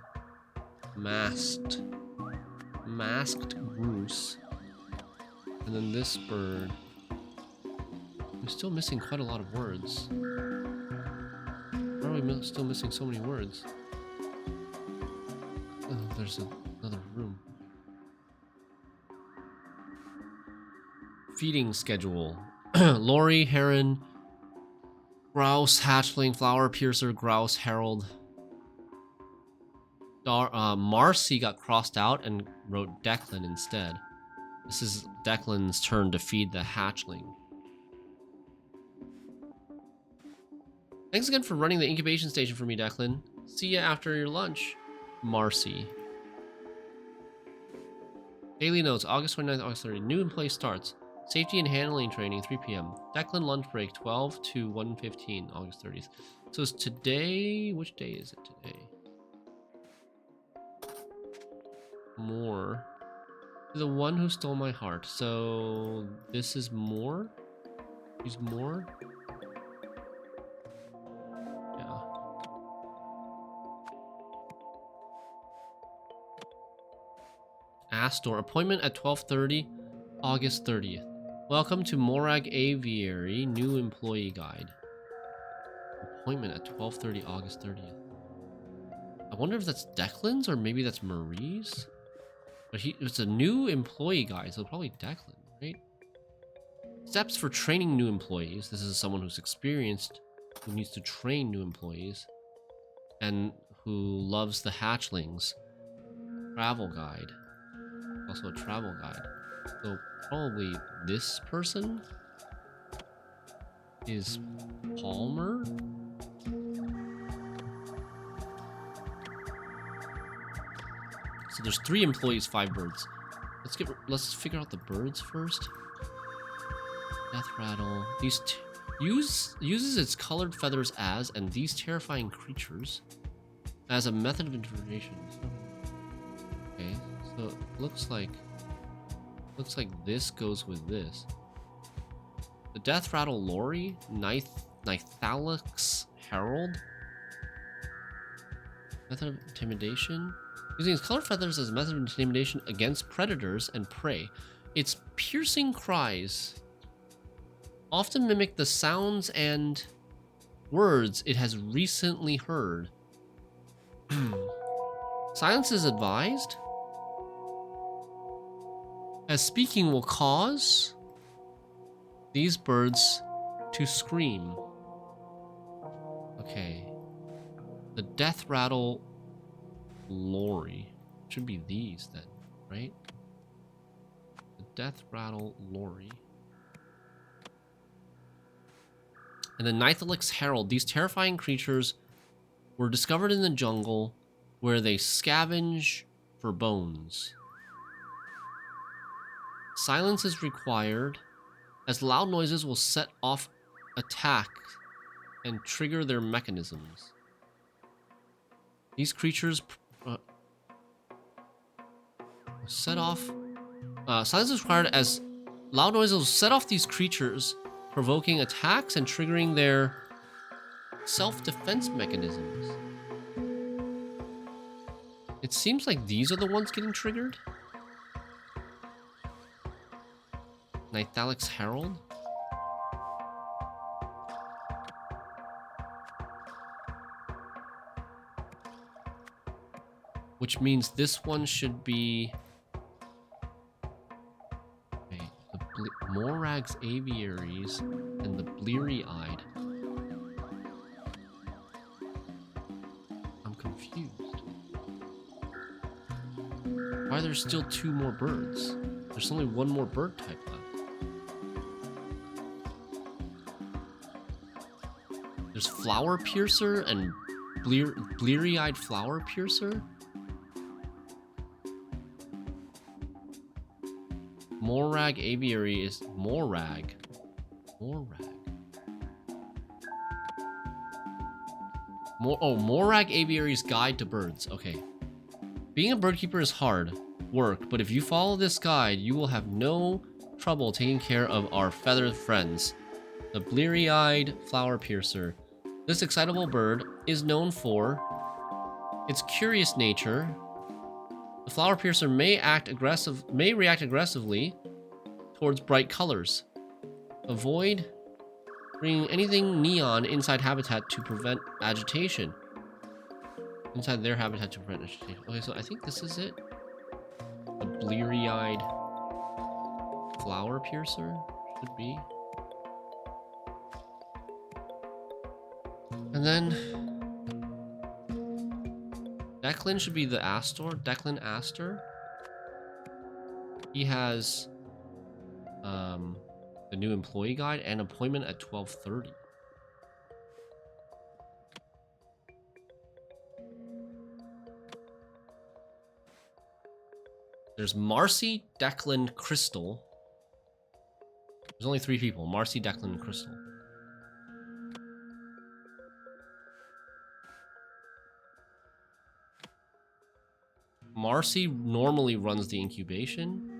grouse. And then this bird. I'm still missing quite a lot of words. Why are we still missing so many words? Oh, there's another room. Feeding schedule. Lori, heron, grouse, hatchling, flower piercer, grouse, herald. Marcy got crossed out and wrote Declan instead. This is Declan's turn to feed the hatchling. Thanks again for running the incubation station for me, Declan. See ya after your lunch. Marcy. Daily notes, August 29th, August 30th. New employee starts. Safety and handling training, 3 p.m. Declan lunch break, 12 to 1:15, August 30th. So it's today. Which day is it today? More. The one who stole my heart. So this is more. He's more. Yeah. Astor. Appointment at 12:30, August 30th. Welcome to Morag Aviary. New employee guide. Appointment at 12:30, August 30th. I wonder if that's Declan's or maybe that's Marie's. But it's a new employee guide, so probably Declan, right? Steps for training new employees. This is someone who's experienced, who needs to train new employees, and who loves the hatchlings. Travel guide. Also a travel guide. So probably this person is Palmer. So there's 3 employees, 5 birds. Let's figure out the birds first. Death rattle. These uses its colored feathers as and these terrifying creatures as a method of interpretation. Okay, so it looks like this goes with this. The death rattle Lori, Nithalix Herald. Method of intimidation. Using its colored feathers as a method of intimidation against predators and prey. Its piercing cries often mimic the sounds and words it has recently heard. Silence is advised, as speaking will cause these birds to scream. Okay. The death rattle Lori. Should be these then, right? The death rattle Lori. And the Nithalix Herald. These terrifying creatures were discovered in the jungle where they scavenge for bones. Silence is required, as loud noises will set off attack and trigger their mechanisms. These creatures set off. Silence is required, as loud noises will set off these creatures, provoking attacks and triggering their self-defense mechanisms. It seems like these are the ones getting triggered. Nithalix Herald. Which means this one should be... Okay, the Morag's Aviaries and the Bleary-Eyed. I'm confused. Why are there still 2 more birds? There's only 1 more bird type left. There's Flower Piercer and Bleary-Eyed Flower Piercer. Morag Aviary is Morag. Morag Aviary's Guide to Birds. Okay. Being a bird keeper is hard work, but if you follow this guide, you will have no trouble taking care of our feathered friends. The Bleary-Eyed Flower Piercer. This excitable bird is known for its curious nature. The flower piercer may react aggressively towards bright colors. Avoid bringing anything neon inside habitat to prevent agitation. Inside their habitat to prevent agitation. Okay, so I think this is it. The Bleary-Eyed Flower Piercer should be. And then Declan should be the Astor. Declan Astor. He has the new employee guide and appointment at 12:30. There's Marcy, Declan, Crystal. There's only 3 people. Marcy, Declan, and Crystal. Marcy normally runs the incubation.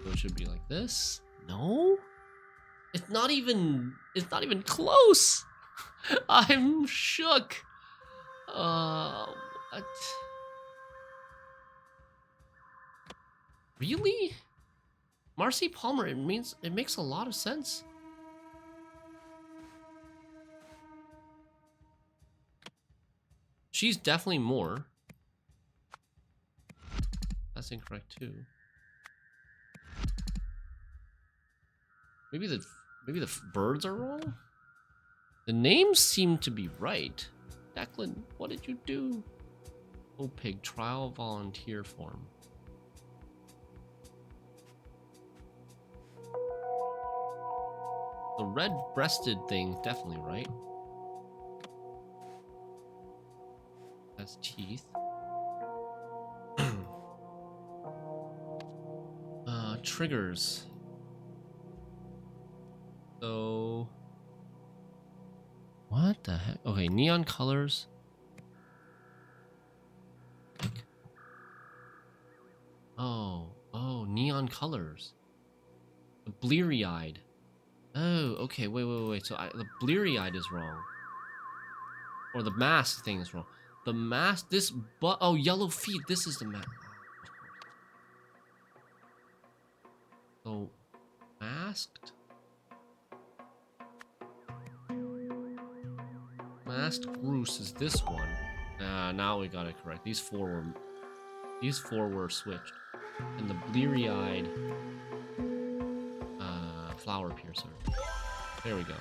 So it should be like this. No? It's not even close. I'm shook. What? Really? Marcy Palmer, it makes a lot of sense. She's definitely more. That's incorrect too. Maybe the birds are wrong? The names seem to be right. Declan, what did you do? OPIG trial volunteer form. The red-breasted thing, definitely right. That's teeth. Triggers. So... what the heck? Okay, neon colors. Oh, neon colors. The bleary-eyed. Oh, okay, wait. So the bleary-eyed is wrong. Or the mask thing is wrong. The mask, oh, yellow feet, this is the mask. So, masked? Masked Bruce is this one. Now we got it correct. These four were switched. And the bleary-eyed flower piercer. There we go.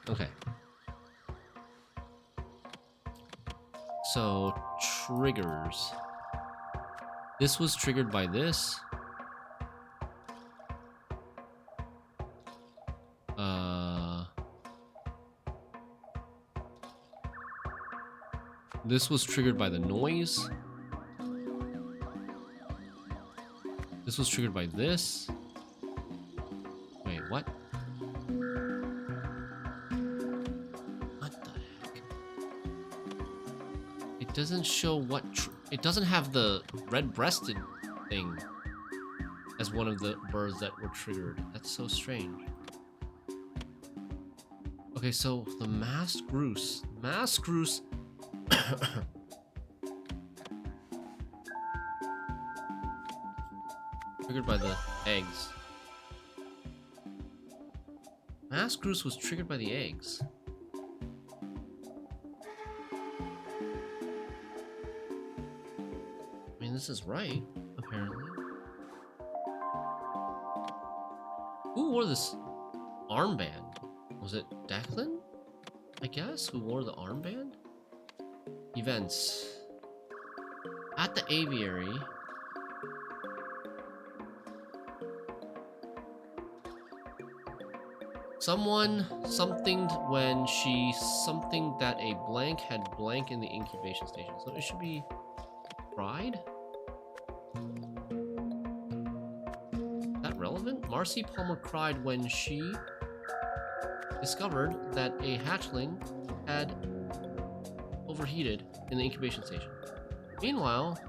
Okay. So, triggers. This was triggered by this. This was triggered by the noise. This was triggered by this. Wait, what? What the heck? It doesn't show what... it doesn't have the red-breasted thing as one of the birds that were triggered. That's so strange. Okay, so the masked Groose. Masked Groose... triggered by the eggs. Masked Groose was triggered by the eggs. I mean, this is right, apparently. Who wore this armband? Was it Declan? I guess? Who wore the armband? Events. At the aviary. Someone something when she something that a blank had blank in the incubation station. So it should be Pride? Is that relevant? Marcy Palmer cried when she discovered that a hatchling had overheated in the incubation station. Meanwhile,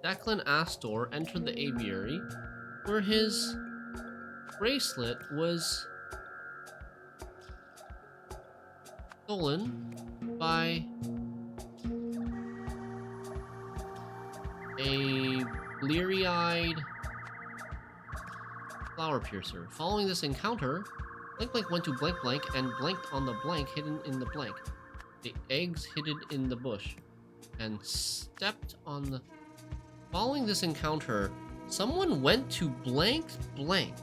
Declan Astor entered the aviary where his bracelet was stolen by a bleary-eyed flower piercer. Following this encounter, Blank Blank went to Blank Blank and blanked on the blank hidden in the blank. The eggs hidden in the bush. And stepped on the... Following this encounter, someone went to Blank Blank.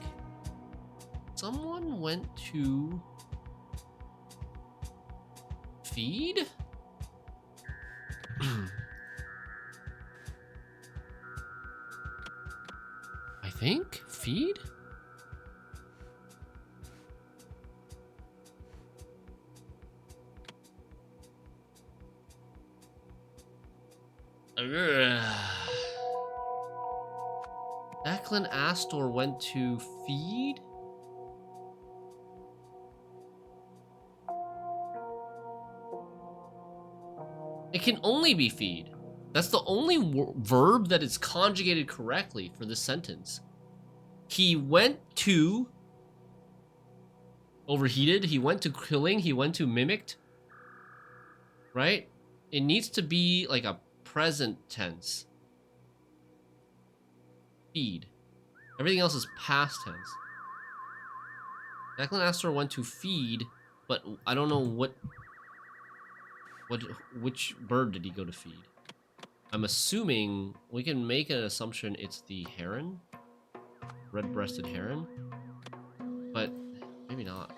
Someone went to... Feed? I think? Feed? Declan Astor went to feed? It can only be feed. That's the only verb that is conjugated correctly for this sentence. He went to overheated, he went to killing, he went to mimicked. Right? It needs to be like a present tense. Feed. Everything else is past tense. Declan Astor went to feed, but I don't know which bird did he go to feed? I'm assuming we can make an assumption it's the heron, red-breasted heron, but maybe not.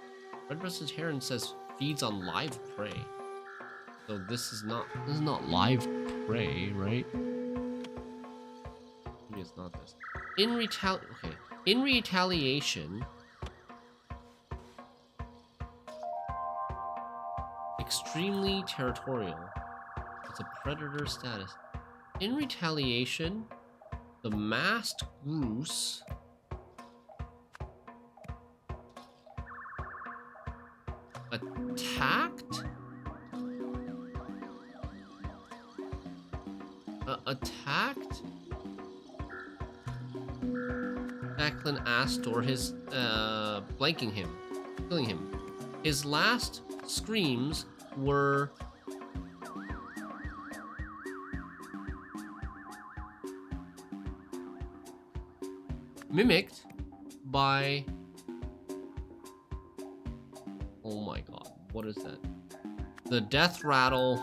Red-breasted heron says feeds on live prey, so this is not live prey, right? Maybe it's not this. In retaliation, extremely territorial. It's a predator status. In retaliation, the masked goose attacked Declan Astor, his blanking him, killing him. His last screams were mimicked by, oh my god, what is that? The death rattle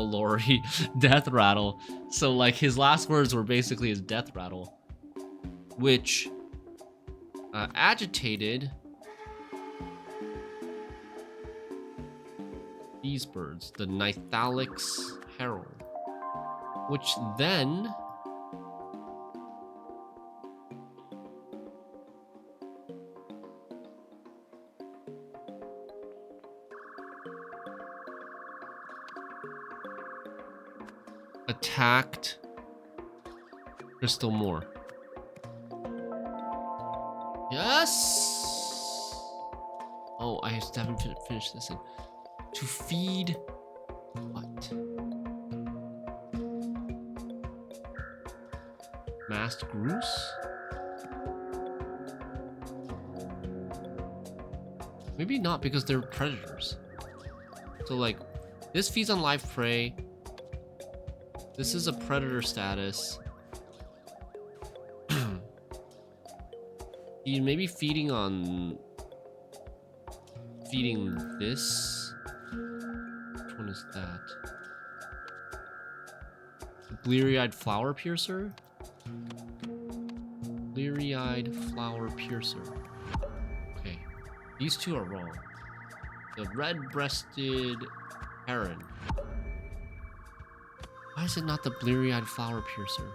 Lori. Death rattle. So like his last words were basically his death rattle, which agitated these birds, the Nithalix herald, which then attacked Crystal Moore. Yes! Oh, I still haven't finished this. To feed what? Masked goose? Maybe not, because they're predators. So like, this feeds on live prey. This is a predator status. Maybe feeding this. Which one is that? Bleary-eyed flower piercer? Bleary-eyed flower piercer. Okay. These two are wrong. The red-breasted heron. Why is it not the bleary-eyed flower piercer?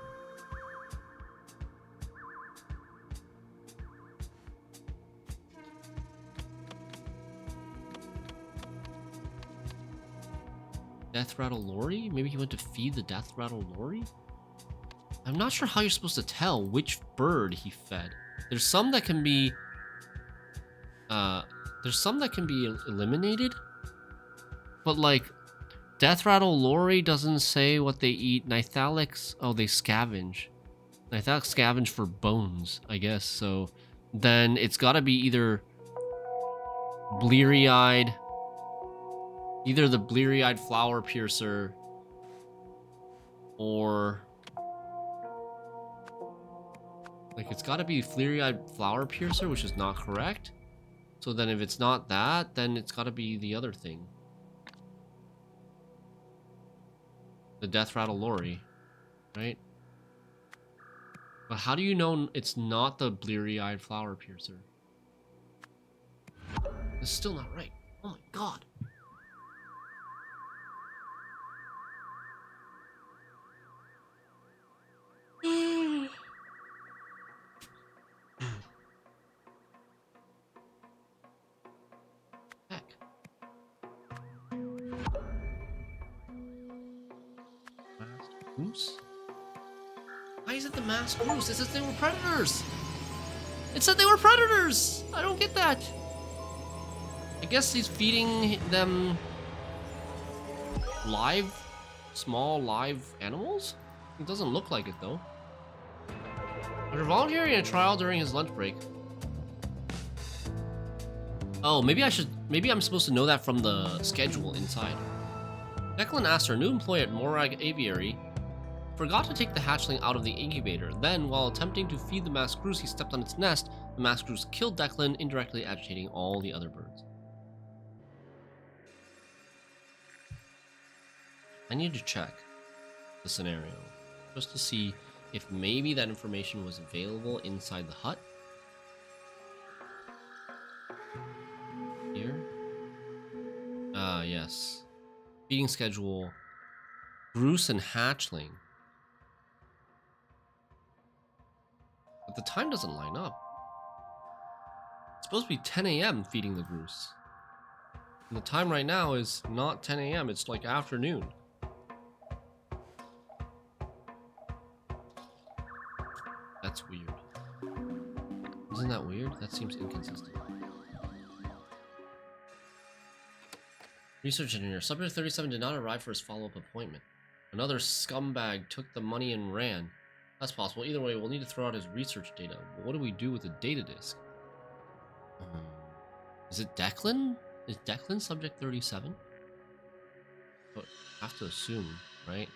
Death Rattle Lori? Maybe he went to feed the Death Rattle Lori? I'm not sure how you're supposed to tell which bird he fed. There's some that can be eliminated, but like Death Rattle Lori doesn't say what they eat. Nithalix, oh, they scavenge. Nithalix scavenge for bones, I guess. So then it's got to be either bleary-eyed, either the bleary-eyed flower piercer, or like it's got to be bleary-eyed flower piercer, which is not correct. So then if it's not that, then it's got to be the other thing. The Death Rattle Lori, right? But how do you know it's not the bleary-eyed flower piercer? It's still not right. Oh my god. Heck. Masked goose? Why is it the masked Groose? It says they were predators. It said they were predators. I don't get that. I guess he's feeding them small live animals? It doesn't look like it though. After volunteering in a trial during his lunch break. Oh, maybe I'm supposed to know that from the schedule inside. Declan asked her new employee at Morag Aviary forgot to take the hatchling out of the incubator. Then, while attempting to feed the masked Groose, he stepped on its nest. The masked Groose killed Declan, indirectly agitating all the other birds. I need to check the scenario just to see if maybe that information was available inside the hut. Here? Yes. Feeding schedule. Groose and hatchling. But the time doesn't line up. It's supposed to be 10 a.m. feeding the Groose. And the time right now is not 10 a.m. It's like afternoon. That's weird. Isn't that weird? That seems inconsistent. Research engineer. Subject 37 did not arrive for his follow-up appointment. Another scumbag took the money and ran. That's possible. Either way, we'll need to throw out his research data. But what do we do with the data disk? Is it Declan? Is Declan subject 37? But I have to assume, right?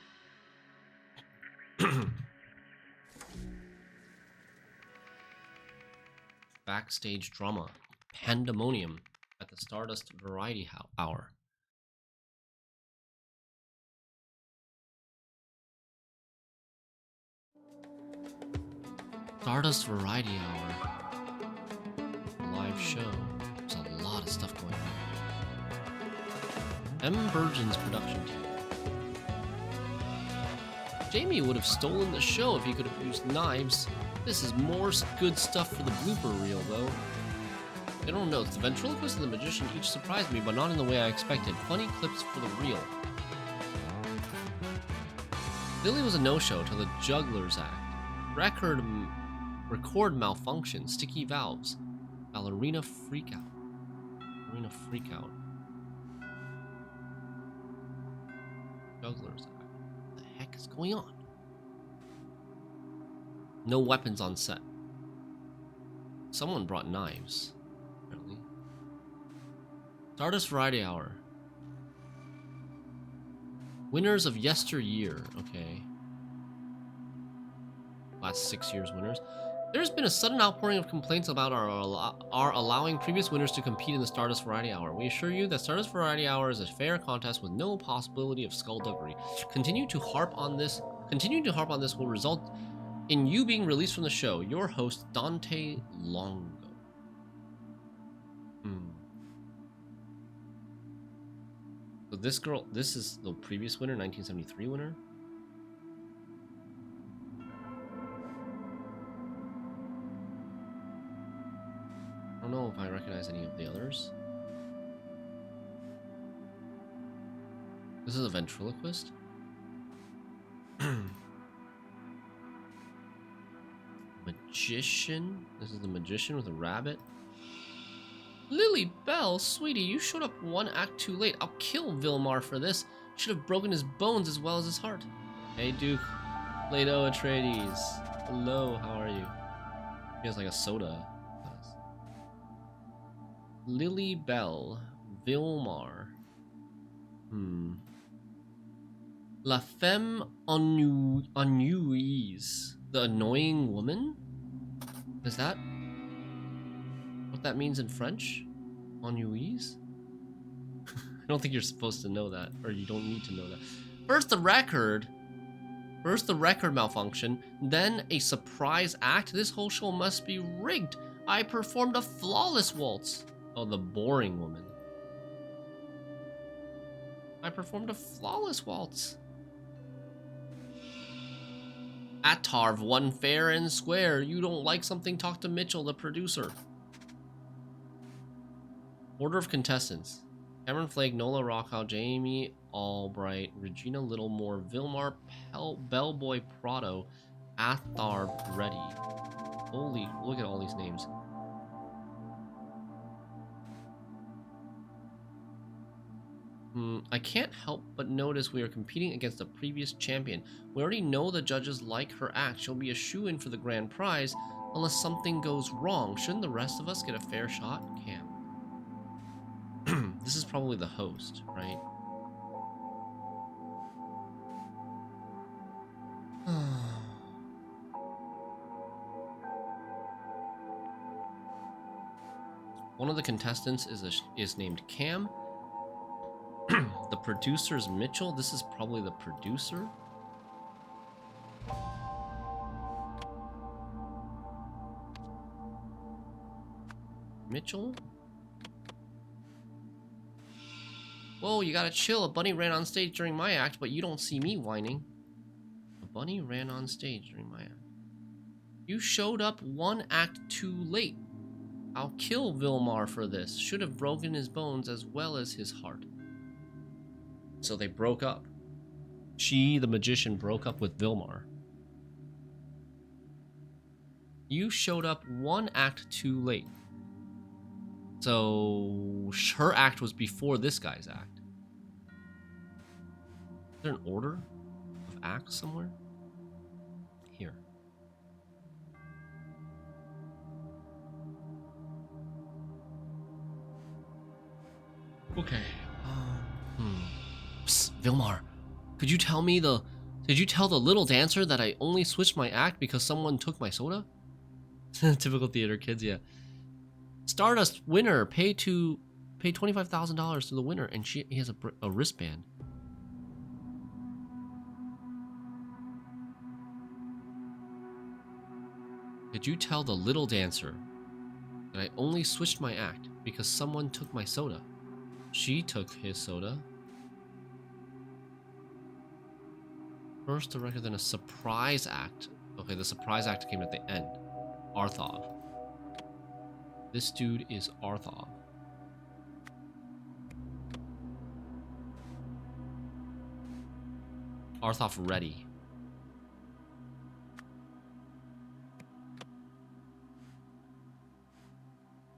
Backstage drama. Pandemonium at the Stardust Variety Hour. Stardust Variety Hour. Live show. There's a lot of stuff going on. M. Burgeon's production team. Jamie would have stolen the show if he could have used knives. This is more good stuff for the blooper reel, though. I don't know. The ventriloquist and the magician each surprised me, but not in the way I expected. Funny clips for the reel. Lily was a no-show till the Jugglers Act. Record malfunction. Sticky valves. Ballerina freakout. Ballerina freakout. Jugglers Act. What the heck is going on? No weapons on set. Someone brought knives, apparently. Stardust Variety Hour. Winners of yesteryear. Okay. Last 6 years winners. There's been a sudden outpouring of complaints about our allowing previous winners to compete in the Stardust Variety Hour. We assure you that Stardust Variety Hour is a fair contest with no possibility of skullduggery. Continuing to harp on this will result in you being released from the show. Your host, Dante Longo. So this is the previous winner, 1973 winner. I don't know if I recognize any of the others. This is a ventriloquist. Magician. This is the magician with a rabbit. Lily Bell, sweetie, you showed up one act too late. I'll kill Vilmar for this. Should have broken his bones as well as his heart. Hey, Duke. Plato Atreides. Hello, how are you? He has like a soda. Lily Bell. Vilmar. La femme ennuyeuse. The annoying woman? Is that what that means in French? Ennuyeuse? I don't think you're supposed to know that, or you don't need to know that. First the record malfunction, then a surprise act. This whole show must be rigged. I performed a flawless waltz. Oh, the boring woman. I performed a flawless waltz. Atarv won fair and square. You don't like something, talk to Mitchell, the producer. Order of contestants. Cameron Flake, Nola Rockhow, Jamie Albright, Regina Littlemore, Vilmar, Bellboy Prado, Athar Reddy. Holy, look at all these names. I can't help but notice we are competing against a previous champion. We already know the judges like her act. She'll be a shoo-in for the grand prize unless something goes wrong. Shouldn't the rest of us get a fair shot? Cam. This is probably the host, right? One of the contestants is named Cam. The producer is Mitchell. This is probably the producer. Mitchell? Whoa, you gotta chill. A bunny ran on stage during my act, but you don't see me whining. A bunny ran on stage during my act. You showed up one act too late. I'll kill Vilmar for this. Should have broken his bones as well as his heart. So they broke up. She, the magician, broke up with Vilmar. You showed up one act too late. So her act was before this guy's act. Is there an order of acts somewhere? Here. Okay. Psst, Vilmar, did you tell the little dancer that I only switched my act because someone took my soda? Typical theater kids, yeah. Stardust winner, pay $25,000 to the winner, and he has a wristband. Did you tell the little dancer that I only switched my act because someone took my soda? She took his soda. First the record, then a surprise act. Okay, the surprise act came at the end. Arthov. This dude is Arthov. Arthov Reddy.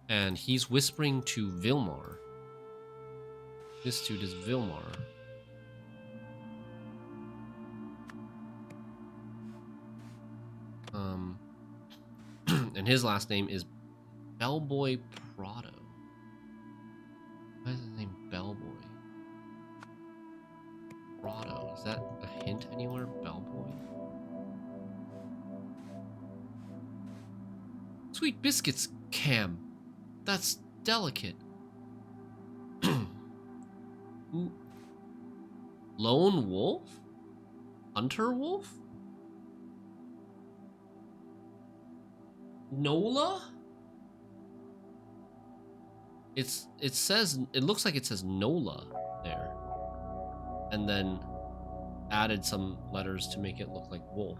And he's whispering to Vilmar. This dude is Vilmar. And his last name is Bellboy Prado. Why is his name Bellboy? Prado. Is that a hint anywhere? Bellboy? Sweet biscuits, Cam. That's delicate. Ooh. Lone Wolf? Hunter Wolf? Nola? It looks like it says Nola there. And then added some letters to make it look like wolf.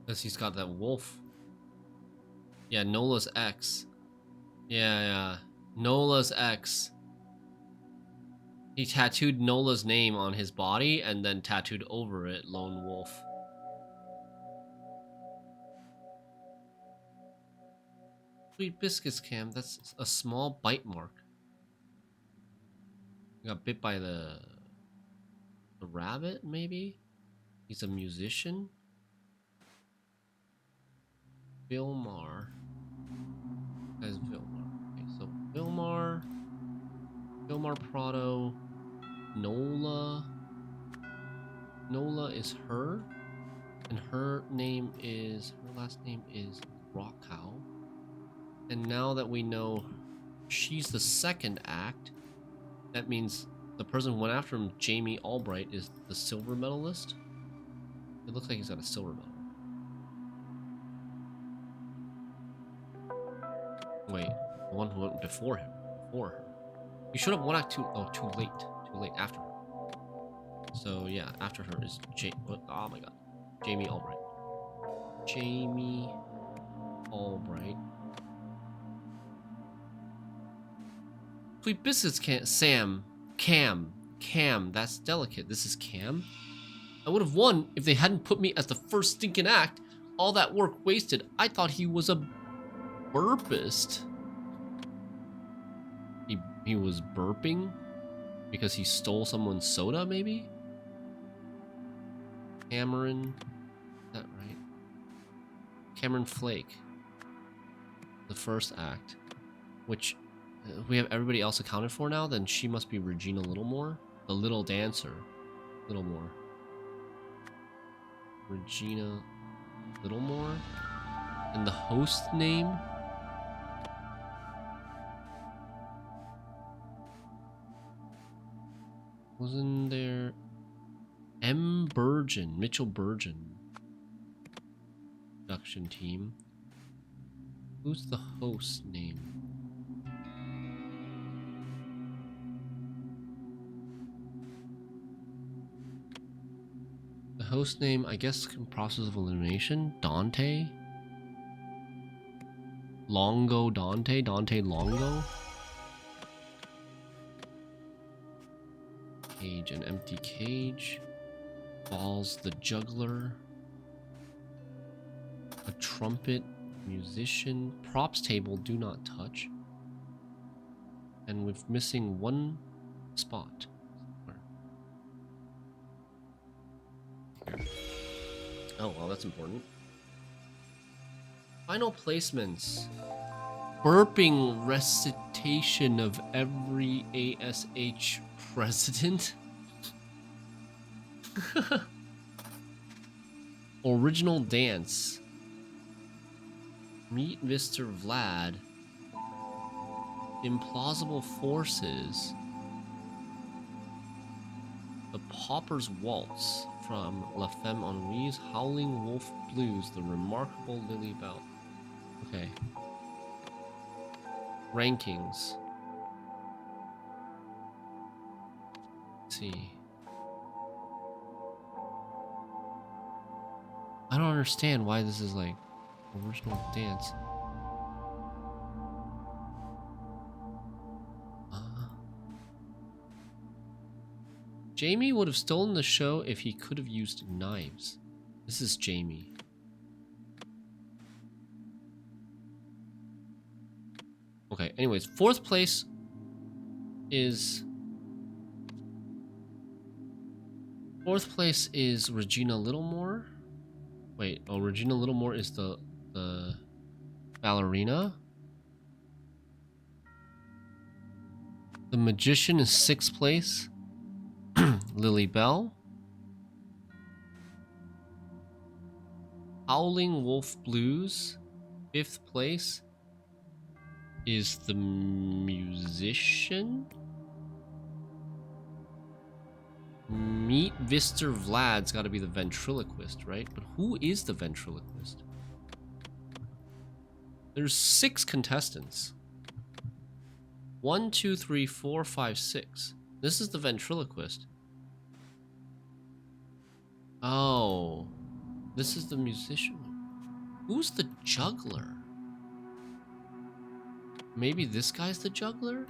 Because he's got that wolf. Yeah, Nola's X. Yeah. Nola's X. He tattooed Nola's name on his body and then tattooed over it Lone Wolf. Sweet biscuits, Cam. That's a small bite mark. He got bit by the rabbit, maybe? He's a musician? Vilmar. That's Vilmar. Okay, so Vilmar Prado, Nola. Nola is her, and her last name is Rockow. And now that we know she's the second act, that means the person who went after him, Jamie Albright, is the silver medalist. It looks like he's got a silver medal. Wait, the one who went before him, before her. You should have one act too late after her. So yeah, after her is oh my god, Jamie Albright. Jamie Albright. Sweet biscuits, Cam. Cam, that's delicate. This is Cam? I would have won if they hadn't put me as the first stinking act. All that work wasted. I thought he was a burpist. He was burping? Because he stole someone's soda, maybe? Cameron. Is that right? Cameron Flake. The first act. Which, we have everybody else accounted for now? Then she must be Regina Littlemore? The little dancer. Littlemore. Regina Littlemore? And the host name? Wasn't there... M. Burgeon. Mitchell Burgeon. Production team. Who's the host name? The host name, I guess, in process of elimination. Dante? Longo Dante? Dante Longo? Cage, an empty cage. Balls the juggler. A trumpet. Musician. Props table, do not touch. And we're missing one spot. Oh, well, that's important. Final placements. Burping recitation of every ASH president. Original dance. Meet Mr. Vlad. Implausible forces. The Pauper's Waltz from La Femme Ennui's Howling Wolf Blues, The Remarkable Lily Bell. Okay. Rankings. Let's see. I don't understand why this is like original dance. Jamie would have stolen the show if he could have used knives. This is Jamie. Okay, anyways, fourth place is Regina Littlemore. Wait, oh, Regina Littlemore is the ballerina. The magician is sixth place. Lily Bell. Howling Wolf Blues, fifth place, is the musician. Meet Mr. Vlad's got to be the ventriloquist, right? But who is the ventriloquist? There's 6 contestants. 1, 2, 3, 4, 5, 6. This is the ventriloquist. Oh, this is the musician. Who's the juggler? Maybe this guy's the juggler?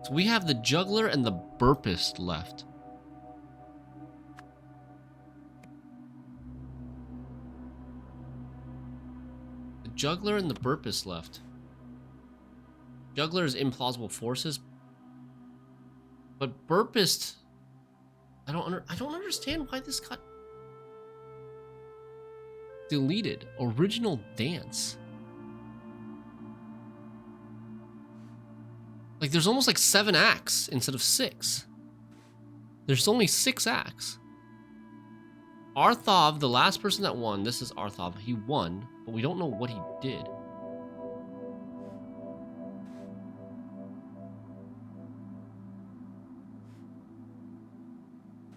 So we have the juggler and the burpist left. The juggler and the burpist left. Juggler is implausible forces. But burpist, I don't understand why this got deleted. Original dance. Like, there's almost like 7 acts instead of 6. There's only 6 acts. Arthov, the last person that won, this is Arthov. He won, but we don't know what he did.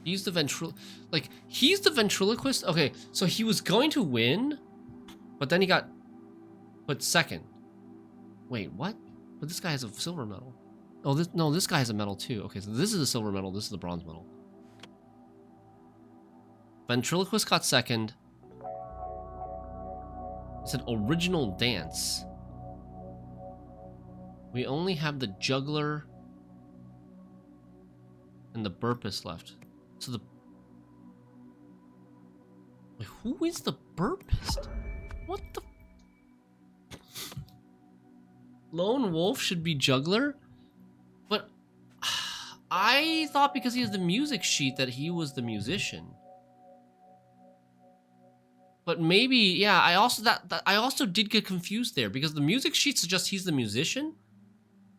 He's the he's the ventriloquist? Okay, so he was going to win, but then he got put second. Wait, what? But this guy has a silver medal. Oh, this guy has a medal too. Okay, so this is a silver medal, this is the bronze medal. Ventriloquist got second. It said original dance. We only have the juggler and the burpist left. So the... Wait, who is the burpist? What the... Lone Wolf should be juggler? But I thought because he has the music sheet that he was the musician. But maybe, yeah, I also did get confused there because the music sheet suggests he's the musician.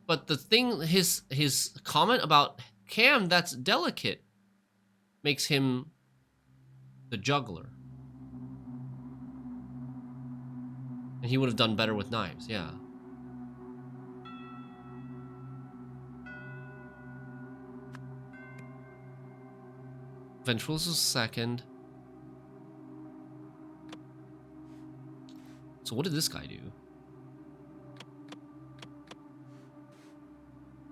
But the thing, his comment about Cam, that's delicate, makes him the juggler. And he would have done better with knives, yeah. Ventriloquist was second. So what did this guy do?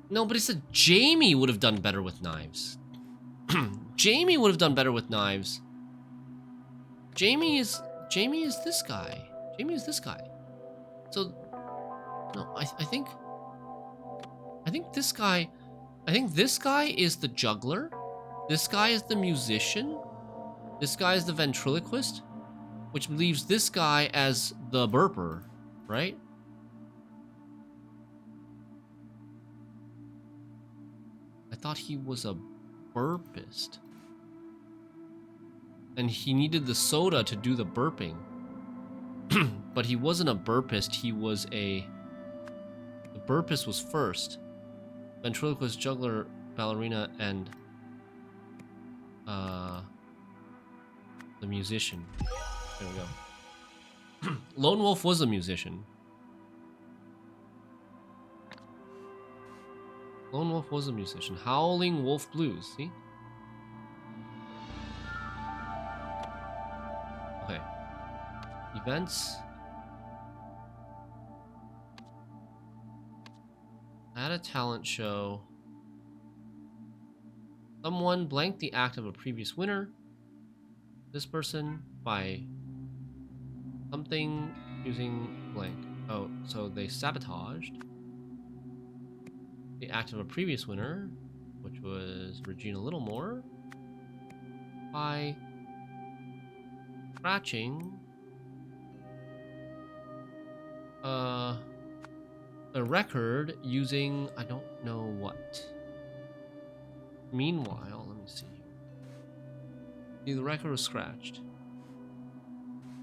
No, but it said Jamie would have done better with knives. Jamie would have done better with knives. Jamie is this guy. Jamie is this guy. So no, I think this guy is the juggler. This guy is the musician. This guy is the ventriloquist, which leaves this guy as the burper, right? I thought he was a burpist. And he needed the soda to do the burping. But he wasn't a burpist, he was a... The burpist was first. Ventriloquist, juggler, ballerina, and... the musician. There we go. Lone Wolf was a musician. Lone Wolf was a musician. Howling Wolf Blues, see? Okay. Events. At a talent show. Someone blanked the act of a previous winner. This person by something using blank. Oh, so they sabotaged the act of a previous winner, which was Regina Littlemore, by scratching a record using I don't know what. Meanwhile, let me see. See, the record was scratched.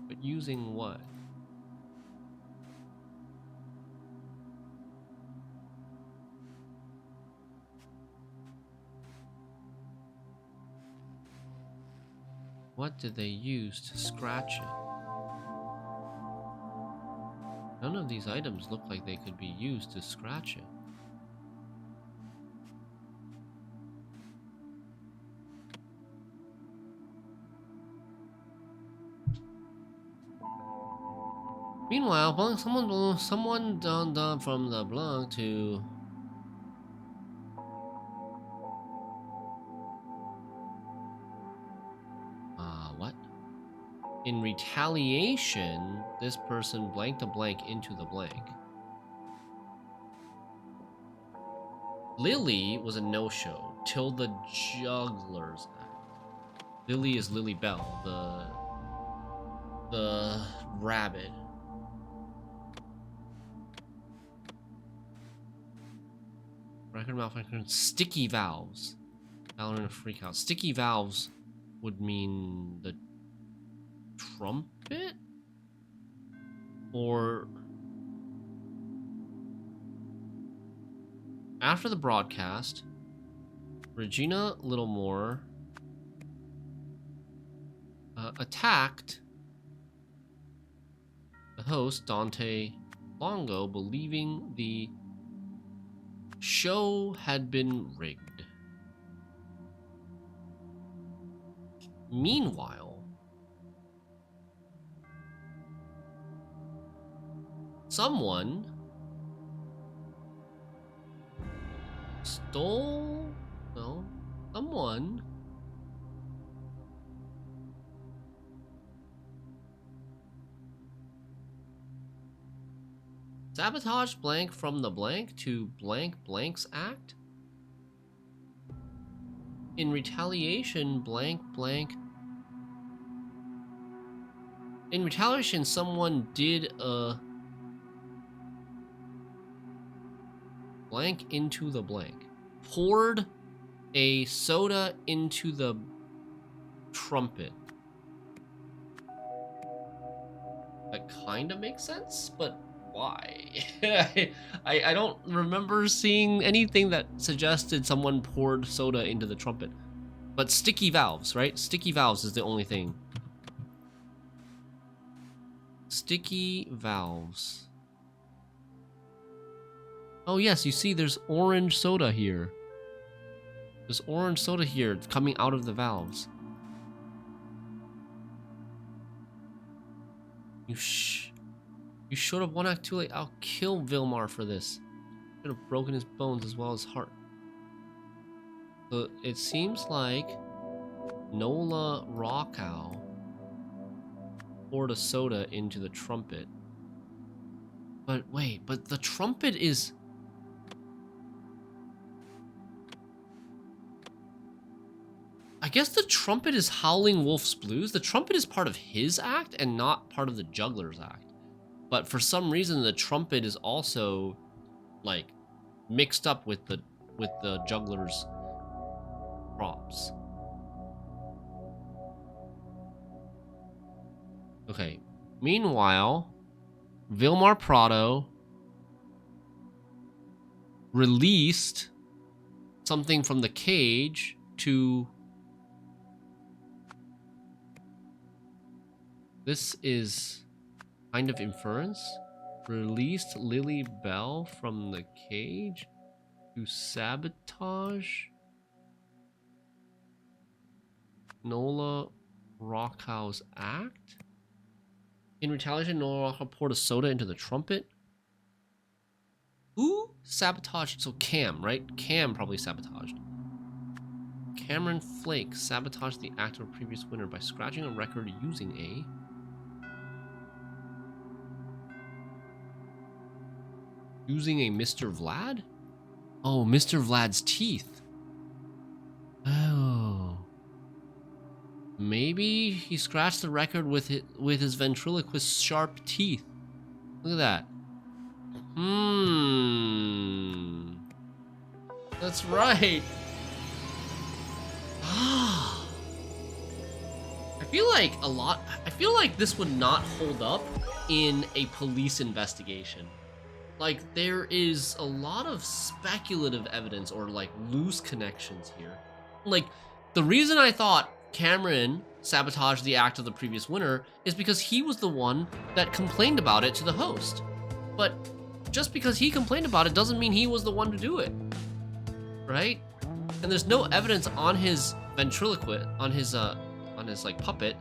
But using what? What did they use to scratch it? None of these items look like they could be used to scratch it. Meanwhile, someone done from the blog to what? In retaliation, this person blanked a blank into the blank. Lily was a no-show till the Jugglers Act. Lily is Lily Bell, the rabbit. Record malfunction. Sticky valves. Ballerina freakout. Sticky valves would mean the trumpet? Or... After the broadcast, Regina Littlemore attacked the host, Dante Longo, believing the show had been rigged. Meanwhile, someone someone Sabotage blank from the blank to blank blank's act. In retaliation, blank blank. In retaliation, someone did a blank into the blank. Poured a soda into the trumpet. That kind of makes sense, but why? I don't remember seeing anything that suggested someone poured soda into the trumpet. But sticky valves, right? Sticky valves is the only thing. Sticky valves. Oh yes, you see there's orange soda here. There's orange soda here coming out of the valves. You showed up one act too late. I'll kill Vilmar for this. Should have broken his bones as well as heart. So it seems like Nola Rockow poured a soda into the trumpet. But wait, but the trumpet is... I guess the trumpet is Howling Wolf's Blues. The trumpet is part of his act and not part of the juggler's act. But for some reason, the trumpet is also, like, mixed up with the juggler's props. Okay. Meanwhile, Vilmar Prado released something from the cage to... This is kind of inference. Released Lily Bell from the cage to sabotage Nola Rockhow's act. In retaliation, Nola Rockhow poured a soda into the trumpet. Who sabotaged? So Cam, right? Cam probably sabotaged. Cameron Flake sabotaged the act of a previous winner by scratching a record using a... Using a Mr. Vlad? Oh, Mr. Vlad's teeth. Oh. Maybe he scratched the record with his ventriloquist's sharp teeth. Look at that. That's right. I feel like this would not hold up in a police investigation. Like, there is a lot of speculative evidence or, like, loose connections here. Like, the reason I thought Cameron sabotaged the act of the previous winner is because he was the one that complained about it to the host. But just because he complained about it doesn't mean he was the one to do it. Right? And there's no evidence on his ventriloquist, on his like, puppet,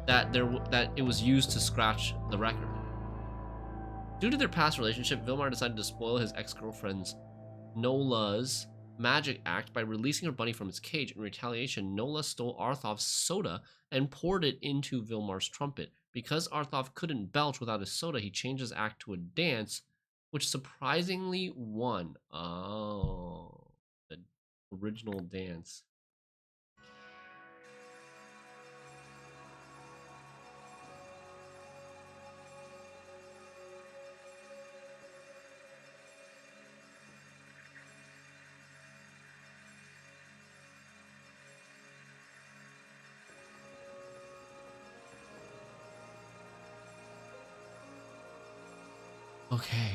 that it was used to scratch the record. Due to their past relationship, Vilmar decided to spoil his ex-girlfriend's Nola's magic act by releasing her bunny from its cage. In retaliation, Nola stole Arthov's soda and poured it into Vilmar's trumpet. Because Arthov couldn't belch without his soda, he changed his act to a dance, which surprisingly won. Oh, the original dance. Okay.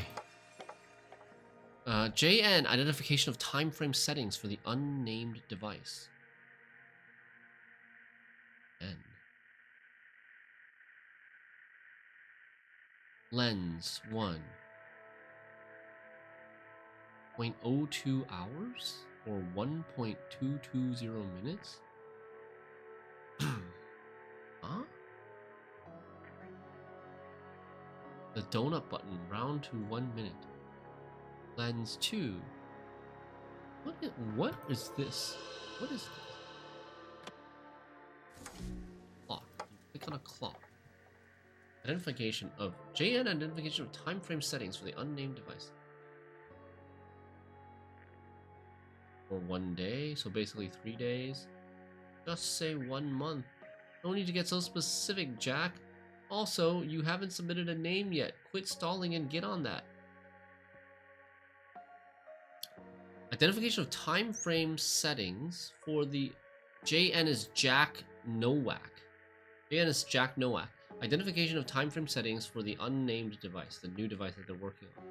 JN, identification of time frame settings for the unnamed device. N. Lens 1. 0.02 hours or 1.220 minutes? Huh? The donut button, round to 1 minute. Lens 2. What is this? What is this? Clock. You click on a clock. Identification of JN identification of time frame settings for the unnamed device. For 1 day, so basically 3 days. Just say 1 month. No need to get so specific, Jack. Also, you haven't submitted a name yet. Quit stalling and get on that. Identification of time frame settings for the JN is Jack Nowak. JN is Jack Nowak. Identification of time frame settings for the unnamed device, the new device that they're working on.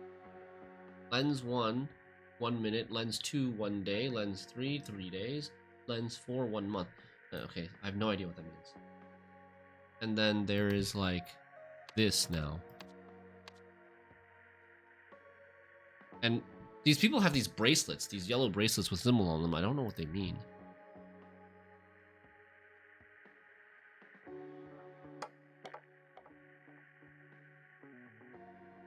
Lens 1, 1 minute. Lens 2, 1 day. Lens 3, 3 days. Lens 4, 1 month. Okay, I have no idea what that means. And then there is like this now. And these people have these bracelets, these yellow bracelets with symbol on them. I don't know what they mean.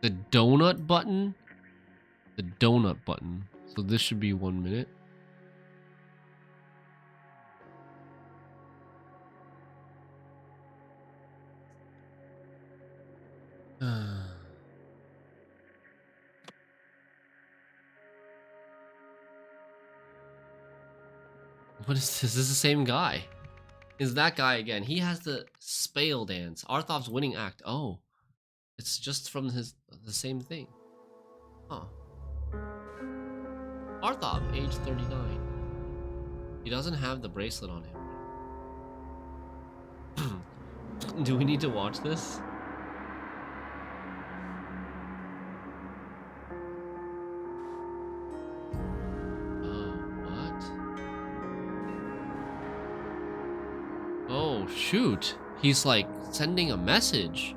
The donut button? The donut button. So this should be 1 minute. What is this? This is the same guy. Is that guy again? He has the Spale dance. Arthov's winning act. Oh. It's just from the same thing. Huh. Arthov, age 39. He doesn't have the bracelet on him. Do we need to watch this? Oh, shoot. He's like sending a message.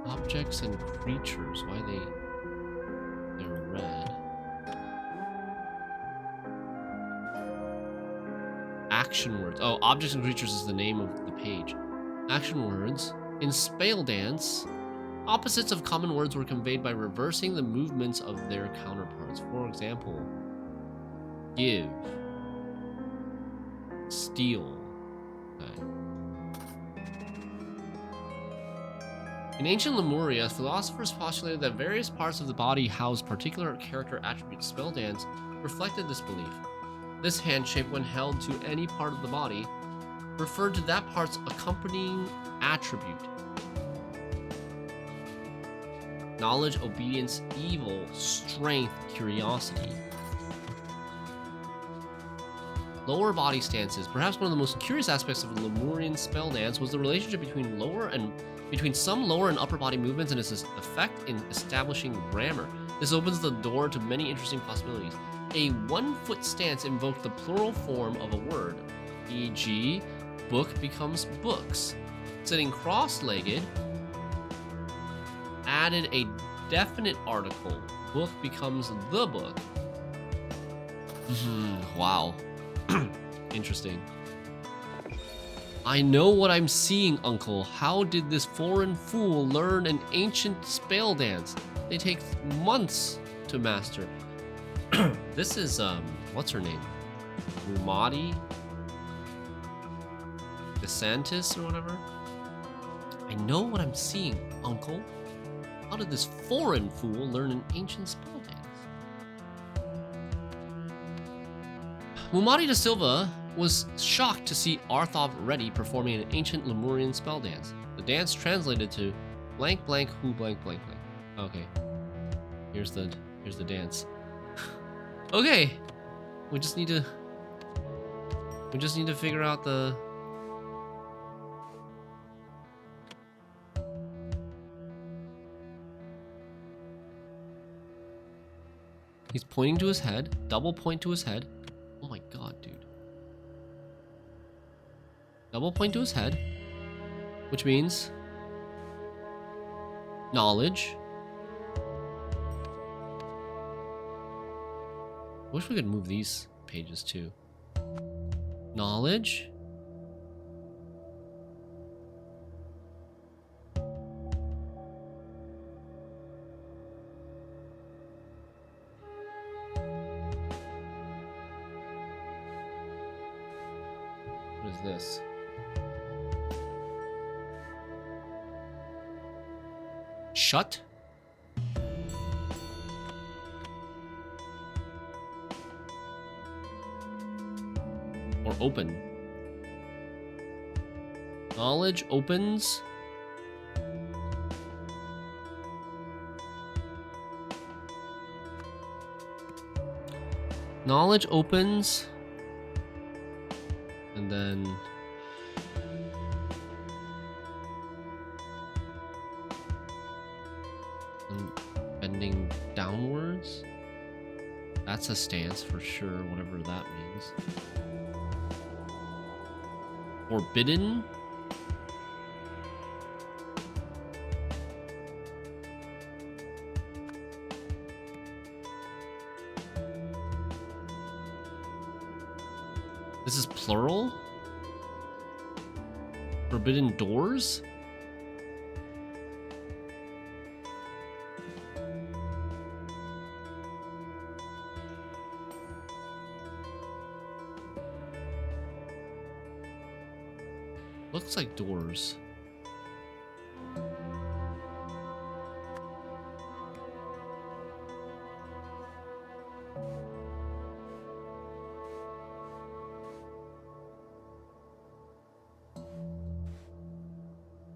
Objects and creatures. Why they're red. Action words. Oh, objects and creatures is the name of the page. Action words. In Spale Dance, opposites of common words were conveyed by reversing the movements of their counterparts. For example, give. Steal. Okay. In ancient Lemuria, philosophers postulated that various parts of the body housed particular character attributes. Spell dance reflected this belief. This hand shape, when held to any part of the body, referred to that part's accompanying attribute. Knowledge, obedience, evil, strength, curiosity. Lower body stances. Perhaps one of the most curious aspects of the Lemurian spell dance was the relationship between some lower and upper body movements and its effect in establishing grammar. This opens the door to many interesting possibilities. A 1-foot stance invoked the plural form of a word, e.g., book becomes books. Sitting cross-legged added a definite article. Book becomes the book. Wow. Interesting. I know what I'm seeing, Uncle. How did this foreign fool learn an ancient spell dance? They take months to master. This is, what's her name? Rumati? DeSantis or whatever? I know what I'm seeing, Uncle. How did this foreign fool learn an ancient spell dance? Mumati da Silva was shocked to see Arthov Reddy performing an ancient Lemurian spell dance. The dance translated to blank blank who blank blank blank. Okay. Here's the dance. Okay. We just need to figure out the He's pointing to his head, double point to his head. Oh my god, dude. Double point to his head, which means knowledge. I wish we could move these pages too. Knowledge. What is this? shut? Or open? Knowledge opens. Knowledge opens. And then... bending downwards. That's a stance for sure, whatever that means. Forbidden. This is plural? Forbidden doors? Looks like doors.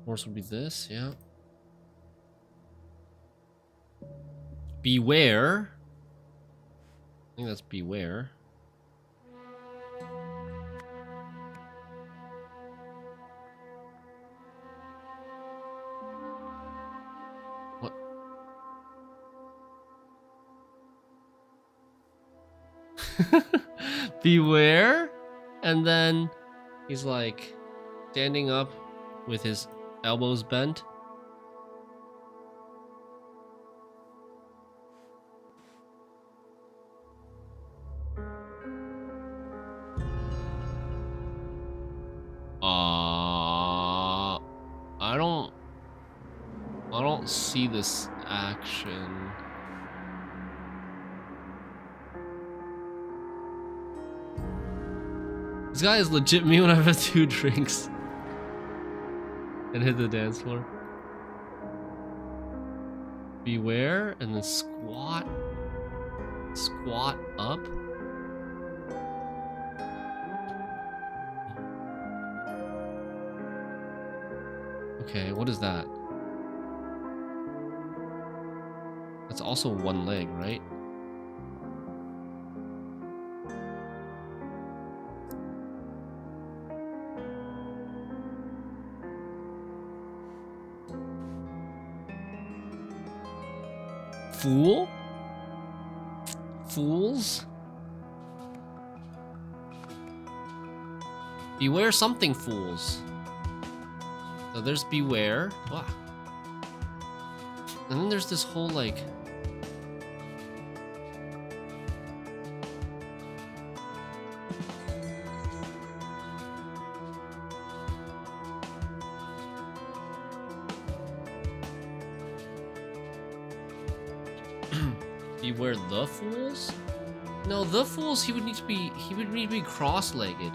Doors would be this, yeah. Beware. I think that's beware. What? Beware? And then he's like standing up with his elbows bent. I don't see this action. This guy is legit me when I've had 2 drinks and hit the dance floor. Beware, and then squat. Squat up. Okay, what is that? That's also one leg, right? Fool? Fools? Beware something, fools. So there's beware. Wow. And then there's this whole like... Beware the fools? No, the fools he would need to be cross-legged.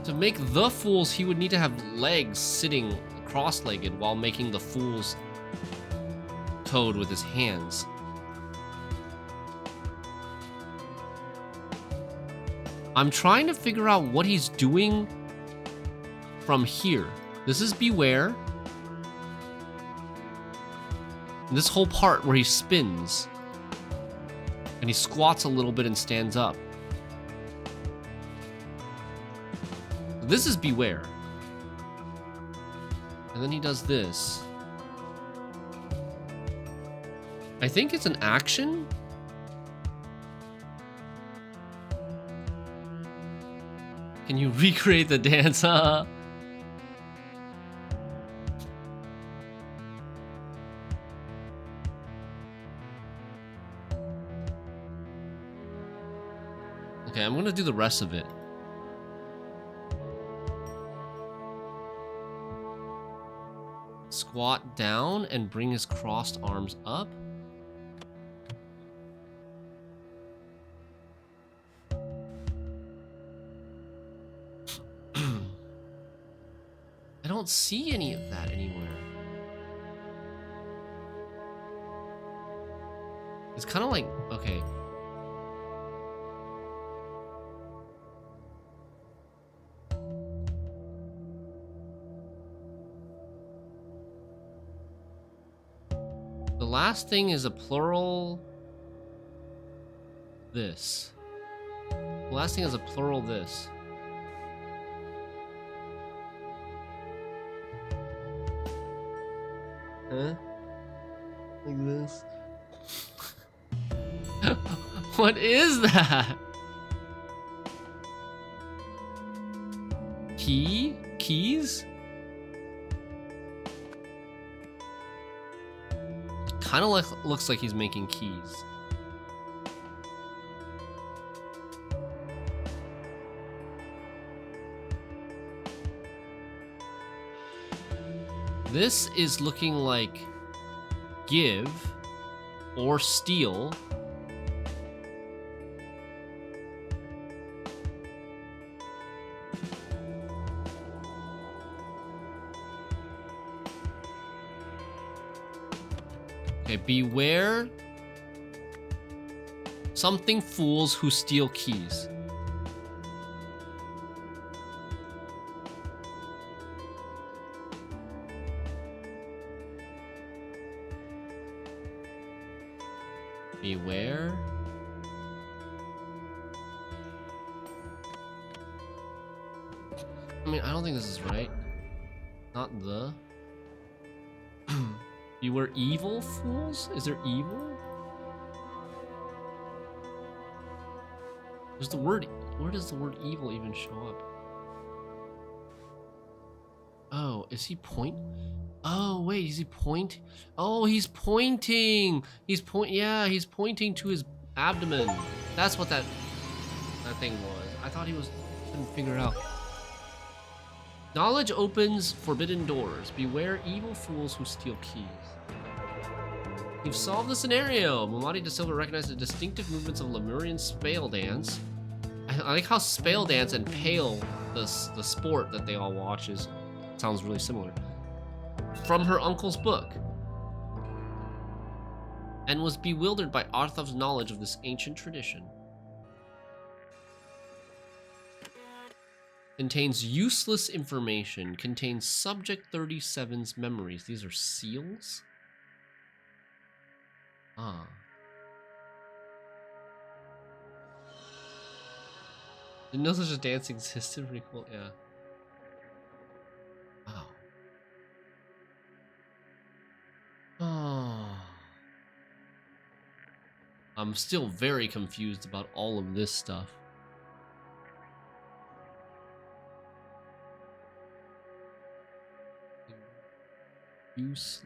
To make the fools, he would need to have legs sitting cross-legged while making the fool's code with his hands. I'm trying to figure out what he's doing from here. This is beware. And this whole part where he spins and he squats a little bit and stands up. This is beware. And then he does this. I think it's an action. Can you recreate the dance? Huh? Okay, I'm gonna do the rest of it. Squat down and bring his crossed arms up. I don't see any of that anywhere. It's kind of like, okay. The last thing is a plural this. The last thing is a plural this. Huh? Like this. What is that? Key? Keys? Kind of like, looks like he's making keys. This is looking like give or steal. Okay, beware something fools who steal keys. Beware. I mean, I don't think this is right. Not the. Beware evil fools? Is there evil? There's the word. Where does the word evil even show up? Oh, is he point? Oh, wait, is he point? Oh, he's pointing. Yeah, he's pointing to his abdomen. That's what that thing was. I thought he couldn't figure it out. Knowledge opens forbidden doors. Beware evil fools who steal keys. You've solved the scenario. Mumadi Da Silva recognized the distinctive movements of Lemurian spale dance. I like how spale dance and pale, the sport that they all watch, sounds really similar. From her uncle's book. And was bewildered by Arthav's knowledge of this ancient tradition. Contains useless information. Contains Subject 37's memories. These are seals? Ah. Didn't know such a dance existed. Pretty cool, yeah. Wow. Oh. I'm still very confused about all of this stuff. Useless.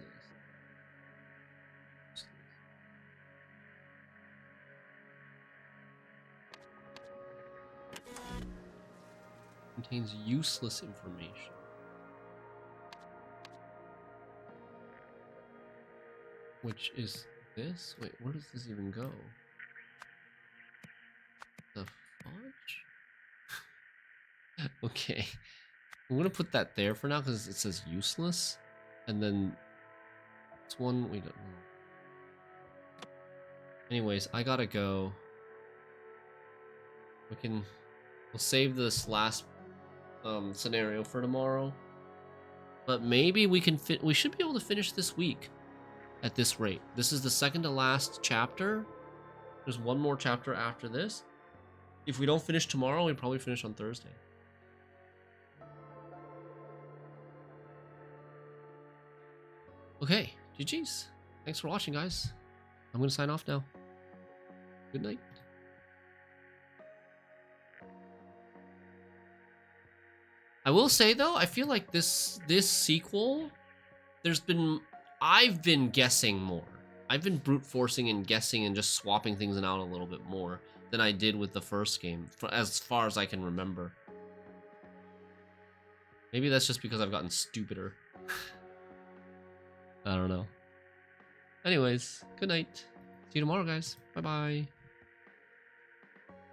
Contains useless information. Which is this? Wait, where does this even go? The fudge? Okay. I'm gonna put that there for now because it says useless. And then it's one we don't know. Anyways, I gotta go. We'll save this last scenario for tomorrow. But maybe we should be able to finish this week at this rate. This is the second to last chapter. There's one more chapter after this. If we don't finish tomorrow, we probably finish on Thursday. Okay, GG's. Thanks for watching, guys. I'm gonna sign off now. Good night. I will say though, I feel like this sequel, I've been guessing more. I've been brute forcing and guessing and just swapping things out a little bit more than I did with the first game, as far as I can remember. Maybe that's just because I've gotten stupider. I don't know. Anyways, good night. See you tomorrow, guys. Bye-bye.